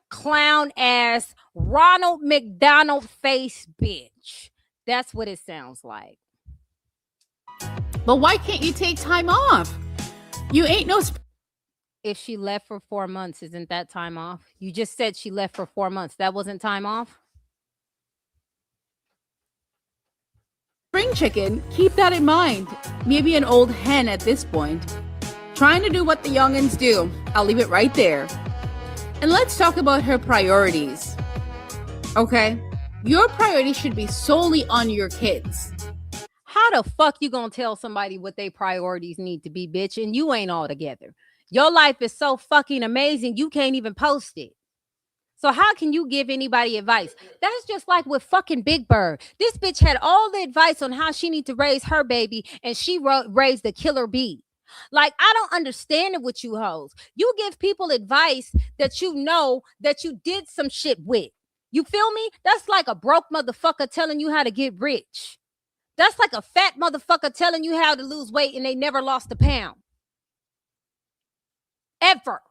clown ass Ronald McDonald face bitch. That's what it sounds like. But why can't you take time off? You ain't no. If she left for 4 months, isn't that time off? You just said she left for 4 months. That wasn't time off? Spring chicken, keep that in mind. Maybe an old hen at this point. Trying to do what the youngins do. I'll leave it right there. And let's talk about her priorities. Okay? Your priority should be solely on your kids. How the fuck you gonna tell somebody what their priorities need to be, bitch, and you ain't all together? Your life is so fucking amazing, you can't even post it. So how can you give anybody advice? That's just like with fucking Big Bird. This bitch had all the advice on how she need to raise her baby, and she raised a killer bee. Like, I don't understand it with you hoes. You give people advice that you know that you did some shit with. You feel me? That's like a broke motherfucker telling you how to get rich. That's like a fat motherfucker telling you how to lose weight and they never lost a pound. Ever.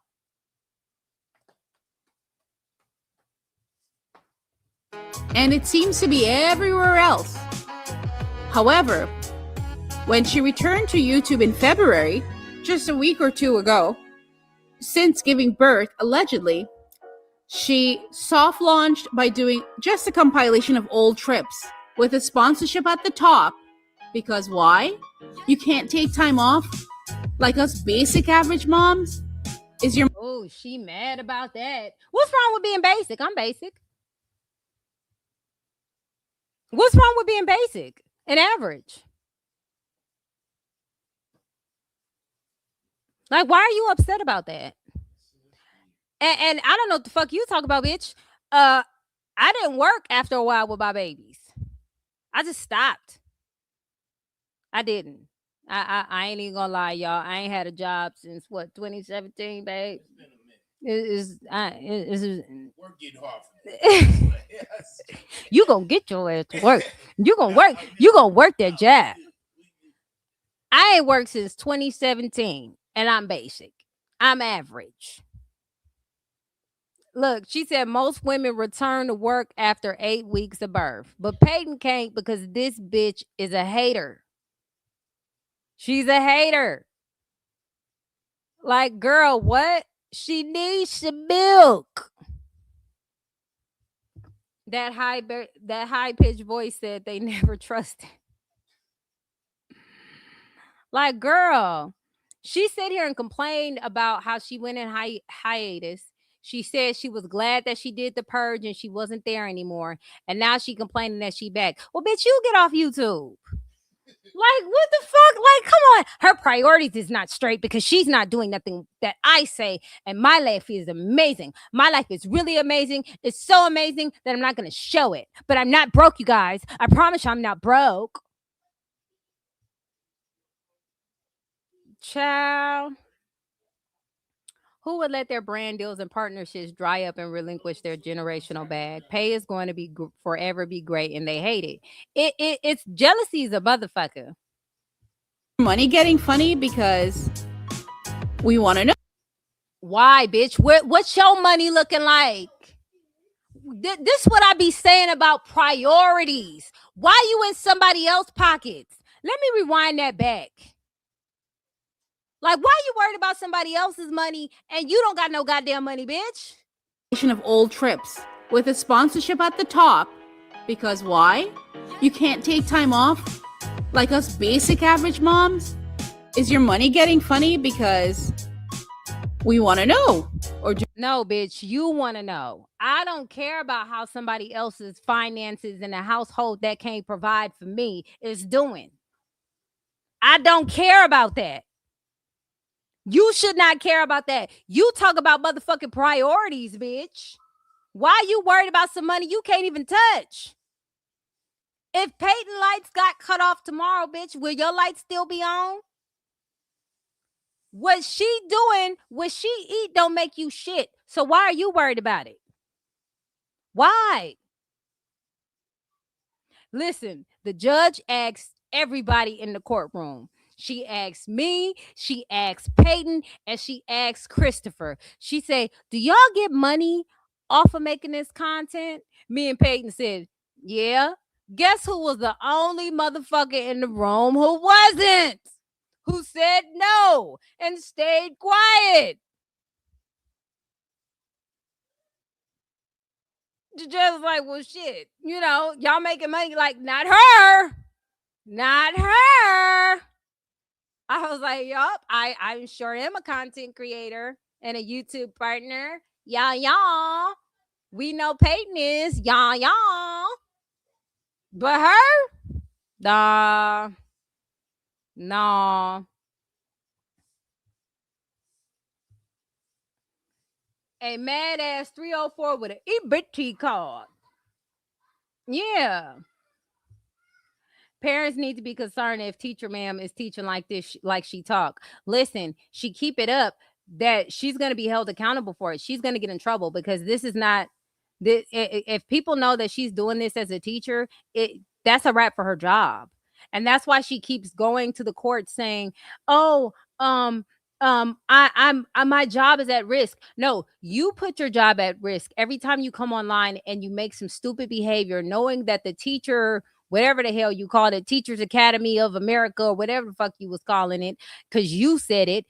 And it seems to be everywhere else. However, when she returned to YouTube in February, just a week or two ago, since giving birth, allegedly, she soft launched by doing just a compilation of old trips with a sponsorship at the top. Because why? You can't take time off like us basic average moms? Is your... Oh, she mad about that. What's wrong with being basic? I'm basic. What's wrong with being basic and average? Like, why are you upset about that? And I don't know what the fuck you talk about, bitch. I didn't work after a while with my babies. I just stopped. I didn't. I ain't even gonna lie, y'all. I ain't had a job since what, 2017, babe. It's Work getting hard. You gonna get your ass to work. You gonna work. You gonna work that job. I ain't worked since 2017, and I'm basic. I'm average. Look, she said most women return to work after 8 weeks of birth, but Peyton can't because this bitch is a hater. She's a hater. Like, girl, what? She needs some milk. That high pitched voice said they never trusted. Like, girl, she sat here and complained about how she went in hiatus. She said she was glad that she did the purge and she wasn't there anymore. And now she complaining that she back. Well, bitch, you get off YouTube. Like, what the fuck? Like, come on. Her priorities is not straight because she's not doing nothing that I say. And my life is amazing. My life is really amazing. It's so amazing that I'm not going to show it. But I'm not broke, you guys. I promise you I'm not broke. Child. Who would let their brand deals and partnerships dry up and relinquish their generational bag? Pay is going to be forever be great, and they hate it. It's jealousy is a motherfucker. Money getting funny because we want to know. Why, bitch? What's your money looking like? This what I be saying about priorities. Why you in somebody else's pockets? Let me rewind that back. Like, why you worried about somebody else's money and you don't got no goddamn money, bitch? Of old trips with a sponsorship at the top. Because why? You can't take time off like us basic average moms? Is your money getting funny because we want to know? Or no, bitch, you want to know. I don't care about how somebody else's finances in a household that can't provide for me is doing. I don't care about that. You should not care about that. You talk about motherfucking priorities, bitch. Why you worried about some money you can't even touch? If Peyton lights got cut off tomorrow, bitch, will your lights still be on? What she doing, what she eat don't make you shit. So why are you worried about it? Why? Listen, the judge asks everybody in the courtroom. She asked me, she asked Peyton, and she asked Christopher. She said, do y'all get money off of making this content? Me and Peyton said, yeah. Guess who was the only motherfucker in the room who wasn't? Who said no and stayed quiet? Just like, well, shit, you know, y'all making money. Like, not her. Not her. I was like, yup, I sure am a content creator and a YouTube partner. Y'all. We know Peyton is. Y'all. But her? Nah. A mad ass 304 with an EBT card. Yeah. Parents need to be concerned if teacher ma'am is teaching like this, like she talk. Listen, she keep it up, that she's going to be held accountable for it. She's going to get in trouble because this is not, if people know that she's doing this as a teacher, that's a wrap for her job. And that's why she keeps going to the court saying, oh, my job is at risk. No, you put your job at risk every time you come online and you make some stupid behavior, knowing that the teacher, whatever the hell you called it, Teachers Academy of America or whatever the fuck you was calling it, because you said it.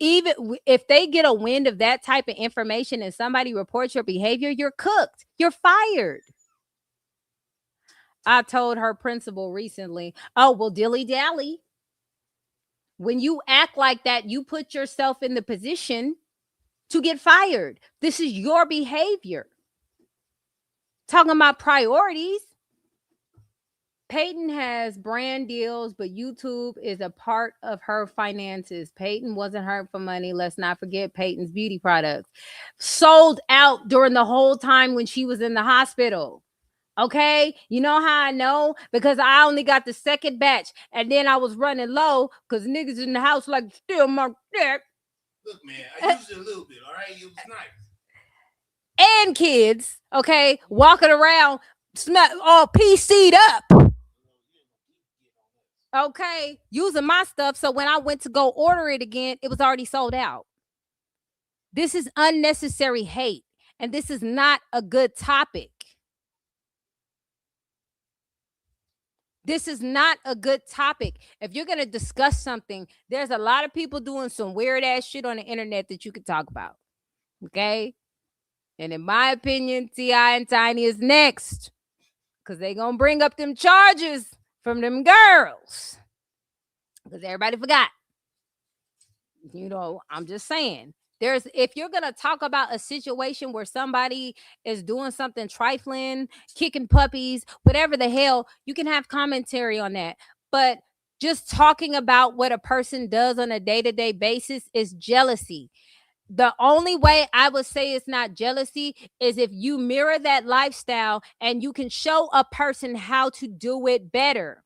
Even if they get a wind of that type of information and somebody reports your behavior, you're cooked. You're fired. I told her principal recently, oh, well, dilly-dally. When you act like that, you put yourself in the position to get fired. This is your behavior. Talking about priorities. Peyton has brand deals, but YouTube is a part of her finances. Peyton wasn't hurt for money. Let's not forget Peyton's beauty products. Sold out during the whole time when she was in the hospital. Okay, you know how I know? Because I only got the second batch, and then I was running low because niggas in the house like steal my dick. Look, man, I used it a little bit, all right? It was nice. And kids, okay, walking around all PC'd up. Okay, using my stuff. So when I went to go order it again, it was already sold out. This is unnecessary hate, and this is not a good topic. This is not a good topic. If you're going to discuss something, there's a lot of people doing some weird ass shit on the internet that you could talk about. Okay? And in my opinion, T.I. and Tiny is next. Because they're going to bring up them charges from them girls. Because everybody forgot. You know, I'm just saying. If you're going to talk about a situation where somebody is doing something trifling, kicking puppies, whatever the hell, you can have commentary on that. But just talking about what a person does on a day-to-day basis is jealousy. The only way I would say it's not jealousy is if you mirror that lifestyle and you can show a person how to do it better,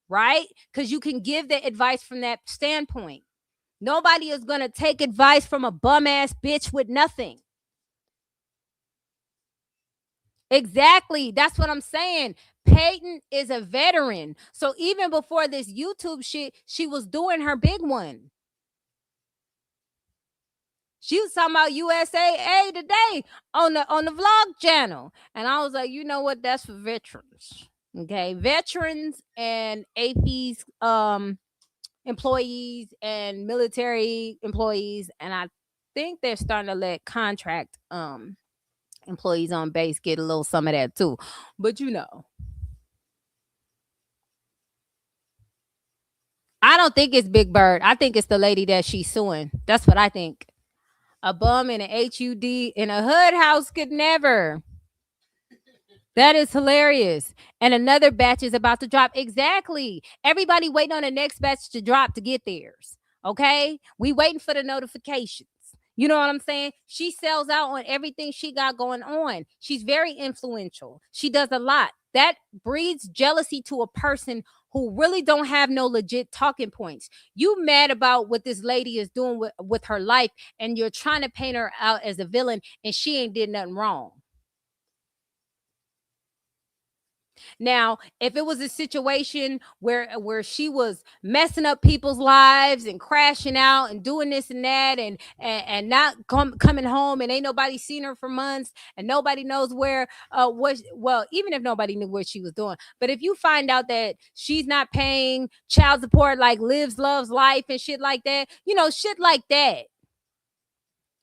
right? Because you can give the advice from that standpoint. Nobody is going to take advice from a bum-ass bitch with nothing. Exactly. That's what I'm saying. Peyton is a veteran. So even before this YouTube shit, she was doing her big one. She was talking about USAA today on the vlog channel. And I was like, you know what? That's for veterans. Okay. Veterans and AP's employees and military employees, and I think they're starting to let contract employees on base get a little some of that too. But you know, I don't think it's Big Bird. I think it's the lady that she's suing. That's what I think. A bum in an HUD in a hood house could never. That is hilarious. And another batch is about to drop. Exactly. Everybody waiting on the next batch to drop to get theirs. Okay? We waiting for the notifications. You know what I'm saying? She sells out on everything she got going on. She's very influential. She does a lot. That breeds jealousy to a person who really don't have no legit talking points. You mad about what this lady is doing with her life, and you're trying to paint her out as a villain, and she ain't did nothing wrong. Now, if it was a situation where she was messing up people's lives and crashing out and doing this and that and not coming home and ain't nobody seen her for months and nobody knows where even if nobody knew what she was doing, but if you find out that she's not paying child support like Lives Loves Life and shit like that, shit like that.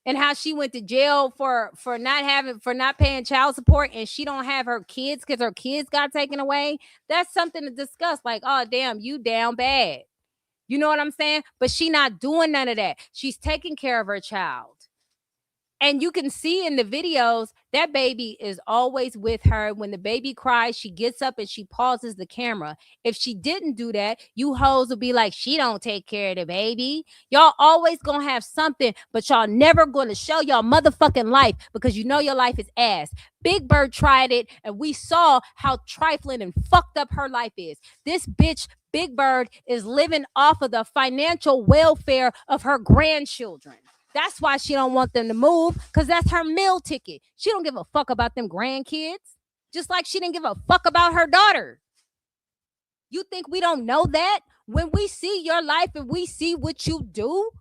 And how she went to jail for not paying child support, and she don't have her kids because her kids got taken away. That's something to discuss. Like, oh damn, you down bad. You know what I'm saying? But she not doing none of that. She's taking care of her child. And you can see in the videos that baby is always with her. When the baby cries, she gets up and she pauses the camera. If she didn't do that, you hoes will be like, she don't take care of the baby. Y'all always gonna have something, but y'all never gonna show y'all motherfucking life because you know your life is ass. Big Bird tried it, and we saw how trifling and fucked up her life is. This bitch, Big Bird, is living off of the financial welfare of her grandchildren. That's why she don't want them to move, because that's her meal ticket. She don't give a fuck about them grandkids, just like she didn't give a fuck about her daughter. You think we don't know that? When we see your life and we see what you do,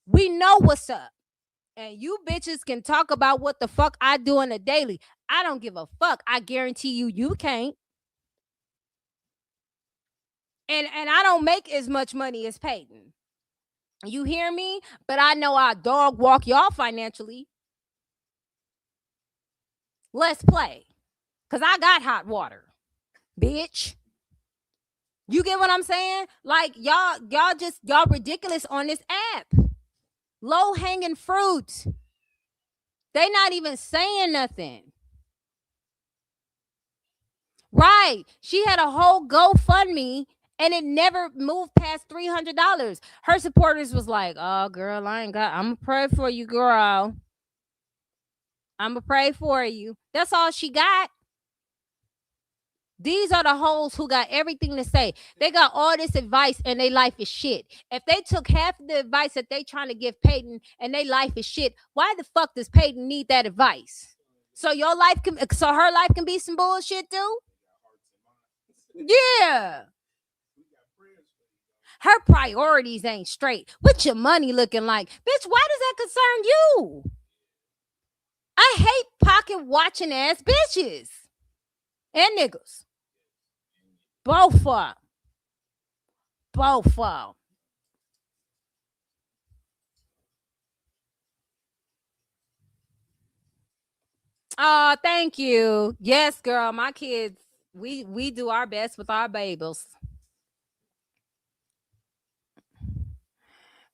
we know what's up. And you bitches can talk about what the fuck I do on a daily. I don't give a fuck. I guarantee you can't. And I don't make as much money as Peyton. You hear me? But I know I dog walk y'all financially. Let's play. Because I got hot water, bitch. You get what I'm saying? Like, y'all ridiculous on this app. Low-hanging fruit. They not even saying nothing. Right. She had a whole GoFundMe and it never moved past $300. Her supporters was like, oh, girl, I'm going to pray for you, girl. I'm going to pray for you. That's all she got. These are the hoes who got everything to say. They got all this advice and their life is shit. If they took half of the advice that they trying to give Peyton and their life is shit, why the fuck does Peyton need that advice? So her life can be some bullshit too? Yeah. Her priorities ain't straight. What your money looking like? Bitch, why does that concern you? I hate pocket watching ass bitches and niggas. Both of them. Oh, thank you. Yes, girl, my kids, we do our best with our babies.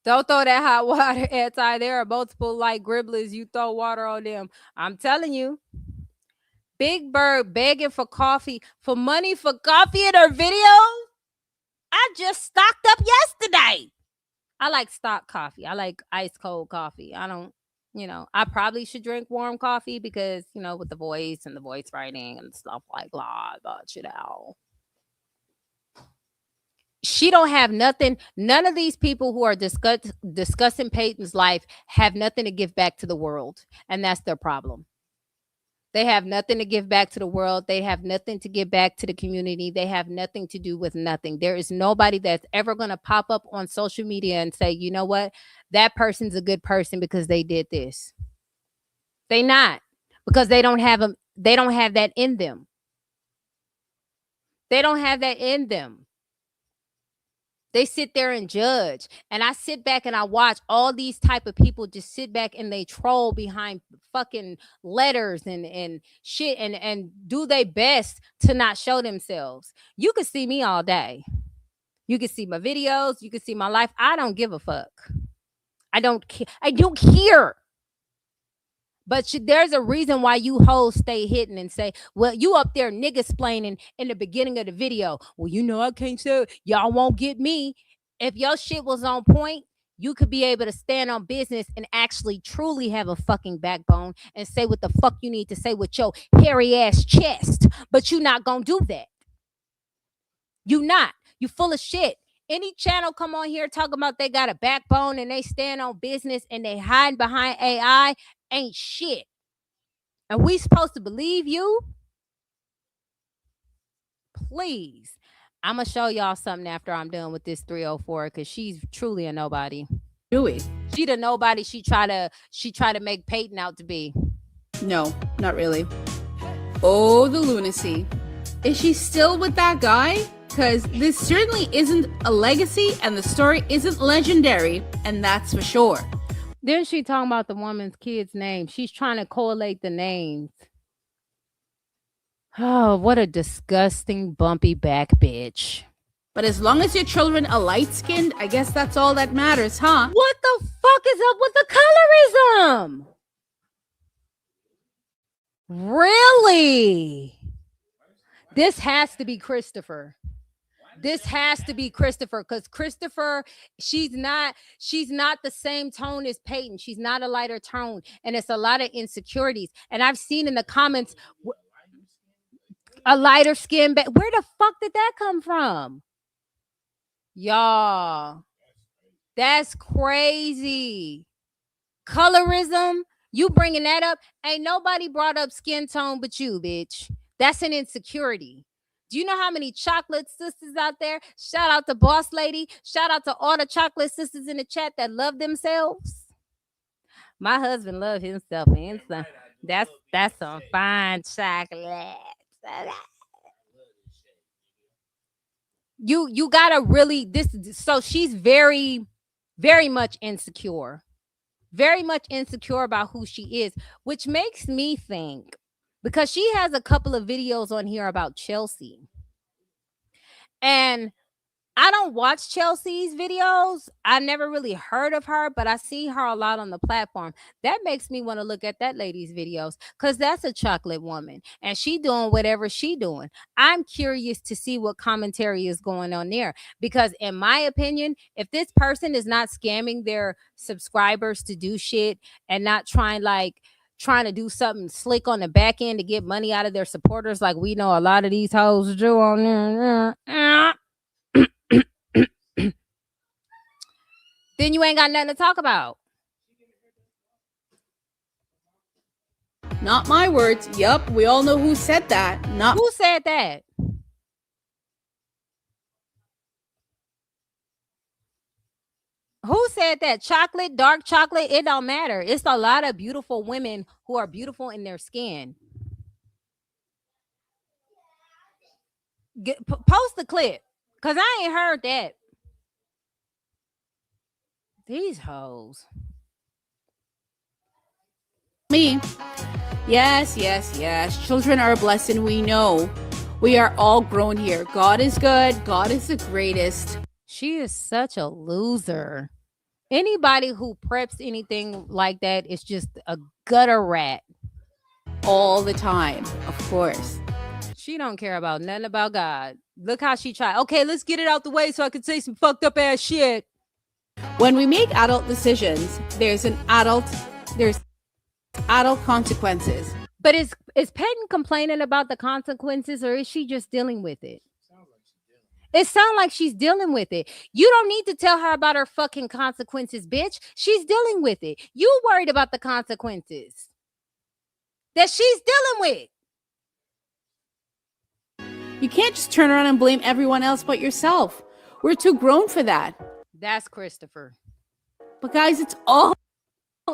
Don't throw that hot water at Ty. There are multiple like gribblers. You throw water on them. I'm telling you. Big Bird begging for money for coffee in her video. I just stocked up yesterday. I like stock coffee. I like ice cold coffee. I don't, I probably should drink warm coffee because, with the voice and the voice writing and stuff like that, but she don't have nothing. None of these people who are discussing Peyton's life have nothing to give back to the world. And that's their problem. They have nothing to give back to the world. They have nothing to give back to the community. They have nothing to do with nothing. There is nobody that's ever going to pop up on social media and say, you know what? That person's a good person because they did this. They not, because they don't have them. They don't have that in them. They don't have that in them. They sit there and judge. And I sit back and I watch all these type of people just sit back and they troll behind fucking letters and shit and do their best to not show themselves. You can see me all day. You can see my videos. You can see my life. I don't give a fuck. I don't care. But there's a reason why you hoes stay hidden and say, well, you up there nigga-splaining in the beginning of the video. Well, I can't say y'all won't get me. If your shit was on point, you could be able to stand on business and actually truly have a fucking backbone and say what the fuck you need to say with your hairy ass chest. But you not gonna do that. You not. You full of shit. Any channel come on here talking about they got a backbone and they stand on business and they hide behind AI ain't shit. And we supposed to believe you? please. I'm gonna show y'all something after I'm done with this 304 because she's truly a nobody. Dewey. She the nobody she try to make Peyton out to be. No, not really. Oh, the lunacy. Is she still with that guy? Because this certainly isn't a legacy and the story isn't legendary, and that's for sure. Then she talking about the woman's kid's name. She's trying to correlate the names. Oh, what a disgusting bumpy back bitch. But as long as your children are light-skinned, I guess that's all that matters, huh? What the fuck is up with the colorism? Really? This has to be Christopher. This has to be Christopher because Christopher, she's not the same tone as Peyton. She's not a lighter tone, and it's a lot of insecurities. And I've seen in the comments a lighter skin. Where the fuck did that come from? Y'all, that's crazy. Colorism, you bringing that up? Ain't nobody brought up skin tone but you, bitch. That's an insecurity. Do you know how many chocolate sisters out there? Shout out to Boss Lady. Shout out to all the chocolate sisters in the chat that love themselves. My husband loves himself. And that's some fine chocolate. You gotta really so she's very, very much insecure. Very much insecure about who she is, which makes me think, because she has a couple of videos on here about Chelsea. And I don't watch Chelsea's videos. I never really heard of her, but I see her a lot on the platform. That makes me want to look at that lady's videos because that's a chocolate woman and she doing whatever she doing. I'm curious to see what commentary is going on there because in my opinion, if this person is not scamming their subscribers to do shit and not trying to do something slick on the back end to get money out of their supporters like we know a lot of these hoes do on there, then you ain't got nothing to talk about. Not my words. Yup, we all know who said that. Who said that? Who said that? Chocolate, dark chocolate, it don't matter. It's a lot of beautiful women who are beautiful in their skin. Post the clip, because I ain't heard that. These hoes. Me. Yes. Children are a blessing. We know. We are all grown here. God is good. God is the greatest. She is such a loser. Anybody who preps anything like that is just a gutter rat. All the time, of course. She don't care about nothing about God. Look how she tried. Okay, let's get it out the way so I can say some fucked up ass shit. When we make adult decisions, there's adult consequences. But is Peyton complaining about the consequences or is she just dealing with it? It sounds like she's dealing with it. You don't need to tell her about her fucking consequences, bitch. She's dealing with it. You worried about the consequences that she's dealing with. You can't just turn around and blame everyone else but yourself. We're too grown for that. That's Christopher. But guys, it's all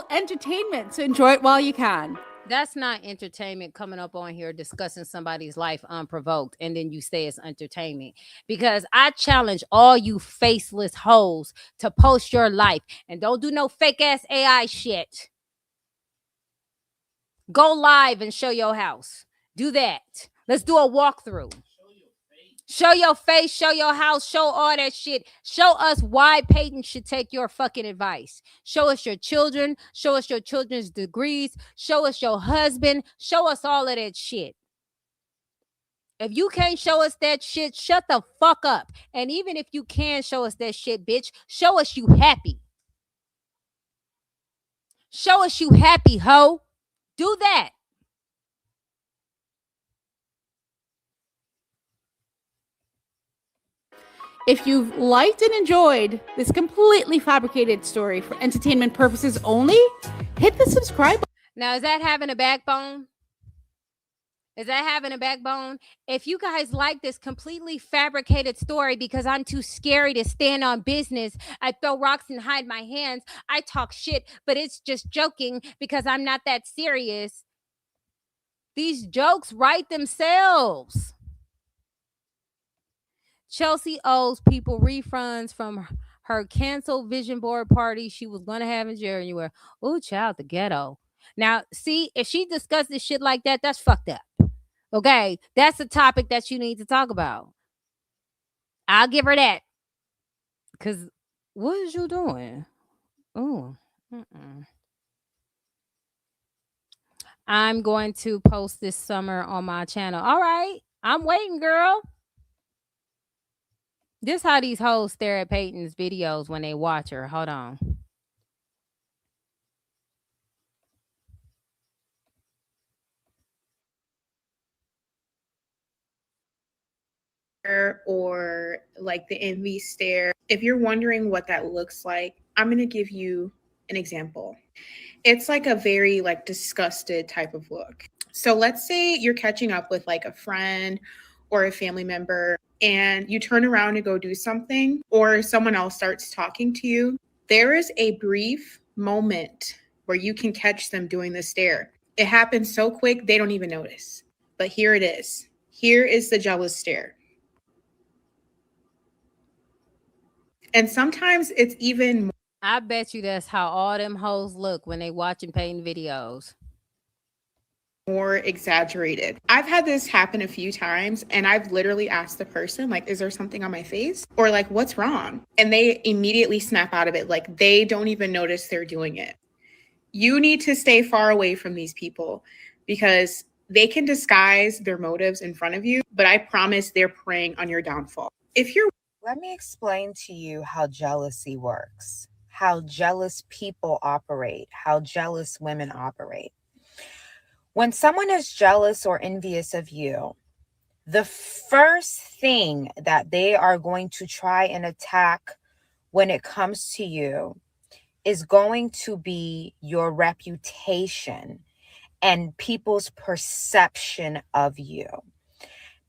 entertainment, so enjoy it while you can. That's not entertainment coming up on here discussing somebody's life unprovoked and then you say it's entertainment. Because I challenge all you faceless hoes to post your life and don't do no fake ass AI shit. Go live and show your house. Do that. Let's do a walkthrough. Show your face, show your house, show all that shit. Show us why Peyton should take your fucking advice. Show us your children. Show us your children's degrees. Show us your husband. Show us all of that shit. If you can't show us that shit, shut the fuck up. And even if you can show us that shit, bitch, show us you happy. Show us you happy, hoe. Do that. If you've liked and enjoyed this completely fabricated story for entertainment purposes only, hit the subscribe button. Now, is that having a backbone? Is that having a backbone? If you guys like this completely fabricated story because I'm too scary to stand on business, I throw rocks and hide my hands, I talk shit, but it's just joking because I'm not that serious. These jokes write themselves. Chelsea owes people refunds from her canceled vision board party she was going to have in January. Ooh, child, the ghetto. Now, see, if she discusses shit like that, that's fucked up. Okay, that's a topic that you need to talk about. I'll give her that. Because what is you doing? Oh, I'm going to post this summer on my channel. All right, I'm waiting, girl. This how these hoes stare at Peyton's videos when they watch her. Hold on. Or like the envy stare. If you're wondering what that looks like, I'm going to give you an example. It's like a very like disgusted type of look. So let's say you're catching up with like a friend or a family member and you turn around to go do something or someone else starts talking to you. There is a brief moment where you can catch them doing the stare. It happens so quick, they don't even notice. But here it is. Here is the jealous stare. And sometimes it's even more. I bet you that's how all them hoes look when they watching Peyton videos. More exaggerated. I've had this happen a few times and I've literally asked the person, like, is there something on my face? Or like, what's wrong? And they immediately snap out of it. Like they don't even notice they're doing it. You need to stay far away from these people because they can disguise their motives in front of you, but I promise they're preying on your downfall. Let me explain to you how jealousy works, how jealous people operate, how jealous women operate. When someone is jealous or envious of you, the first thing that they are going to try and attack when it comes to you is going to be your reputation and people's perception of you.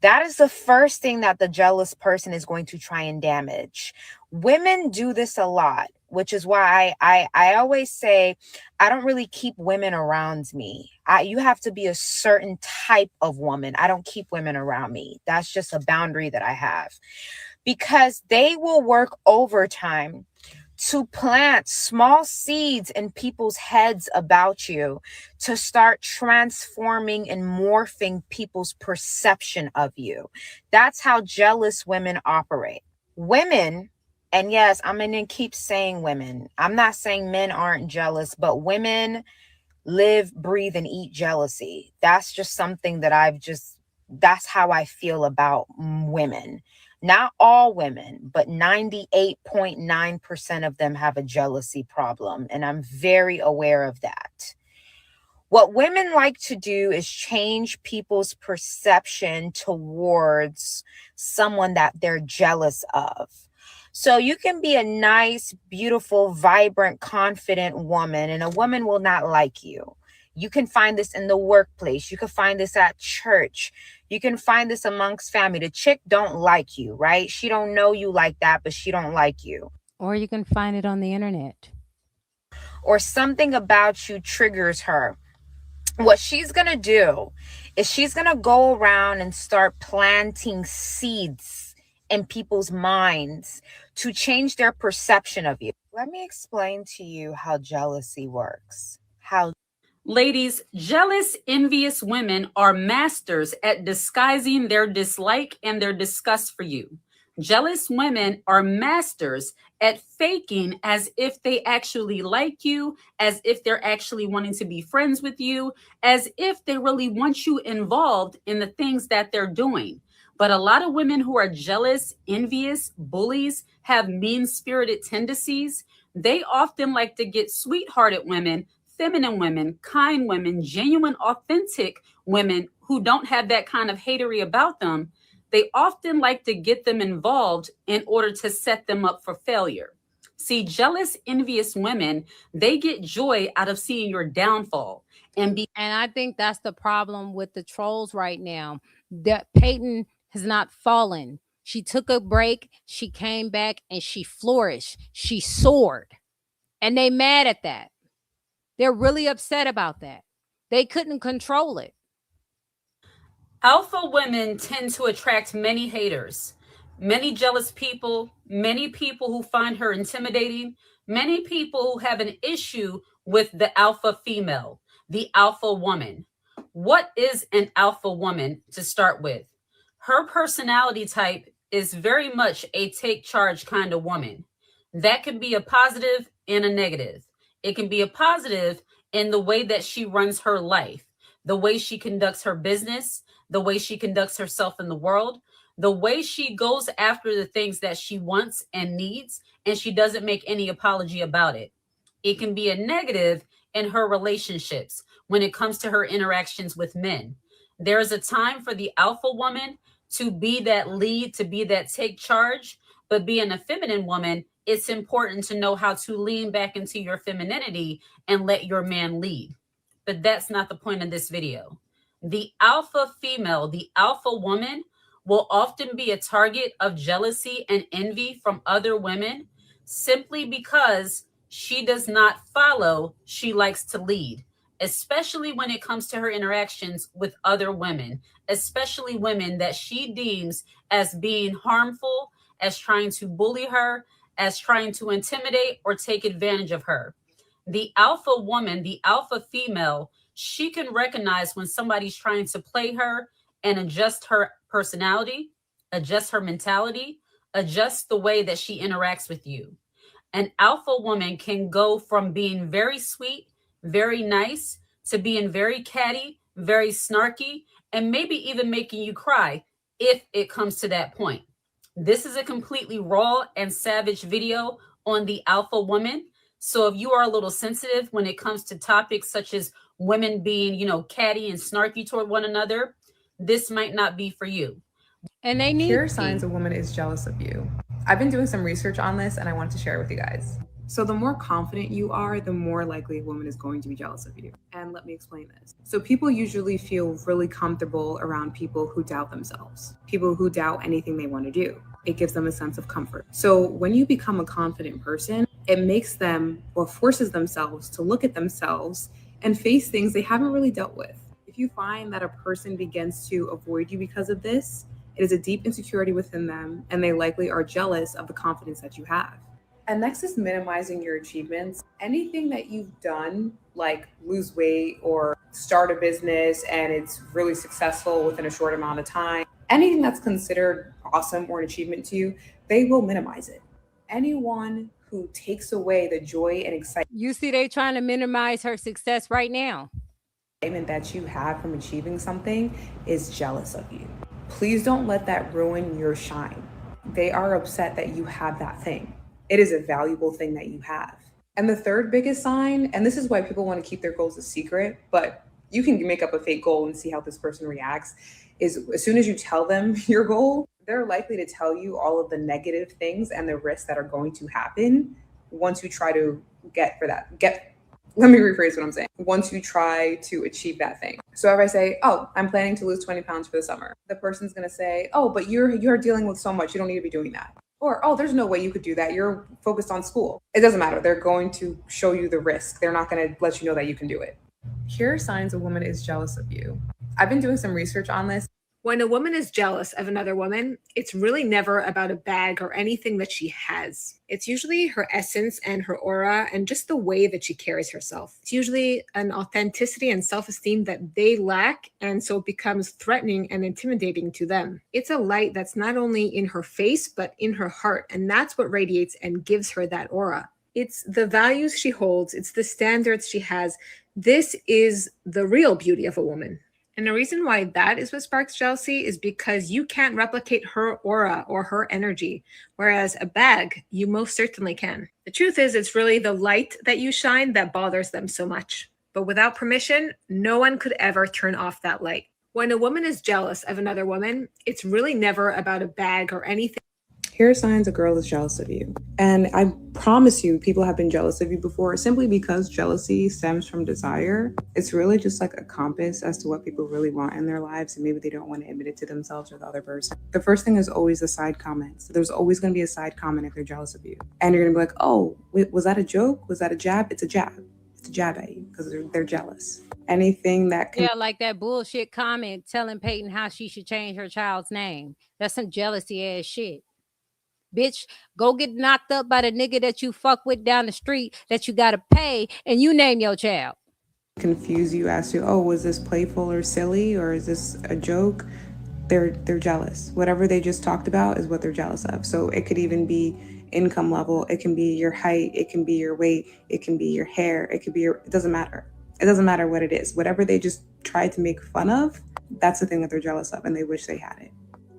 That is the first thing that the jealous person is going to try and damage. Women do this a lot, which is why I always say I don't really keep women around me. You have to be a certain type of woman. I don't keep women around me. That's just a boundary that I have. Because they will work overtime to plant small seeds in people's heads about you to start transforming and morphing people's perception of you. That's how jealous women operate. Women, and yes, I'm going to keep saying women. I'm not saying men aren't jealous, but women live, breathe, and eat jealousy. That's just something that that's how I feel about women. Not all women, but 98.9% of them have a jealousy problem. And I'm very aware of that. What women like to do is change people's perception towards someone that they're jealous of. So you can be a nice, beautiful, vibrant, confident woman, and a woman will not like you. You can find this in the workplace. You can find this at church. You can find this amongst family. The chick don't like you, right? She don't know you like that, but she don't like you. Or you can find it on the internet. Or something about you triggers her. What she's going to do is she's going to go around and start planting seeds in people's minds to change their perception of you. Let me explain to you how jealousy works. Ladies, jealous, envious women are masters at disguising their dislike and their disgust for you. Jealous women are masters at faking as if they actually like you, as if they're actually wanting to be friends with you, as if they really want you involved in the things that they're doing. But a lot of women who are jealous, envious, bullies, have mean-spirited tendencies. They often like to get sweethearted women, feminine women, kind women, genuine, authentic women who don't have that kind of hatery about them. They often like to get them involved in order to set them up for failure. See, jealous, envious women, they get joy out of seeing your downfall. and be. And I think that's the problem with the trolls right now. That Peyton has not fallen. She took a break, she came back, and she flourished. She soared. And they mad at that. They're really upset about that. They couldn't control it. Alpha women tend to attract many haters, many jealous people, many people who find her intimidating, many people who have an issue with the alpha female, the alpha woman. What is an alpha woman to start with? Her personality type is very much a take charge kind of woman. That can be a positive and a negative. It can be a positive in the way that she runs her life, the way she conducts her business, the way she conducts herself in the world, the way she goes after the things that she wants and needs, and she doesn't make any apology about it. It can be a negative in her relationships when it comes to her interactions with men. There is a time for the alpha woman to be that lead, to be that take charge, but being a feminine woman, it's important to know how to lean back into your femininity and let your man lead. But that's not the point of this video. The alpha female, the alpha woman, will often be a target of jealousy and envy from other women simply because she does not follow, she likes to lead, especially when it comes to her interactions with other women, especially women that she deems as being harmful, as trying to bully her, as trying to intimidate or take advantage of her. The alpha woman, the alpha female, she can recognize when somebody's trying to play her and adjust her personality, adjust her mentality, adjust the way that she interacts with you. An alpha woman can go from being very sweet, very nice, to being very catty, very snarky, and maybe even making you cry if it comes to that point. This is a completely raw and savage video on the alpha woman. So if you are a little sensitive when it comes to topics such as women being, catty and snarky toward one another, this might not be for you. And they need Here are signs a woman is jealous of you. I've been doing some research on this and I wanted to share it with you guys. So the more confident you are, the more likely a woman is going to be jealous of you. And let me explain this. So people usually feel really comfortable around people who doubt themselves, people who doubt anything they want to do. It gives them a sense of comfort. So when you become a confident person, it makes them or forces themselves to look at themselves and face things they haven't really dealt with. If you find that a person begins to avoid you because of this, it is a deep insecurity within them, and they likely are jealous of the confidence that you have. And next is minimizing your achievements. Anything that you've done, like lose weight or start a business and it's really successful within a short amount of time, anything that's considered awesome or an achievement to you, they will minimize it. Anyone who takes away the joy and excitement. You see, they trying to minimize her success right now. That you have from achieving something is jealous of you. Please don't let that ruin your shine. They are upset that you have that thing. It is a valuable thing that you have. And the third biggest sign, and this is why people want to keep their goals a secret, but you can make up a fake goal and see how this person reacts, is as soon as you tell them your goal, they're likely to tell you all of the negative things and the risks that are going to happen once you try to let me rephrase what I'm saying. Once you try to achieve that thing. So if I say, oh, I'm planning to lose 20 pounds for the summer, the person's going to say, oh, but you're dealing with so much. You don't need to be doing that. Or, oh, there's no way you could do that. You're focused on school. It doesn't matter. They're going to show you the risk. They're not going to let you know that you can do it. Here are signs a woman is jealous of you. I've been doing some research on this. When a woman is jealous of another woman, it's really never about a bag or anything that she has. It's usually her essence and her aura and just the way that she carries herself. It's usually an authenticity and self-esteem that they lack, and so it becomes threatening and intimidating to them. It's a light that's not only in her face, but in her heart, and that's what radiates and gives her that aura. It's the values she holds. It's the standards she has. This is the real beauty of a woman. And the reason why that is what sparks jealousy is because you can't replicate her aura or her energy, whereas a bag, you most certainly can. The truth is, it's really the light that you shine that bothers them so much. But without permission, no one could ever turn off that light. When a woman is jealous of another woman, it's really never about a bag or anything. Here are signs a girl is jealous of you. And I promise you, people have been jealous of you before simply because jealousy stems from desire. It's really just like a compass as to what people really want in their lives, and maybe they don't want to admit it to themselves or the other person. The first thing is always the side comments. There's always going to be a side comment if they're jealous of you. And you're going to be like, oh, wait, was that a joke? Was that a jab? It's a jab. It's a jab at you because they're jealous. Anything that can... Yeah, like that bullshit comment telling Peyton how she should change her child's name. That's some jealousy ass shit. Bitch, go get knocked up by the nigga that you fuck with down the street that you gotta pay, and you name your child. Confuse you as to, oh, was this playful or silly, or is this a joke? They're jealous. Whatever they just talked about is what they're jealous of. So it could even be income level, it can be your height, it can be your weight, it can be your hair, it could be it doesn't matter. It doesn't matter what it is. Whatever they just tried to make fun of, that's the thing that they're jealous of, and they wish they had it.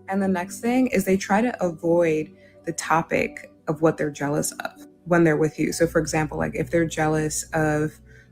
And the next thing is they try to avoid the topic of what they're jealous of when they're with you. So for example, like if they're jealous of,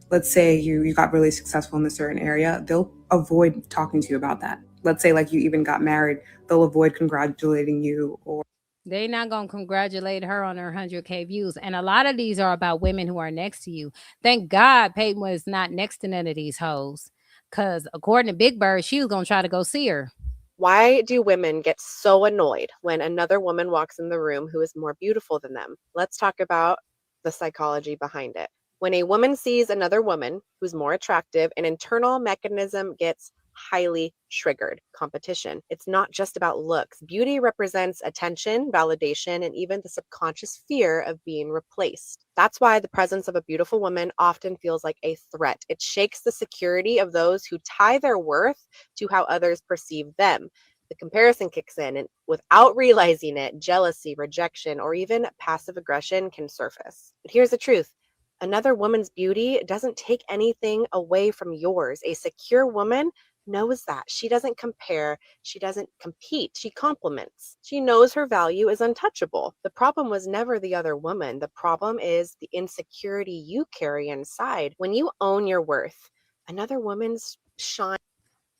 let's say you got really successful in a certain area, they'll avoid talking to you about that. Let's say like you even got married, they'll avoid congratulating you. Or they're not going to congratulate her on her 100K views. And a lot of these are about women who are next to you. Thank God Peyton was not next to none of these hoes. Because according to Big Bird, she was going to try to go see her. Why do women get so annoyed when another woman walks in the room who is more beautiful than them? Let's talk about the psychology behind it. When a woman sees another woman who's more attractive, an internal mechanism gets highly triggered: competition. It's not just about looks. Beauty represents attention, validation, and even the subconscious fear of being replaced. That's why the presence of a beautiful woman often feels like a threat. It shakes the security of those who tie their worth to how others perceive them. The comparison kicks in, and without realizing it, jealousy, rejection, or even passive aggression can surface. But here's the truth. Another woman's beauty doesn't take anything away from yours. A secure woman knows that. She doesn't compare. She doesn't compete. She compliments. She knows her value is untouchable. The problem was never the other woman. The problem is the insecurity you carry inside. When you own your worth, another woman's shine.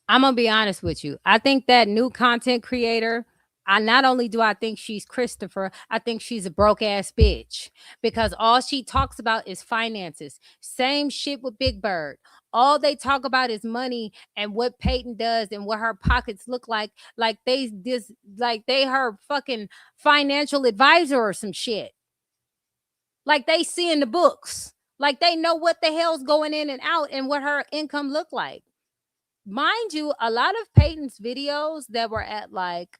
I'm going to be honest with you. I think that new content creator, not only do I think she's Christopher, I think she's a broke ass bitch, because all she talks about is finances. Same shit with Big Bird. All they talk about is money and what Peyton does and what her pockets look like they her fucking financial advisor or some shit. Like they see in the books. Like they know what the hell's going in and out and what her income look like. Mind you, a lot of Peyton's videos that were at like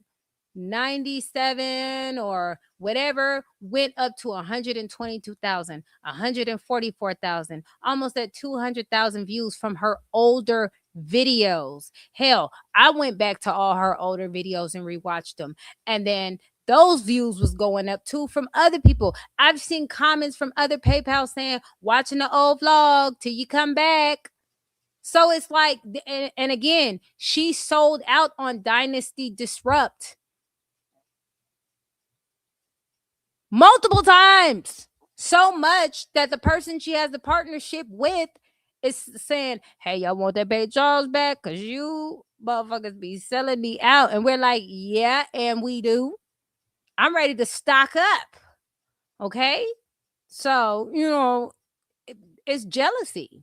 97 or whatever went up to 122,000, 144,000, almost at 200,000 views from her older videos. Hell, I went back to all her older videos and rewatched them, and then those views was going up too from other people. I've seen comments from other PayPal saying, watching the old vlog till you come back. So it's like, and again, she sold out on Dynasty Disrupt multiple times, so much that the person she has the partnership with is saying, hey, y'all want that Peyton Charles back? Because you motherfuckers be selling me out. And we're like, yeah, and we do. I'm ready to stock up. Okay? So, it's jealousy.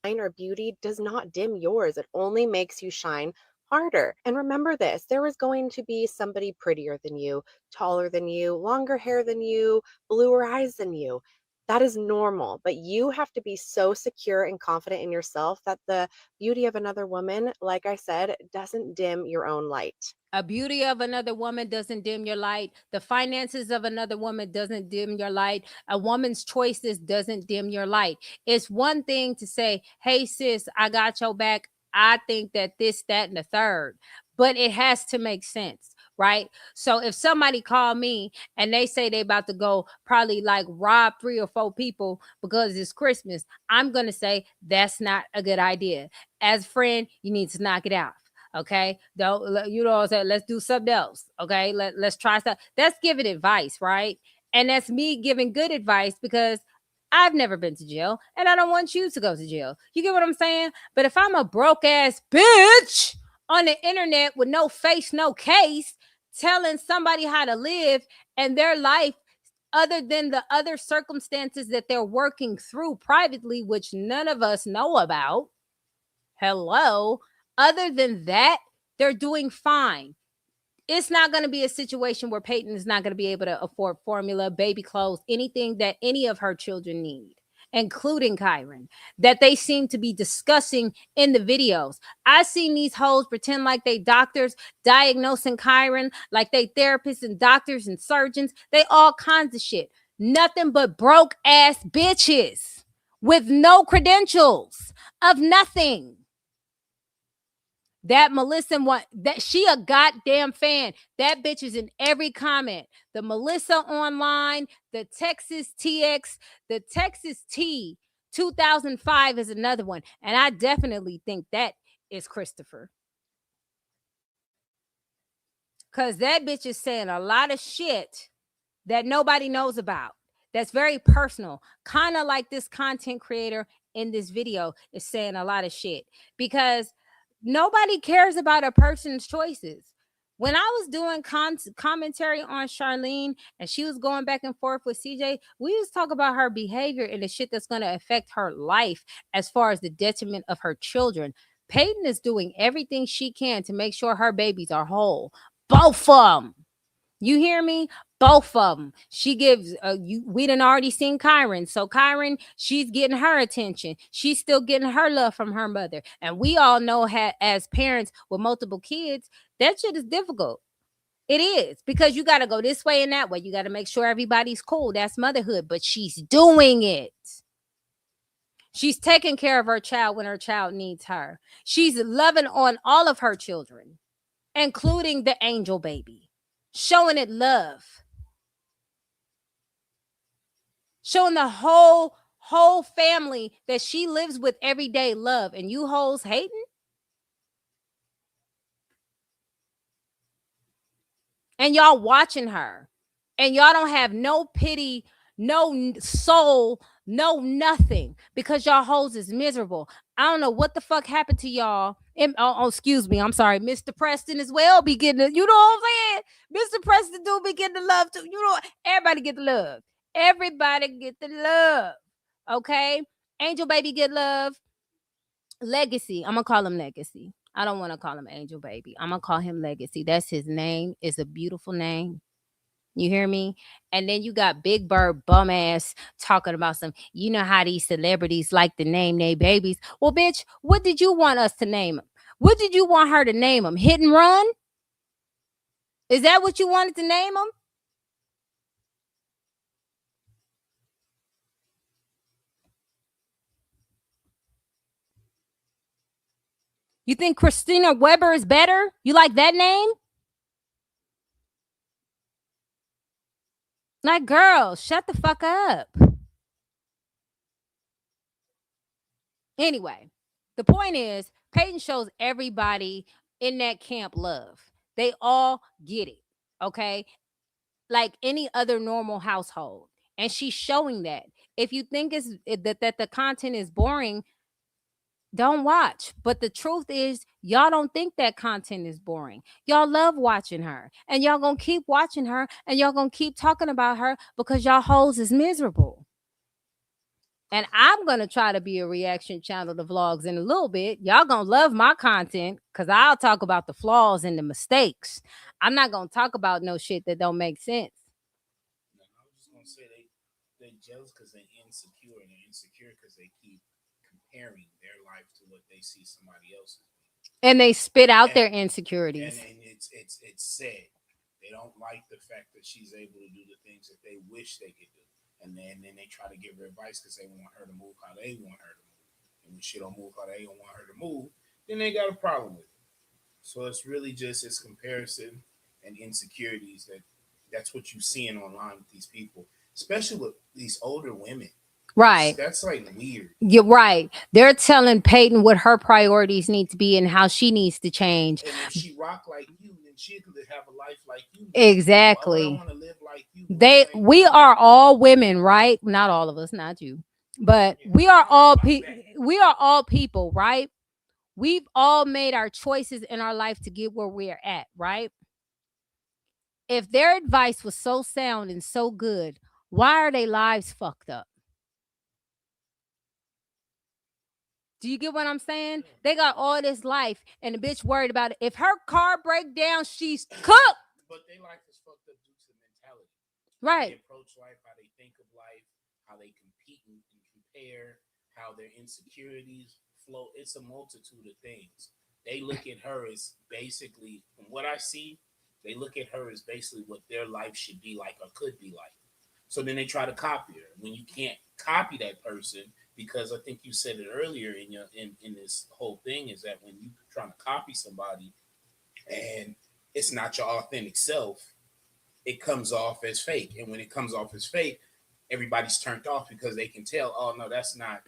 Or beauty does not dim yours. It only makes you shine harder. And remember this, there is going to be somebody prettier than you, taller than you, longer hair than you, bluer eyes than you. That is normal, but you have to be so secure and confident in yourself that the beauty of another woman, like I said, doesn't dim your own light. A beauty of another woman doesn't dim your light. The finances of another woman doesn't dim your light. A woman's choices doesn't dim your light. It's one thing to say, hey, sis, I got your back. I think that this, that, and the third. But it has to make sense, right? So if somebody called me and they say they about to go probably like rob 3 or 4 people because it's Christmas, I'm going to say that's not a good idea. As a friend, you need to knock it out. Okay, don't you know what I'm saying? Let's do something else. Okay, let's try stuff. That's giving advice, right? And that's me giving good advice because I've never been to jail and I don't want you to go to jail. You get what I'm saying? But if I'm a broke ass bitch on the internet with no face, no case, telling somebody how to live and their life, other than the other circumstances that they're working through privately, which none of us know about. Hello. Other than that, they're doing fine. It's not going to be a situation where Peyton is not going to be able to afford formula, baby clothes, anything that any of her children need, including Kyron, that they seem to be discussing in the videos. I seen these hoes pretend like they doctors diagnosing Kyron, like they therapists and doctors and surgeons. They all kinds of shit. Nothing but broke ass bitches with no credentials of nothing. That Melissa, that she a goddamn fan. That bitch is in every comment. The Melissa online, the Texas TX, the Texas T 2005 is another one. And I definitely think that is Christopher. Because that bitch is saying a lot of shit that nobody knows about. That's very personal. Kind of like this content creator in this video is saying a lot of shit. Because nobody cares about a person's choices. When I was doing commentary on Charlene and she was going back and forth with CJ, we was talking about her behavior and the shit that's going to affect her life as far as the detriment of her children. Peyton is doing everything she can to make sure her babies are whole. Both of them. You hear me? Both of them. She gives we done already seen Kyron. So Kyron, she's getting her attention. She's still getting her love from her mother. And we all know as parents with multiple kids, that shit is difficult. It is, because you got to go this way and that way. You got to make sure everybody's cool. That's motherhood. But she's doing it. She's taking care of her child when her child needs her. She's loving on all of her children, including the angel baby. Showing it love. Showing the whole family that she lives with every day love. And you hoes hating? And y'all watching her. And y'all don't have no pity, no soul, no nothing. Because y'all hoes is miserable. I don't know what the fuck happened to y'all. Excuse me. I'm sorry. Mr. Preston as well be getting the, you know what I'm saying? Mr. Preston do be getting the love too. You know, everybody get the love. Everybody get the love. Okay? Angel baby get love. Legacy. I'm going to call him Legacy. I don't want to call him Angel baby. I'm going to call him Legacy. That's his name. It's a beautiful name. You hear me? And then you got Big Bird bum ass talking about some, you know how these celebrities like to name their babies. Well, bitch, what did you want us to name them? What did you want her to name them? Hit and Run? Is that what you wanted to name them? You think Christina Weber is better? You like that name? Like, girl, shut the fuck up. Anyway, the point is, Peyton shows everybody in that camp love. They all get it, okay? Like any other normal household. And she's showing that. If you think that the content is boring, don't watch. But the truth is, y'all don't think that content is boring. Y'all love watching her. And y'all gonna keep watching her. And y'all gonna keep talking about her because y'all hoes is miserable. And I'm gonna try to be a reaction channel to vlogs in a little bit. Y'all gonna love my content because I'll talk about the flaws and the mistakes. I'm not gonna talk about no shit that don't make sense. No, I was just gonna say they're jealous because they're insecure, and they're insecure because they keep comparing their life to what they see somebody else's. And they spit out their insecurities. And it's sad. They don't like the fact that she's able to do the things that they wish they could do. And then they try to give her advice because they want her to move how they want her to move. And when she don't move how they don't want her to move, then they got a problem with it. So it's really just this comparison and insecurities that's what you're seeing online with these people, especially with these older women. Right. That's like weird. You're right. They're telling Peyton what her priorities need to be and how she needs to change. And if she rock like you, then she could have a life like you. Exactly. Why would I want to live like you? We are all women, right? Not all of us, not you. But we are all people, right? We've all made our choices in our life to get where we're at, right? if their advice was so sound and so good, why are their lives fucked up? Do you get what I'm saying? They got all this life, and the bitch worried about it. If her car break down, she's cooked. But their life is fucked up due to mentality. Right. How they approach life, how they think of life, how they compete and compare, how their insecurities flow. It's a multitude of things. They look at her as basically, from what I see, they look at her as basically what their life should be like or could be like. So then they try to copy her. When you can't copy that person, because I think you said it earlier in this whole thing, is that when you're trying to copy somebody and it's not your authentic self, it comes off as fake. And when it comes off as fake, everybody's turned off because they can tell, oh no, that's not.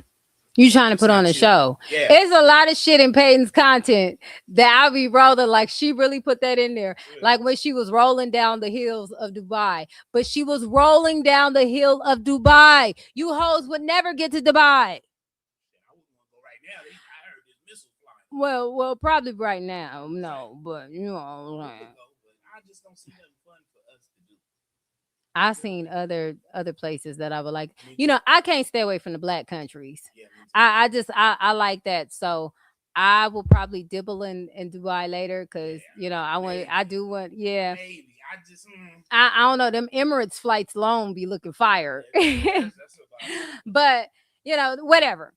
You trying to put on a show. Yeah. It's a lot of shit in Peyton's content that I'll be rolling like she really put that in there. Yeah. Like when she was rolling down the hills of Dubai. But she was rolling down the hill of Dubai. You hoes would never get to Dubai. Well, probably right now. No, but you know. I just don't see nothing fun for us to do. I've seen other places that I would like. You know, I can't stay away from the black countries. Yeah, I like that. So I will probably dibble in Dubai later because you know I do want Maybe. I don't know, them Emirates flights alone be looking fire. That's but you know, whatever.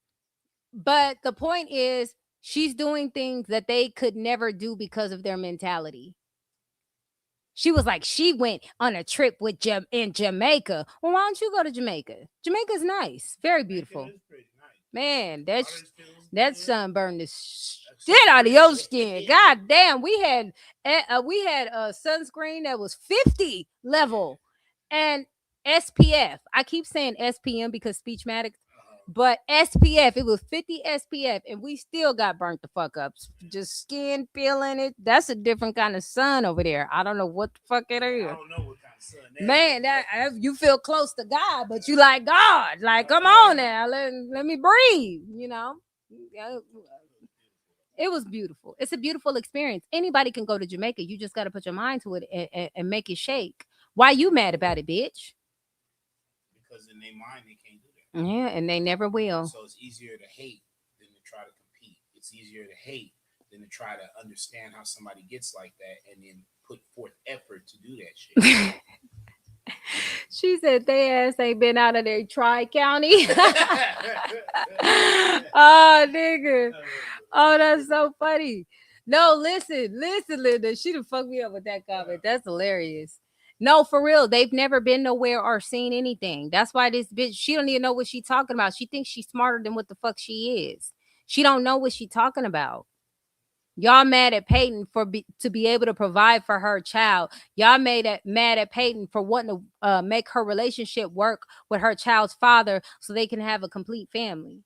But the point is, she's doing things that they could never do because of their mentality. She was like, she went on a trip with in Jamaica. Well, why don't you go to Jamaica? Jamaica's nice, very beautiful. Man, that sun burned the shit out of your skin. God damn, we had a sunscreen that was 50 level and SPF. I keep saying SPM because Speechmatics, but SPF, it was 50 SPF, and we still got burnt the fuck up. Just skin peeling it. That's a different kind of sun over there. I don't know what the fuck it is. I don't know what kind of sun that man, that you feel close to God, but you like God. Like, come on now, let me breathe. You know, it was beautiful. It's a beautiful experience. Anybody can go to Jamaica. You just got to put your mind to it and make it shake. Why you mad about it, bitch? Because in their mind they can't do that. Yeah, and they never will. So it's easier to hate than to try to compete. It's easier to hate than to try to understand how somebody gets like that and then put forth effort to do that shit. She said they ass ain't been out of their Tri-County. Oh, nigga. Oh, that's so funny. No, listen, Linda. She done fucked me up with that comment. That's hilarious. No, for real. They've never been nowhere or seen anything. That's why this bitch, she don't even know what she's talking about. She thinks she's smarter than what the fuck she is. She don't know what she's talking about. Y'all mad at Peyton to be able to provide for her child. Y'all mad at Peyton for wanting to make her relationship work with her child's father so they can have a complete family.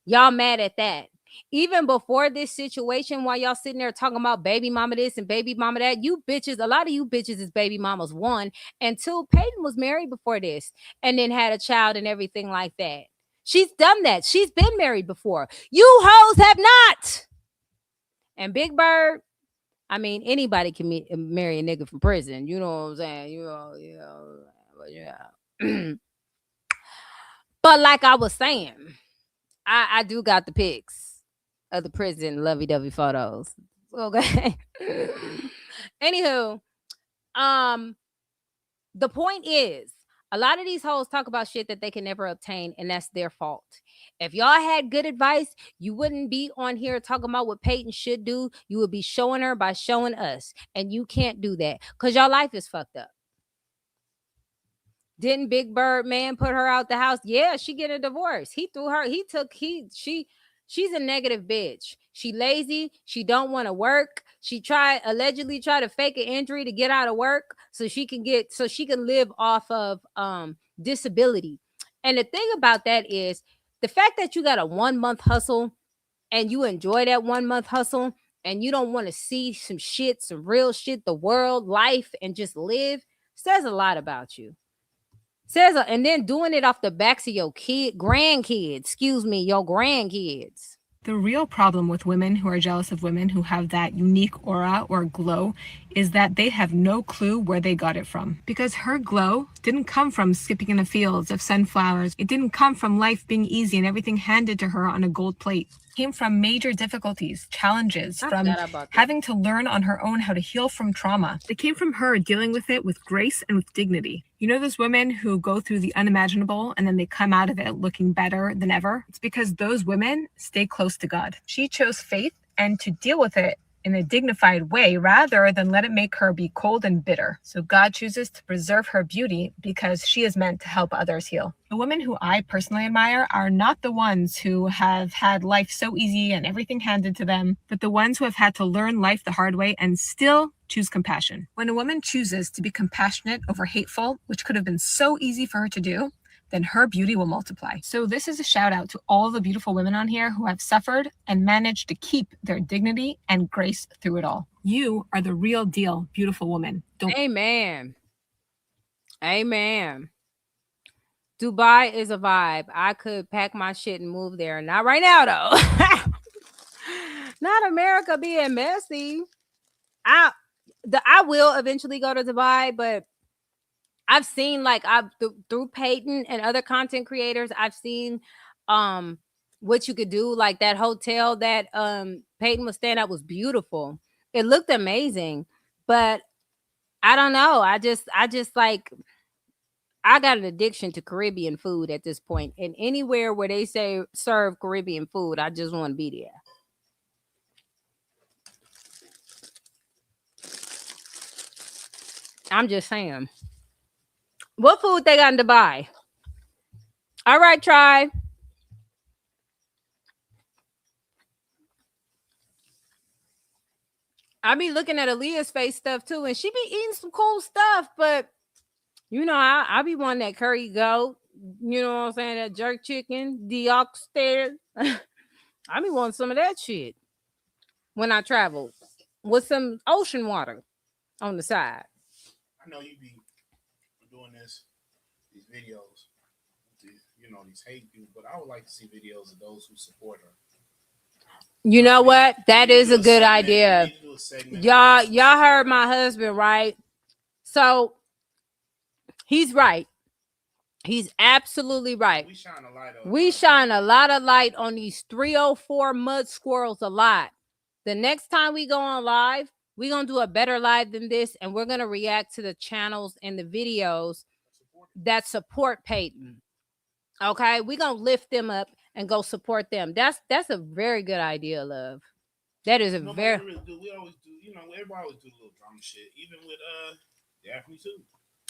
Y'all mad at that. Even before this situation, while y'all sitting there talking about baby mama this and baby mama that, you bitches, a lot of you bitches is baby mamas, 1. And 2, Peyton was married before this and then had a child and everything like that. She's done that. She's been married before. You hoes have not. And Big Bird, I mean, anybody can marry a nigga from prison. You know what I'm saying? You know, but yeah. But like I was saying, I do got the pics of the prison lovey-dovey photos. Okay. Anywho, the point is, a lot of these hoes talk about shit that they can never obtain, and that's their fault. If y'all had good advice, you wouldn't be on here talking about what Peyton should do. You would be showing her by showing us, and you can't do that because your life is fucked up. Didn't Big Bird man put her out the house? Yeah, she get a divorce. He threw her. She's a negative bitch. She lazy. She don't want to work. She allegedly tried to fake an injury to get out of work so she can live off of disability. And the thing about that is the fact that you got a 1-month hustle and you enjoy that 1-month hustle and you don't want to see some real shit, the world, life, and just live says a lot about you. And then doing it off the backs of your grandkids. The real problem with women who are jealous of women who have that unique aura or glow is that they have no clue where they got it from. Because her glow didn't come from skipping in the fields of sunflowers. It didn't come from life being easy and everything handed to her on a gold plate. It came from major difficulties, challenges, from having to learn on her own how to heal from trauma. It came from her dealing with it with grace and with dignity. You know those women who go through the unimaginable and then they come out of it looking better than ever? It's because those women stay close to God. She chose faith and to deal with it in a dignified way rather than let it make her be cold and bitter. So God chooses to preserve her beauty because she is meant to help others heal. The women who I personally admire are not the ones who have had life so easy and everything handed to them, but the ones who have had to learn life the hard way and still choose compassion. When a woman chooses to be compassionate over hateful, which could have been so easy for her to do, then her beauty will multiply. So this is a shout out to all the beautiful women on here who have suffered and managed to keep their dignity and grace through it all. You are the real deal, beautiful woman. Amen. Amen. Dubai is a vibe. I could pack my shit and move there. Not right now, though. Not America being messy. I will eventually go to Dubai, but I've seen through Peyton and other content creators, I've seen what you could do. Like that hotel that Peyton was staying at was beautiful. It looked amazing, but I don't know. I just like, I got an addiction to Caribbean food at this point. And anywhere where they say serve Caribbean food, I just want to be there. I'm just saying. What food they got in Dubai? All right, try. I be looking at Aaliyah's face stuff too, and she be eating some cool stuff, but you know, I be wanting that curry goat, you know what I'm saying, that jerk chicken, the oxtail. I be wanting some of that shit when I travel with some ocean water on the side. I know you be doing these videos, these hate people, but I would like to see videos of those who support her. You know what? That is a good idea. Y'all heard my husband, right? So he's right. He's absolutely right. We shine a lot of light on these 304 mud squirrels a lot. The next time we go on live, we're going to do a better live than this, and we're going to react to the channels and the videos that support Peyton. Okay? We're going to lift them up and go support them. That's a very good idea, love. That is a We always do, everybody always do a little drama shit, even with Daphne too.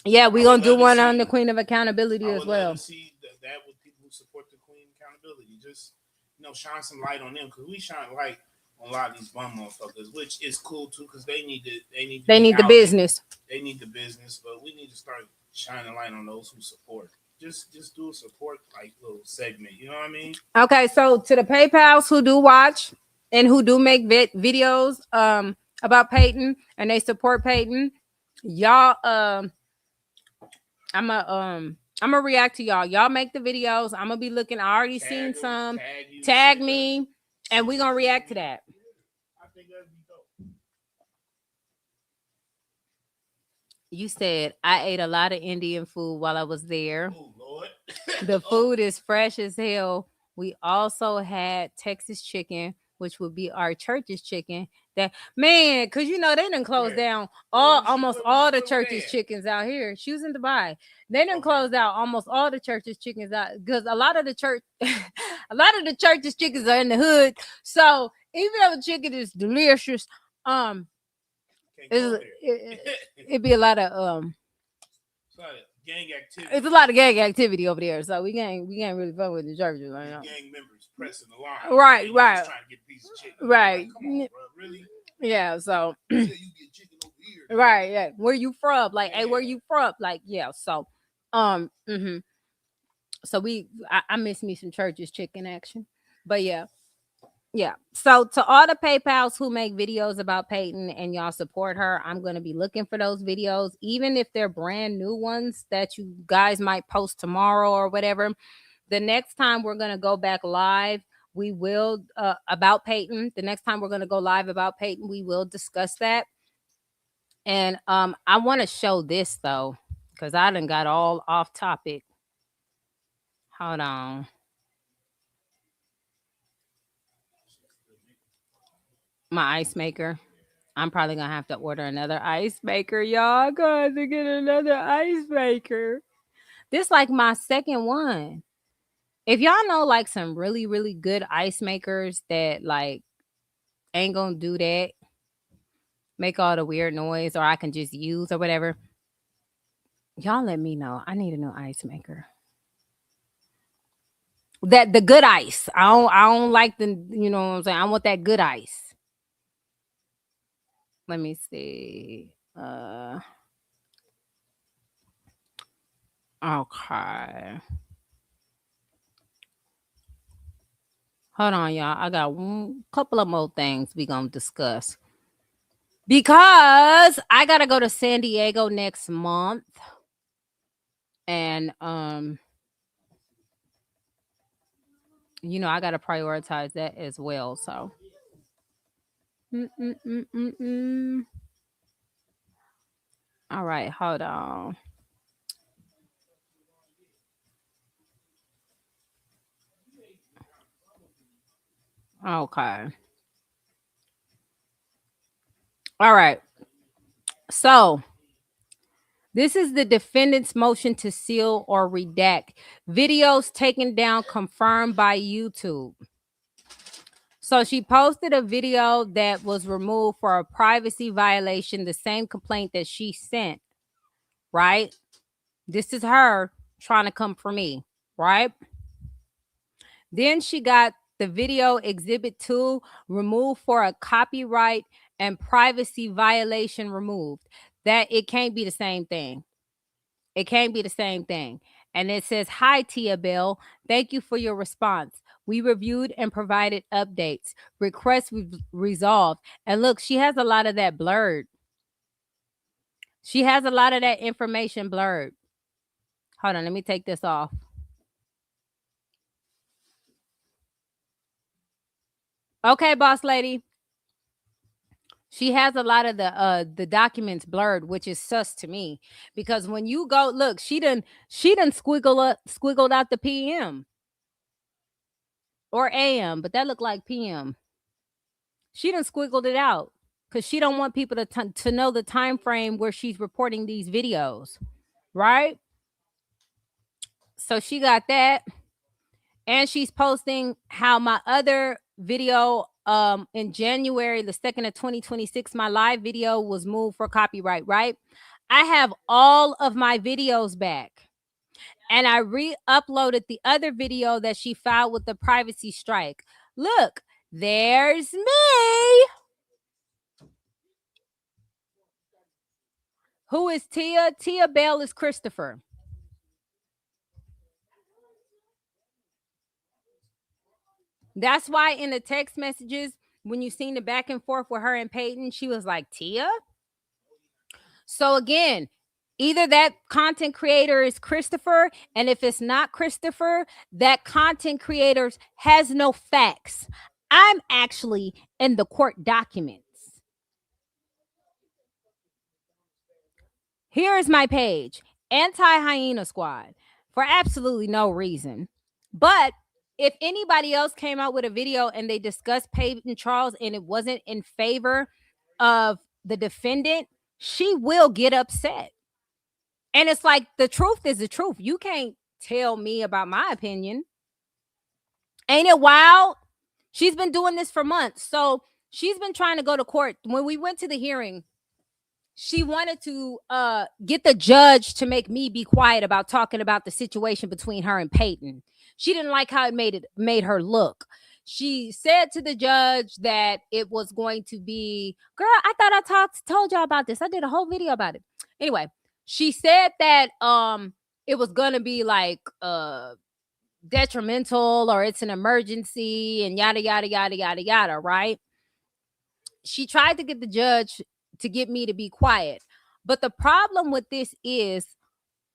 Yeah, we're going to do one on the Queen of Accountability as well. I would love to see that with people who support the Queen of Accountability. Just, shine some light on them, because we shine light on a lot of these bum motherfuckers, which is cool too, because they need the business. They need the business, but we need to start shining light on those who support. Just do a support little segment. You know what I mean? Okay, so to the PayPals who do watch and who do make videos about Peyton and they support Peyton, y'all, I'm gonna react to y'all. Y'all make the videos. I'm gonna be looking. I already seen some. Tag me, and we're gonna react to that. I think that'd be dope. You said I ate a lot of Indian food while I was there. Oh, Lord. The food is fresh as hell. We also had Texas chicken, which would be our church's chicken. That man, because they done closed down almost all the church's chickens out here. She was in Dubai. They done closed out almost all the church's chickens out because a lot of the church's chickens are in the hood. So even though the chicken is delicious, it'd be a lot of gang activity. It's a lot of gang activity over there. So we can't really fun with the churches right now. Gang members pressing the line. Right. Trying to get a piece of chicken. Right. Like, come on, bro. Really? Yeah. So. You get chicken over here. Right. Yeah. Where you from? Like, hey, where you from? Like, yeah. So, So I miss me some church's chicken action, but yeah. Yeah. So to all the PayPals who make videos about Peyton and y'all support her, I'm going to be looking for those videos, even if they're brand new ones that you guys might post tomorrow or whatever. The next time we're going to go back live, we will about Peyton. The next time we're going to go live about Peyton, we will discuss that. And I want to show this though, because I done got all off topic. Hold on. My ice maker. I'm probably gonna have to order another ice maker, y'all. I'm gonna have to get another ice maker. This like my second one. If y'all know like some really, really good ice makers that like ain't gonna do that, make all the weird noise, or I can just use or whatever, y'all let me know. I need a new ice maker. That the good ice. I don't like the, you know what I'm saying? I want that good ice. Let me see. Okay. Hold on, y'all. I got a couple of more things we gonna discuss. Because I gotta go to San Diego next month. And you know, I gotta prioritize that as well. So all right, hold on. Okay. All right. So this is the defendant's motion to seal or redact. Videos taken down confirmed by YouTube. So she posted a video that was removed for a privacy violation, the same complaint that she sent, right? This is her trying to come for me, right? Then she got the video exhibit 2 removed for a copyright and privacy violation removed. That it can't be the same thing. It can't be the same thing. And it says, "Hi, Tia Bell. Thank you for your response. We reviewed and provided updates. Request resolved." And look, she has a lot of that blurred. She has a lot of that information blurred. Hold on, let me take this off. Okay, boss lady. She has a lot of the documents blurred, which is sus to me, because when you go look, she done squiggled out the PM or AM, but that looked like PM. She done squiggled it out because she don't want people to know the time frame where she's reporting these videos, right? So she got that, and she's posting how my other video in January the 2nd of 2026, my live video was moved for copyright, right? I have all of my videos back, and I re-uploaded the other video that she filed with the privacy strike. Look, there's me. Who is Tia? Tia Bell is Christopher. That's why in the text messages, when you seen the back and forth with her and Peyton, she was like, Tia? So again, either that content creator is Christopher, and if it's not Christopher, that content creator has no facts. I'm actually in the court documents. Here is my page, Anti-Hyena Squad, for absolutely no reason. But if anybody else came out with a video and they discussed Peyton Charles and it wasn't in favor of the defendant, she will get upset. And it's like, the truth is the truth. You can't tell me about my opinion. Ain't it wild? She's been doing this for months. So she's been trying to go to court. When we went to the hearing, she wanted to get the judge to make me be quiet about talking about the situation between her and Peyton. She didn't like how it made her look. She said to the judge that it was going to be, girl, I thought I told y'all about this. I did a whole video about it. Anyway, she said that it was going to be like detrimental, or it's an emergency, and yada, yada, yada, yada, yada, right? She tried to get the judge to get me to be quiet. But the problem with this is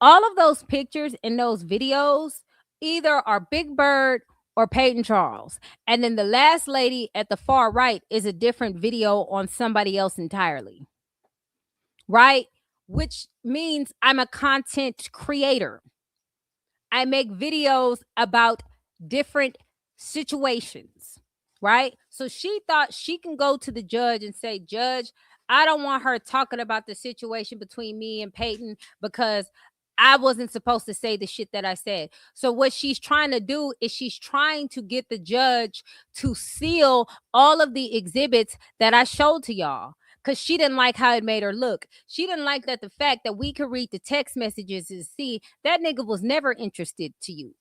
all of those pictures in those videos either are Big Bird or Peyton Charles. And then the last lady at the far right is a different video on somebody else entirely. right? Which means I'm a content creator. I make videos about different situations, right? So she thought she can go to the judge and say, Judge, I don't want her talking about the situation between me and Peyton because I wasn't supposed to say the shit that I said. So what she's trying to do is she's trying to get the judge to seal all of the exhibits that I showed to y'all, because she didn't like how it made her look. She didn't like that the fact that we could read the text messages and see that nigga was never interested to you.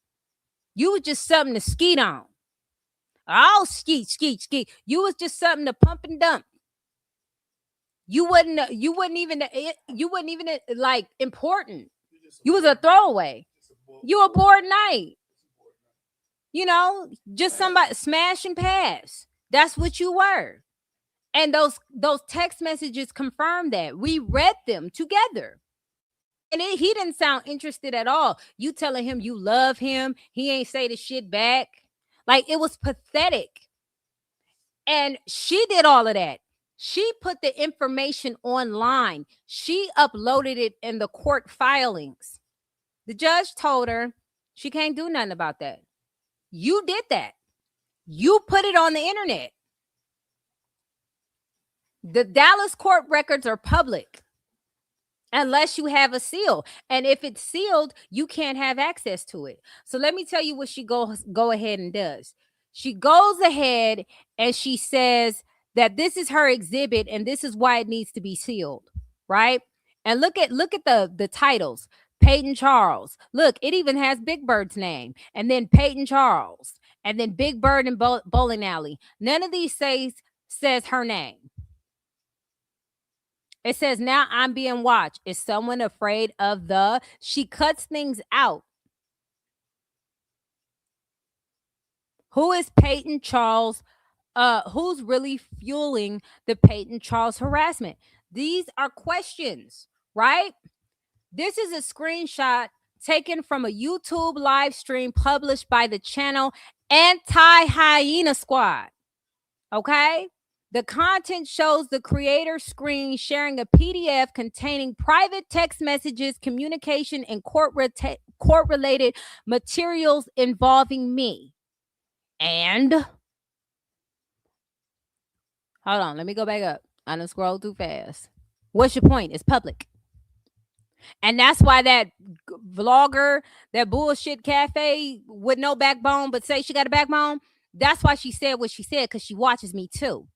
You was just something to skeet on. Oh, skeet. You was just something to pump and dump. You wasn't even like important. You was a throwaway. You a bored night. You know, just somebody smash and pass. That's what you were. And those text messages confirm that. We read them together. And he didn't sound interested at all. You telling him you love him. He ain't say the shit back. Like, it was pathetic. And she did all of that. She put the information online. She uploaded it in the court filings. The judge told her she can't do nothing about that. You did that. You put it on the internet. The Dallas court records are public unless you have a seal. And if it's sealed, you can't have access to it. So let me tell you what she go ahead and does. She goes ahead and she says that this is her exhibit and this is why it needs to be sealed, right? And look at the titles. Peyton Charles. Look, it even has Big Bird's name. And then Peyton Charles. And then Big Bird and Bowling Alley. None of these says her name. It says, now I'm being watched. Is someone afraid of the... She cuts things out. Who is Peyton Charles? Who's really fueling the Peyton Charles harassment? These are questions, right? This is a screenshot taken from a YouTube live stream published by the channel Anti-Hyena Squad. Okay? The content shows the creator screen sharing a PDF containing private text messages, communication, and court-related materials involving me. And hold on, let me go back up. I done scrolled too fast. What's your point? It's public. And that's why that vlogger, that bullshit cafe with no backbone, but say she got a backbone, that's why she said what she said, because she watches me too.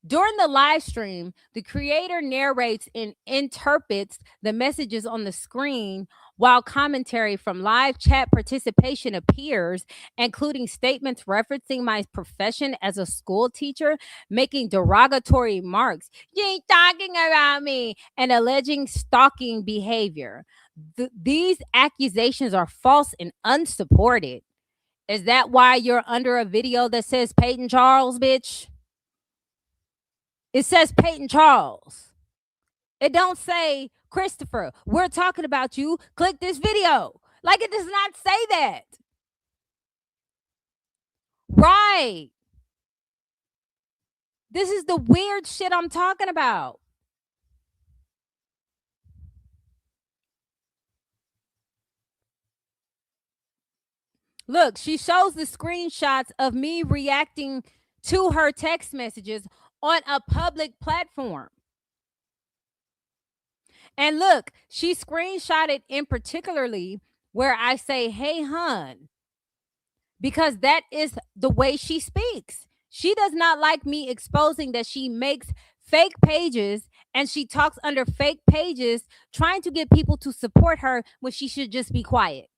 During the live stream, the creator narrates and interprets the messages on the screen while commentary from live chat participation appears, including statements referencing my profession as a school teacher, making derogatory remarks, you ain't talking about me, and alleging stalking behavior. These accusations are false and unsupported. Is that why you're under a video that says Peyton Charles, bitch? It says Peyton Charles. It don't say, Christopher, we're talking about you. Click this video. Like, it does not say that. Right. This is the weird shit I'm talking about. Look, she shows the screenshots of me reacting to her text messages on a public platform. And look, she screenshotted in particularly where I say, hey, hun, because that is the way she speaks. She does not like me exposing that she makes fake pages and she talks under fake pages, trying to get people to support her when she should just be quiet.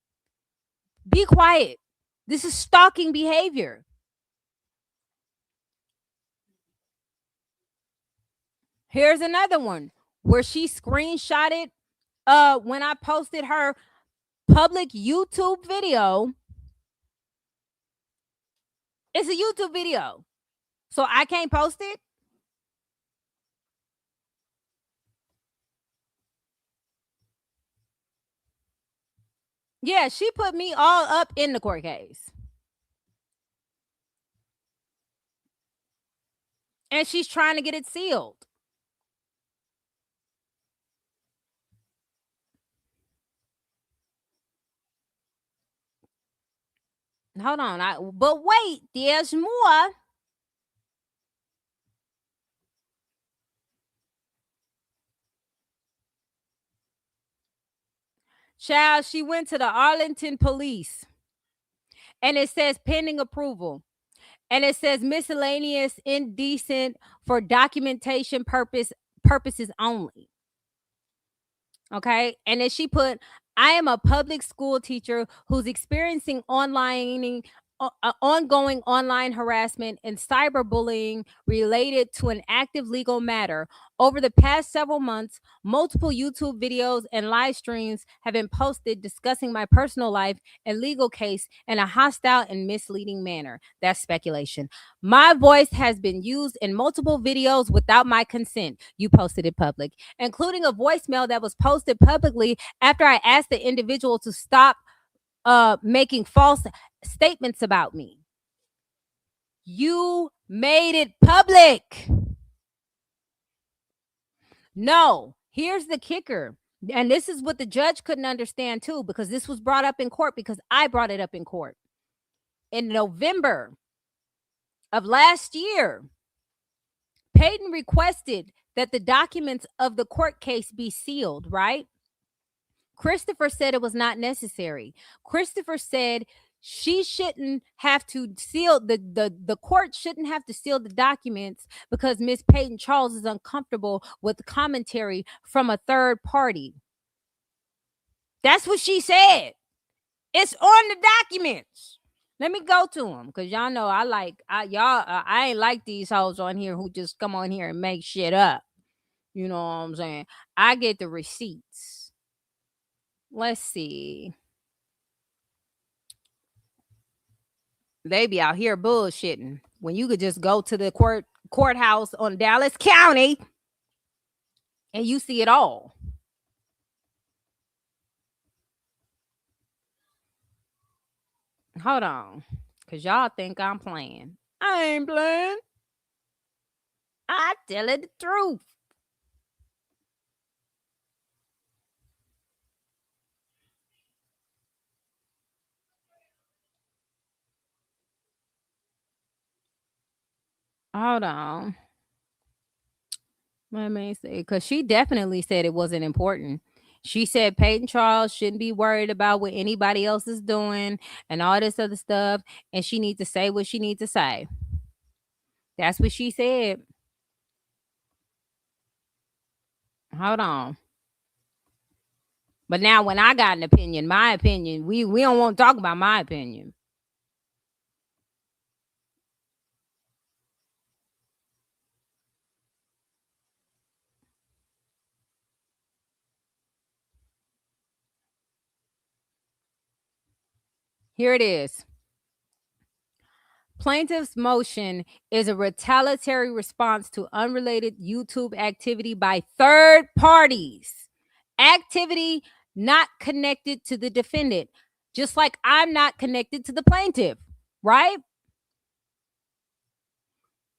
Be quiet. This is stalking behavior. Here's another one where she screenshotted when I posted her public YouTube video. It's a YouTube video, so I can't post it. Yeah, she put me all up in the court case. And she's trying to get it sealed. Hold on. But wait, there's more. Child, she went to the Arlington police. And it says pending approval. And it says miscellaneous indecent for documentation purposes only. Okay. And then she put, I am a public school teacher who's experiencing ongoing online harassment and cyberbullying related to an active legal matter. Over the past several months, multiple YouTube videos and live streams have been posted discussing my personal life and legal case in a hostile and misleading manner. That's speculation. My voice has been used in multiple videos without my consent. You posted it public, including a voicemail that was posted publicly after I asked the individual to stop making false statements about me. You made it public. No, here's the kicker. And this is what the judge couldn't understand too, because this was brought up in court because I brought it up in court. In November of last year, Peyton requested that the documents of the court case be sealed, right? Christopher said it was not necessary. Christopher said she shouldn't have to seal the court shouldn't have to seal the documents because Miss Peyton Charles is uncomfortable with commentary from a third party. That's what she said. It's on the documents. Let me go to them because y'all know I ain't like these hoes on here who just come on here and make shit up. You know what I'm saying? I get the receipts. Let's see. They be out here bullshitting when you could just go to the courthouse on Dallas County and you see it all. Hold on, because y'all think I'm playing. I ain't playing. I tell it the truth. Hold on. Let me see. Because she definitely said it wasn't important. She said Peyton Charles shouldn't be worried about what anybody else is doing and all this other stuff. And she needs to say what she needs to say. That's what she said. Hold on. But now when I got an opinion, my opinion, we don't want to talk about my opinion. Here it is. Plaintiff's motion is a retaliatory response to unrelated YouTube activity by third parties. Activity not connected to the defendant, just like I'm not connected to the plaintiff, right?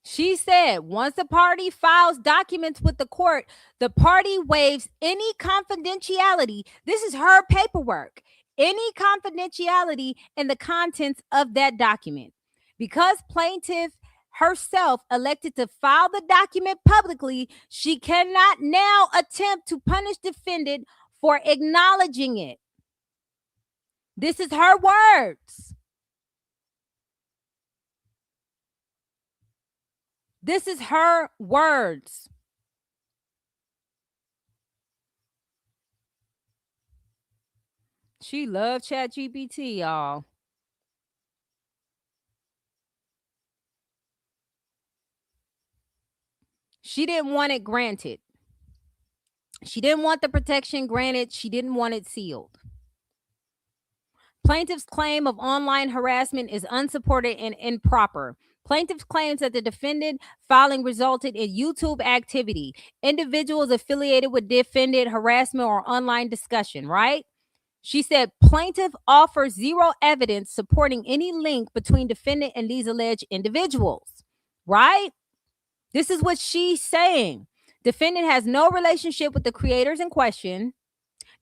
She said once a party files documents with the court, the party waives any confidentiality. This is her paperwork. Any confidentiality in the contents of that document. Because plaintiff herself elected to file the document publicly, she cannot now attempt to punish defendant for acknowledging it. This is her words. This is her words. She loved ChatGPT, y'all. She didn't want it granted. She didn't want the protection granted. She didn't want it sealed. Plaintiff's claim of online harassment is unsupported and improper. Plaintiff claims that the defendant filing resulted in YouTube activity. Individuals affiliated with defendant harassment or online discussion, right? She said plaintiff offers zero evidence supporting any link between defendant and these alleged individuals, right? This is what she's saying. Defendant has no relationship with the creators in question.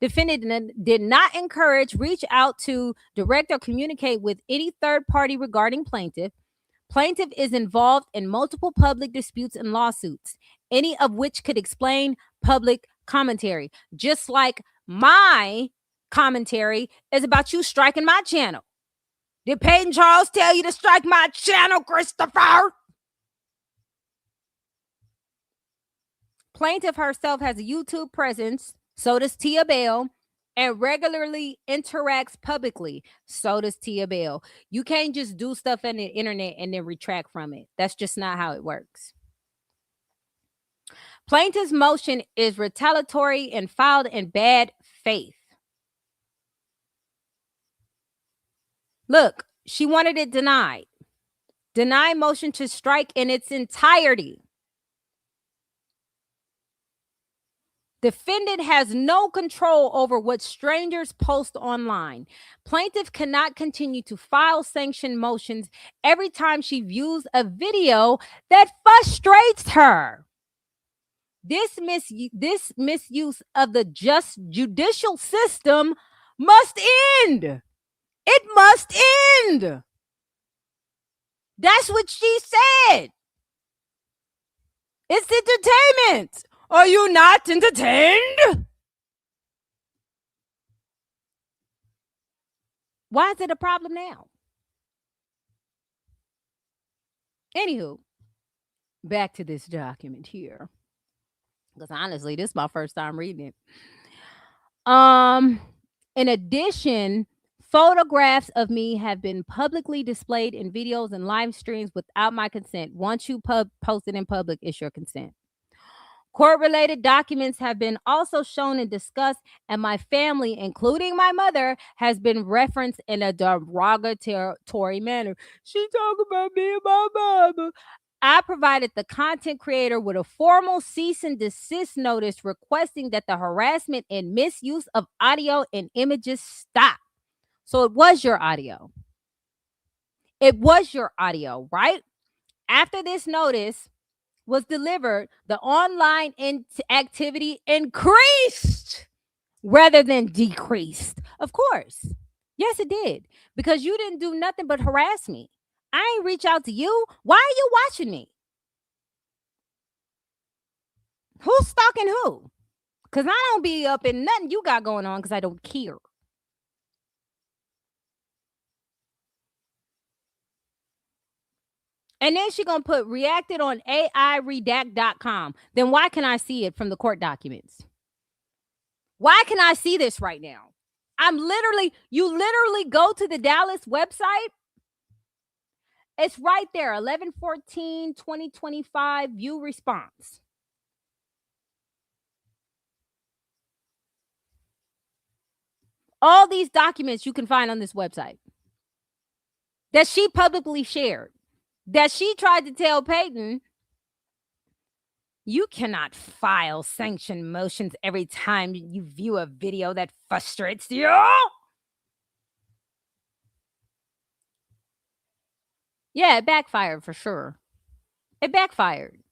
Defendant did not encourage, reach out to, direct, or communicate with any third party regarding plaintiff. Plaintiff is involved in multiple public disputes and lawsuits, any of which could explain public commentary. Just like my commentary is about you striking my channel. Did Peyton Charles tell you to strike my channel, Christopher? Plaintiff herself has a YouTube presence. So does Tia Bell, and regularly interacts publicly. So does Tia Bell. You can't just do stuff on the internet and then retract from it. That's just not how it works. Plaintiff's motion is retaliatory and filed in bad faith. Look, she wanted it denied. Deny motion to strike in its entirety. Defendant has no control over what strangers post online. Plaintiff cannot continue to file sanction motions every time she views a video that frustrates her. This misuse of the just judicial system must end. It must end. That's what she said. It's entertainment. Are you not entertained? Why is it a problem now? Anywho, back to this document here. Because honestly, this is my first time reading it. In addition, photographs of me have been publicly displayed in videos and live streams without my consent. Once you post it in public, it's your consent. Court-related documents have been also shown and discussed, and my family, including my mother, has been referenced in a derogatory manner. She talking about me and my mama. I provided the content creator with a formal cease and desist notice requesting that the harassment and misuse of audio and images stop. So it was your audio. It was your audio, right? After this notice was delivered, the online activity increased rather than decreased. Of course. Yes, it did. Because you didn't do nothing but harass me. I ain't reach out to you. Why are you watching me? Who's stalking who? Because I don't be up in nothing you got going on because I don't care. And then she going to put reacted on AIredact.com. Then why can I see it from the court documents? Why can I see this right now? You literally go to the Dallas website. It's right there, 11/14/2025 view response. All these documents you can find on this website that she publicly shared, that she tried to tell Peyton, you cannot file sanction motions every time you view a video that frustrates you. Yeah, it backfired for sure. It backfired.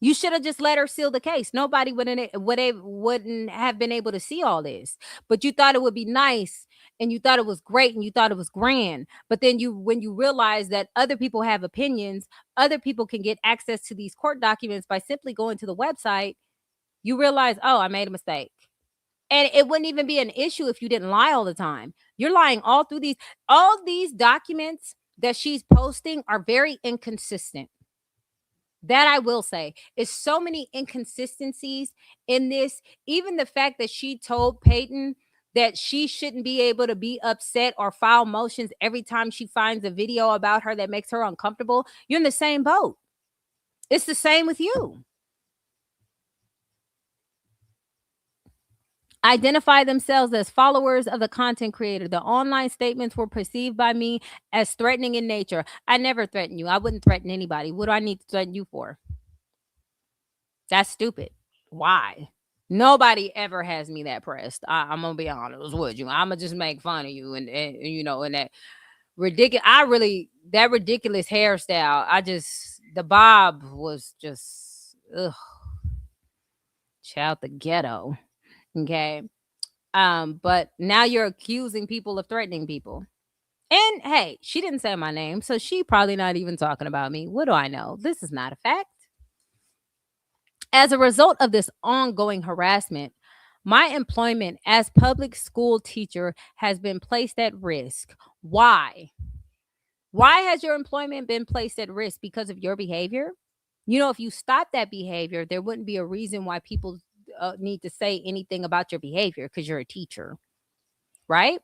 You should have just let her seal the case. Nobody wouldn't have been able to see all this. But you thought it would be nice, and you thought it was great, and you thought it was grand. But then when you realize that other people have opinions, other people can get access to these court documents by simply going to the website, you realize, oh, I made a mistake. And it wouldn't even be an issue if you didn't lie all the time. You're lying all through these. All these documents that she's posting are very inconsistent. That I will say is so many inconsistencies in this. Even the fact that she told Peyton that she shouldn't be able to be upset or file motions every time she finds a video about her that makes her uncomfortable. You're in the same boat. It's the same with you. Identify themselves as followers of the content creator. The online statements were perceived by me as threatening in nature. I never threaten you. I wouldn't threaten anybody. What do I need to threaten you for? That's stupid. Why? Nobody ever has me that pressed. I'm gonna be honest with you. I'm gonna just make fun of you and that ridiculous. That ridiculous hairstyle. The bob was just child the ghetto. Okay. But now you're accusing people of threatening people. And hey, she didn't say my name, so she probably not even talking about me. What do I know? This is not a fact. As a result of this ongoing harassment, my employment as public school teacher has been placed at risk. Why? Why has your employment been placed at risk? Because of your behavior? You know, if you stop that behavior, there wouldn't be a reason why people need to say anything about your behavior because you're a teacher, right?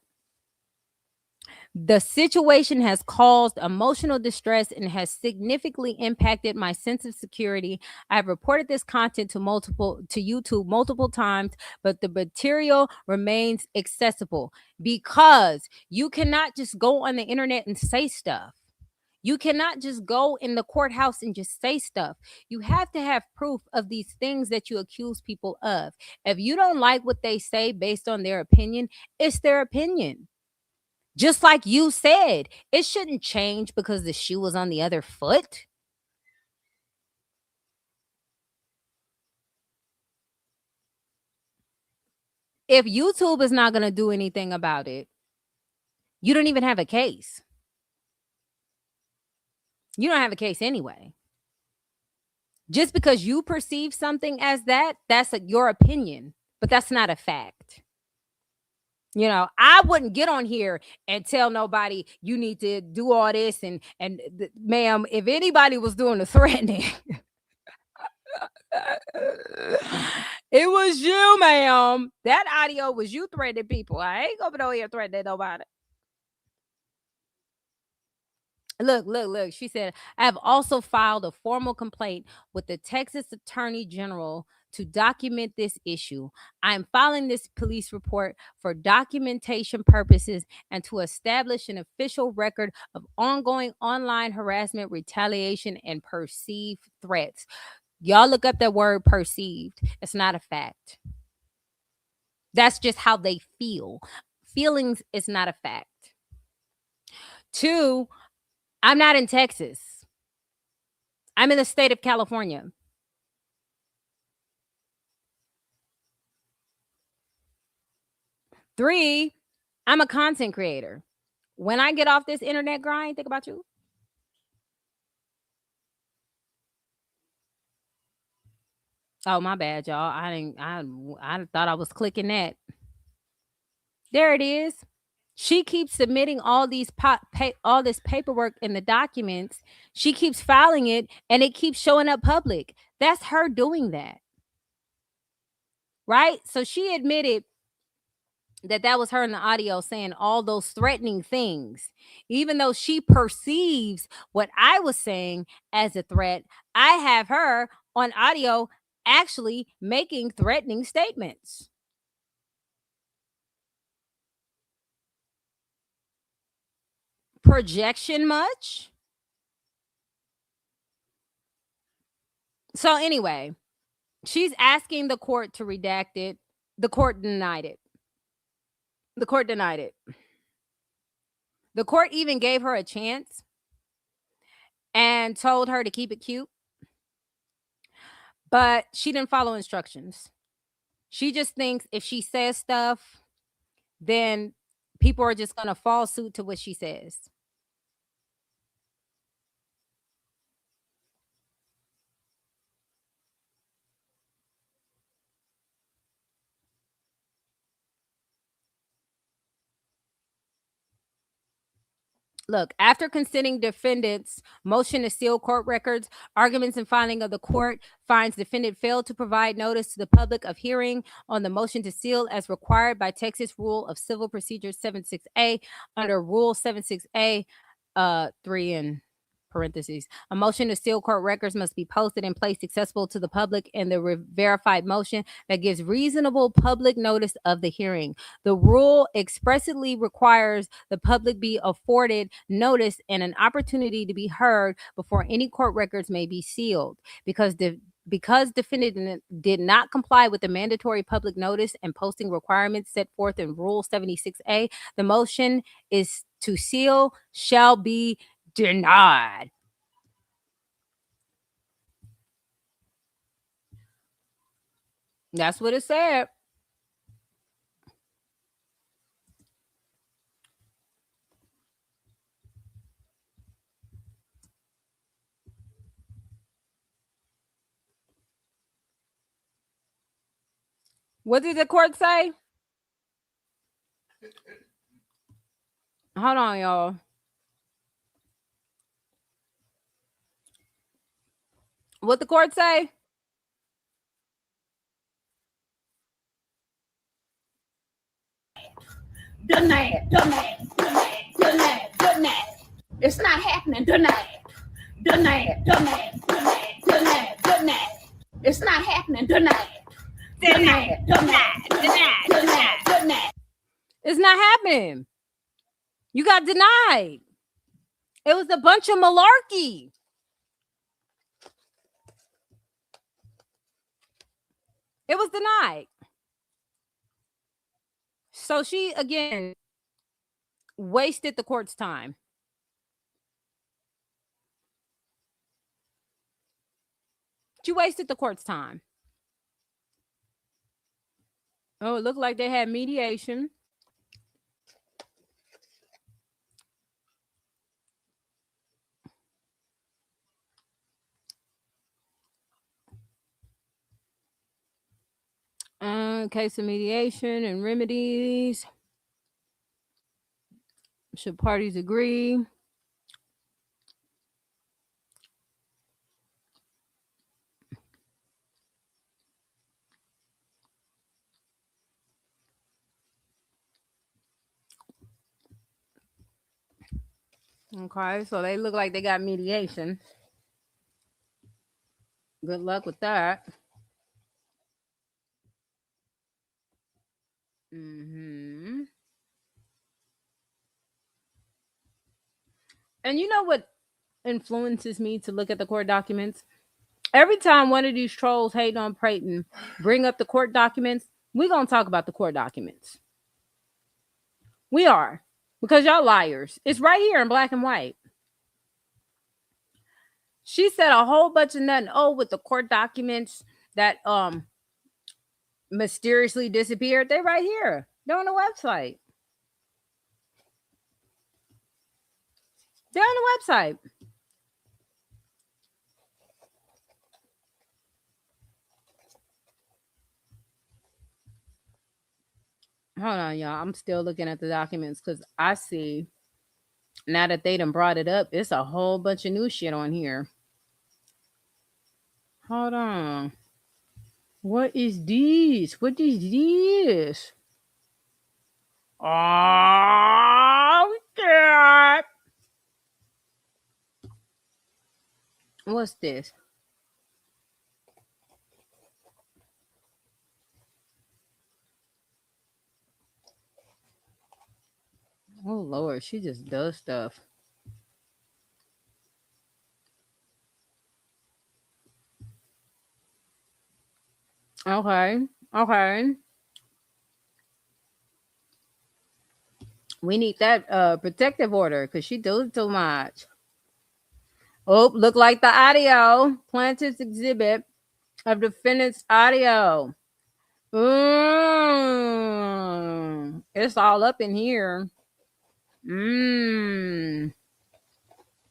The situation has caused emotional distress and has significantly impacted my sense of security. I've reported this content to YouTube multiple times, but the material remains accessible because you cannot just go on the internet and say stuff. You cannot just go in the courthouse and just say stuff. You have to have proof of these things that you accuse people of. If you don't like what they say based on their opinion, it's their opinion. Just like you said, it shouldn't change because the shoe was on the other foot. If YouTube is not going to do anything about it, you don't even have a case. You don't have a case anyway. Just because you perceive something as that's your opinion, but that's not a fact. You know, I wouldn't get on here and tell nobody you need to do all this. And ma'am, if anybody was doing the threatening, it was you, ma'am. That audio was you threatening people. I ain't going over here threatening nobody. Look. She said, I have also filed a formal complaint with the Texas Attorney General to document this issue. I am filing this police report for documentation purposes and to establish an official record of ongoing online harassment, retaliation, and perceived threats. Y'all look up that word perceived. It's not a fact. That's just how they feel. Feelings is not a fact. 2, I'm not in Texas. I'm in the state of California. 3, I'm a content creator. When I get off this internet grind, think about you. Oh, my bad, y'all. I thought I was clicking that. There it is. She keeps submitting all this paperwork in the documents. She keeps filing it, and it keeps showing up public. That's her doing that. Right? So she admitted that was her in the audio saying all those threatening things. Even though she perceives what I was saying as a threat, I have her on audio actually making threatening statements. Projection much? So anyway, she's asking the court to redact it. The court denied it. The court denied it. The court even gave her a chance and told her to keep it cute. But she didn't follow instructions. She just thinks if she says stuff, then people are just going to fall suit to what she says. Look, after considering defendant's motion to seal court records, arguments and finding of the court finds defendant failed to provide notice to the public of hearing on the motion to seal as required by Texas Rule of Civil Procedure 76A. Under Rule 76A, 3 in parentheses, a motion to seal court records must be posted and placed accessible to the public in the verified motion that gives reasonable public notice of the hearing. The rule expressly requires the public be afforded notice and an opportunity to be heard before any court records may be sealed. Because defendant did not comply with the mandatory public notice and posting requirements set forth in Rule 76A, the motion is to seal shall be denied. That's what it said. What did the court say? Hold on, y'all. What the court say? Denied. It's not happening. Denied. It's not happening. Denied. It's not happening. You got denied. It was a bunch of malarkey. It was denied. So she, again, wasted the court's time. She wasted the court's time. Oh, it looked like they had mediation. Case of mediation and remedies. Should parties agree? Okay, so they look like they got mediation. Good luck with that. And you know what influences me to look at the court documents? Every time one of these trolls hating on Peyton bring up the court documents, we're going to talk about the court documents. We are. Because y'all liars. It's right here in black and white. She said a whole bunch of nothing. Oh, with the court documents that mysteriously disappeared. They're right here. They're on the website. They're on the website. Hold on, y'all. I'm still looking at the documents because I see now that they done brought it up, it's a whole bunch of new shit on here. Hold on. What is this? What is this? Oh, God. What's this? Oh, Lord. She just does stuff. Okay. We need that protective order because she does too much. Oh, look like the audio. Plaintiff's exhibit of defendant's audio. It's all up in here.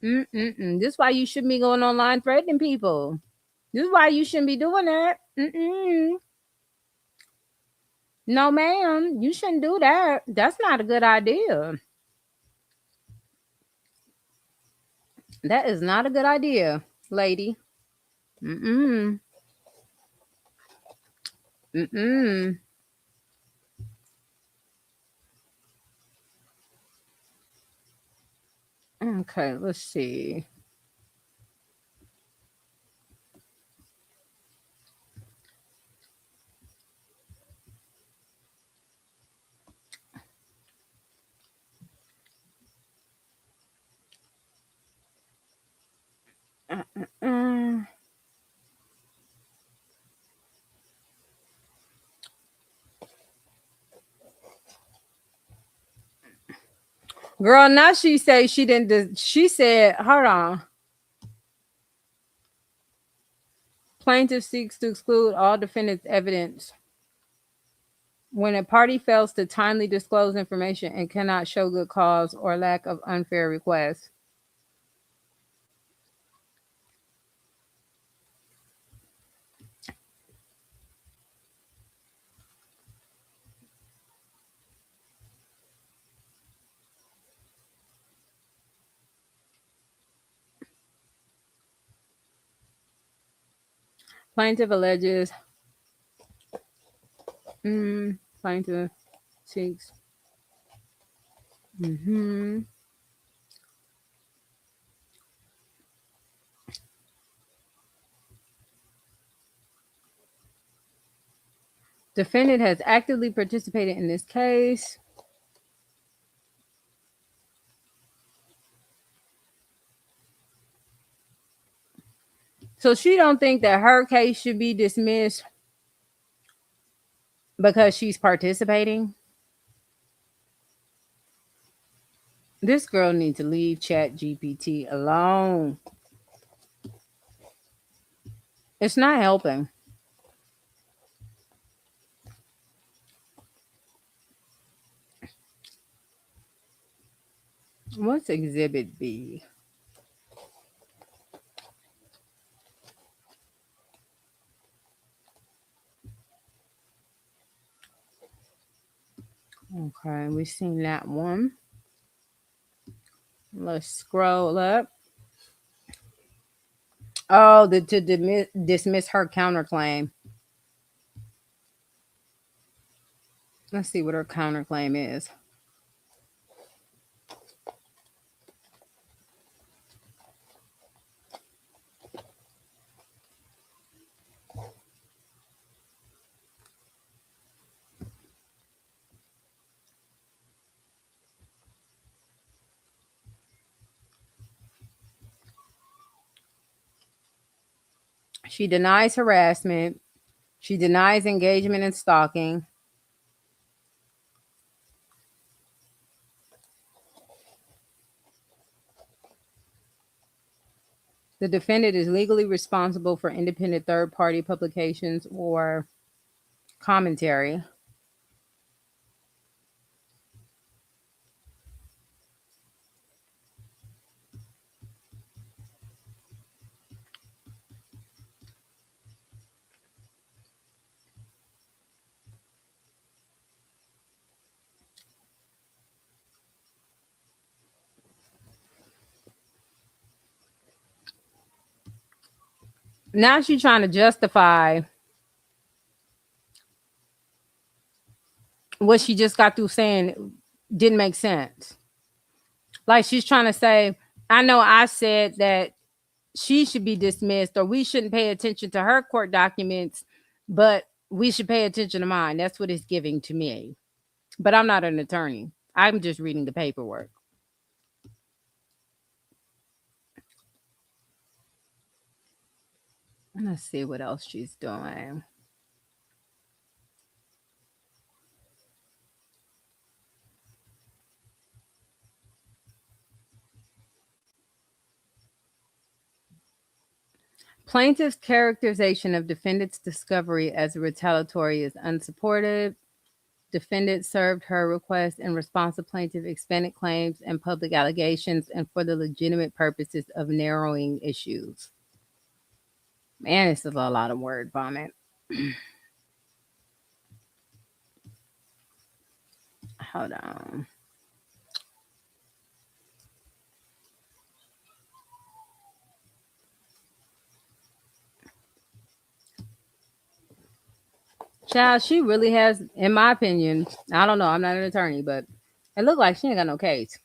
This is why you shouldn't be going online threatening people. This is why you shouldn't be doing that. No, ma'am, you shouldn't do that. That's not a good idea. That is not a good idea, lady. Okay, let's see. Girl, now she say she didn't. She said, hold on. Plaintiff seeks to exclude all defendants' evidence when a party fails to timely disclose information and cannot show good cause or lack of unfair request. Plaintiff alleges plaintiff seeks defendant has actively participated in this case. So she don't think that her case should be dismissed because she's participating. This girl needs to leave ChatGPT alone. It's not helping. What's Exhibit B? Okay, we've seen that one. Let's scroll up. Oh, to dismiss her counterclaim. Let's see what her counterclaim is. She denies harassment. She denies engagement in stalking. The defendant is legally responsible for independent third-party publications or commentary. Now she's trying to justify what she just got through saying didn't make sense. Like she's trying to say, I know I said that she should be dismissed or we shouldn't pay attention to her court documents, but we should pay attention to mine. That's what it's giving to me. But I'm not an attorney. I'm just reading the paperwork. Let's see what else she's doing. Plaintiff's characterization of defendant's discovery as retaliatory is unsupported. Defendant served her request in response to plaintiff expanded claims and public allegations and for the legitimate purposes of narrowing issues. Man, this is a lot of word vomit. Hold on. Child, she really has, in my opinion, I don't know, I'm not an attorney, but it looked like she ain't got no case.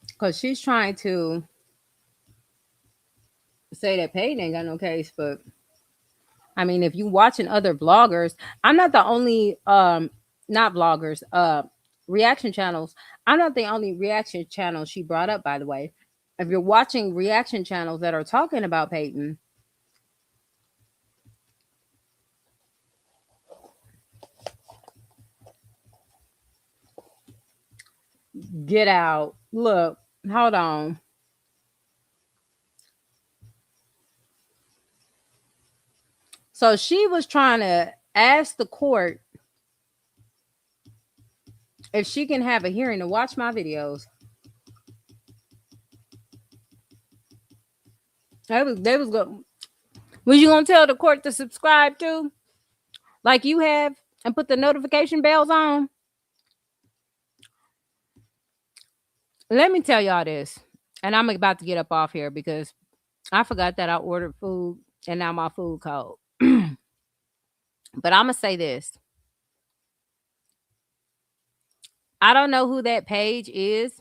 Because she's trying to say that Peyton ain't got no case, but I mean, if you watching other bloggers, I'm not the only, not bloggers, reaction channels. I'm not the only reaction channel she brought up, by the way. If you're watching reaction channels that are talking about Peyton, get out. Look, hold on. So she was trying to ask the court if she can have a hearing to watch my videos. They was good. Was you gonna tell the court to subscribe to, like you have, and put the notification bells on? Let me tell y'all this, and I'm about to get up off here because I forgot that I ordered food and now my food cold. But I'm going to say this. I don't know who that page is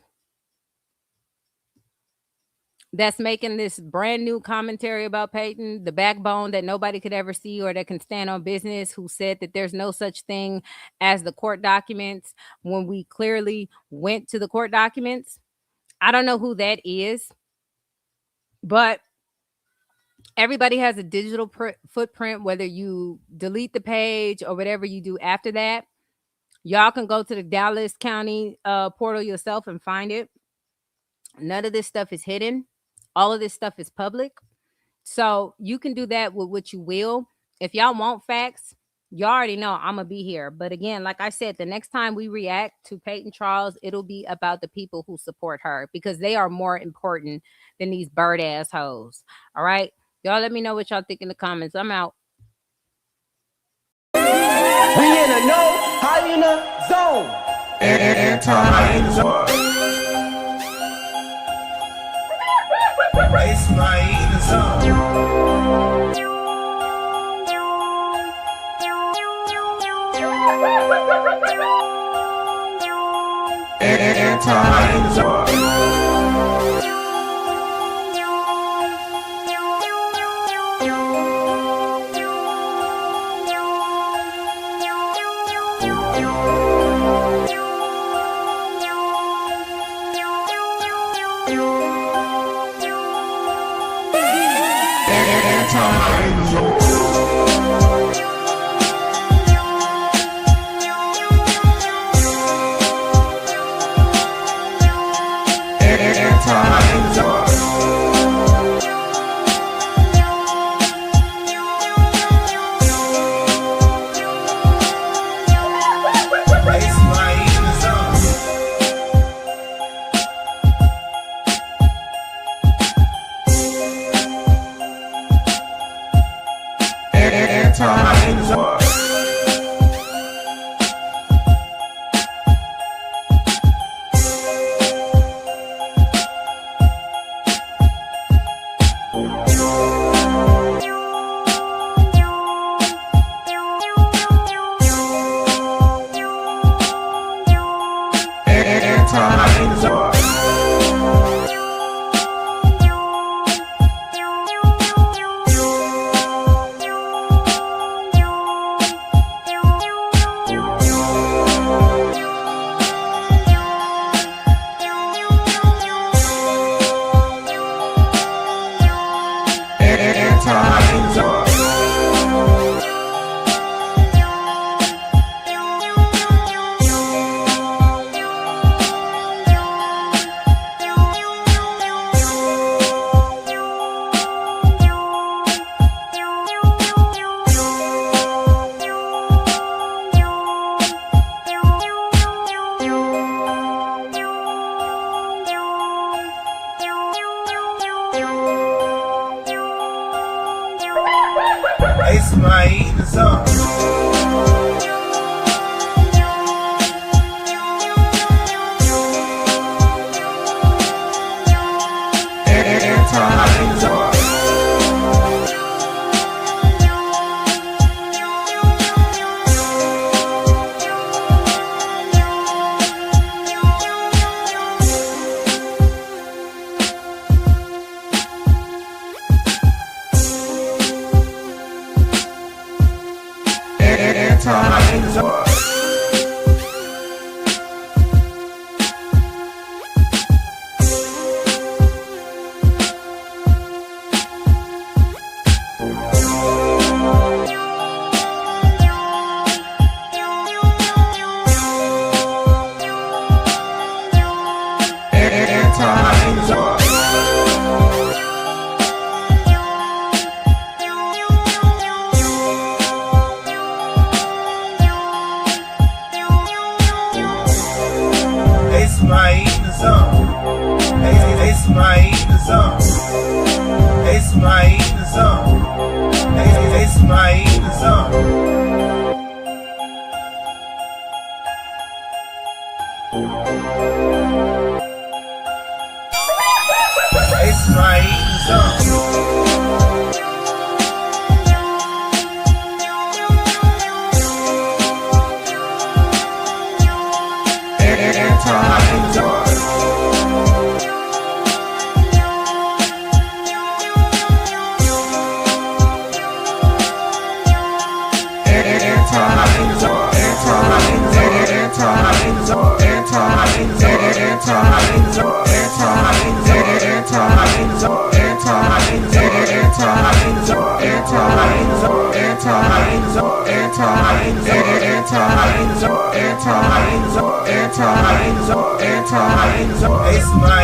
that's making this brand new commentary about Peyton, the backbone that nobody could ever see or that can stand on business, who said that there's no such thing as the court documents when we clearly went to the court documents. I don't know who that is, but everybody has a digital footprint, whether you delete the page or whatever you do after that. Y'all can go to the Dallas County portal yourself and find it. None of this stuff is hidden. All of this stuff is public. So you can do that with what you will. If y'all want facts, you already know I'm going to be here. But again, like I said, the next time we react to Peyton Charles, it'll be about the people who support her because they are more important than these bird ass hoes. All right. Y'all let me know what y'all think in the comments. I'm out. We in a no hyena zone. Anti-hyena zone. It's my hyena zone. Anti-hyena zone. It's my hyena zone. Anti-hyena zone. Anti-hyena zone. Anti-hyena zone. It's my hyena zone. It's my hyena zone. It's my hyena zone. It's my hyena zone. It's my hyena It's my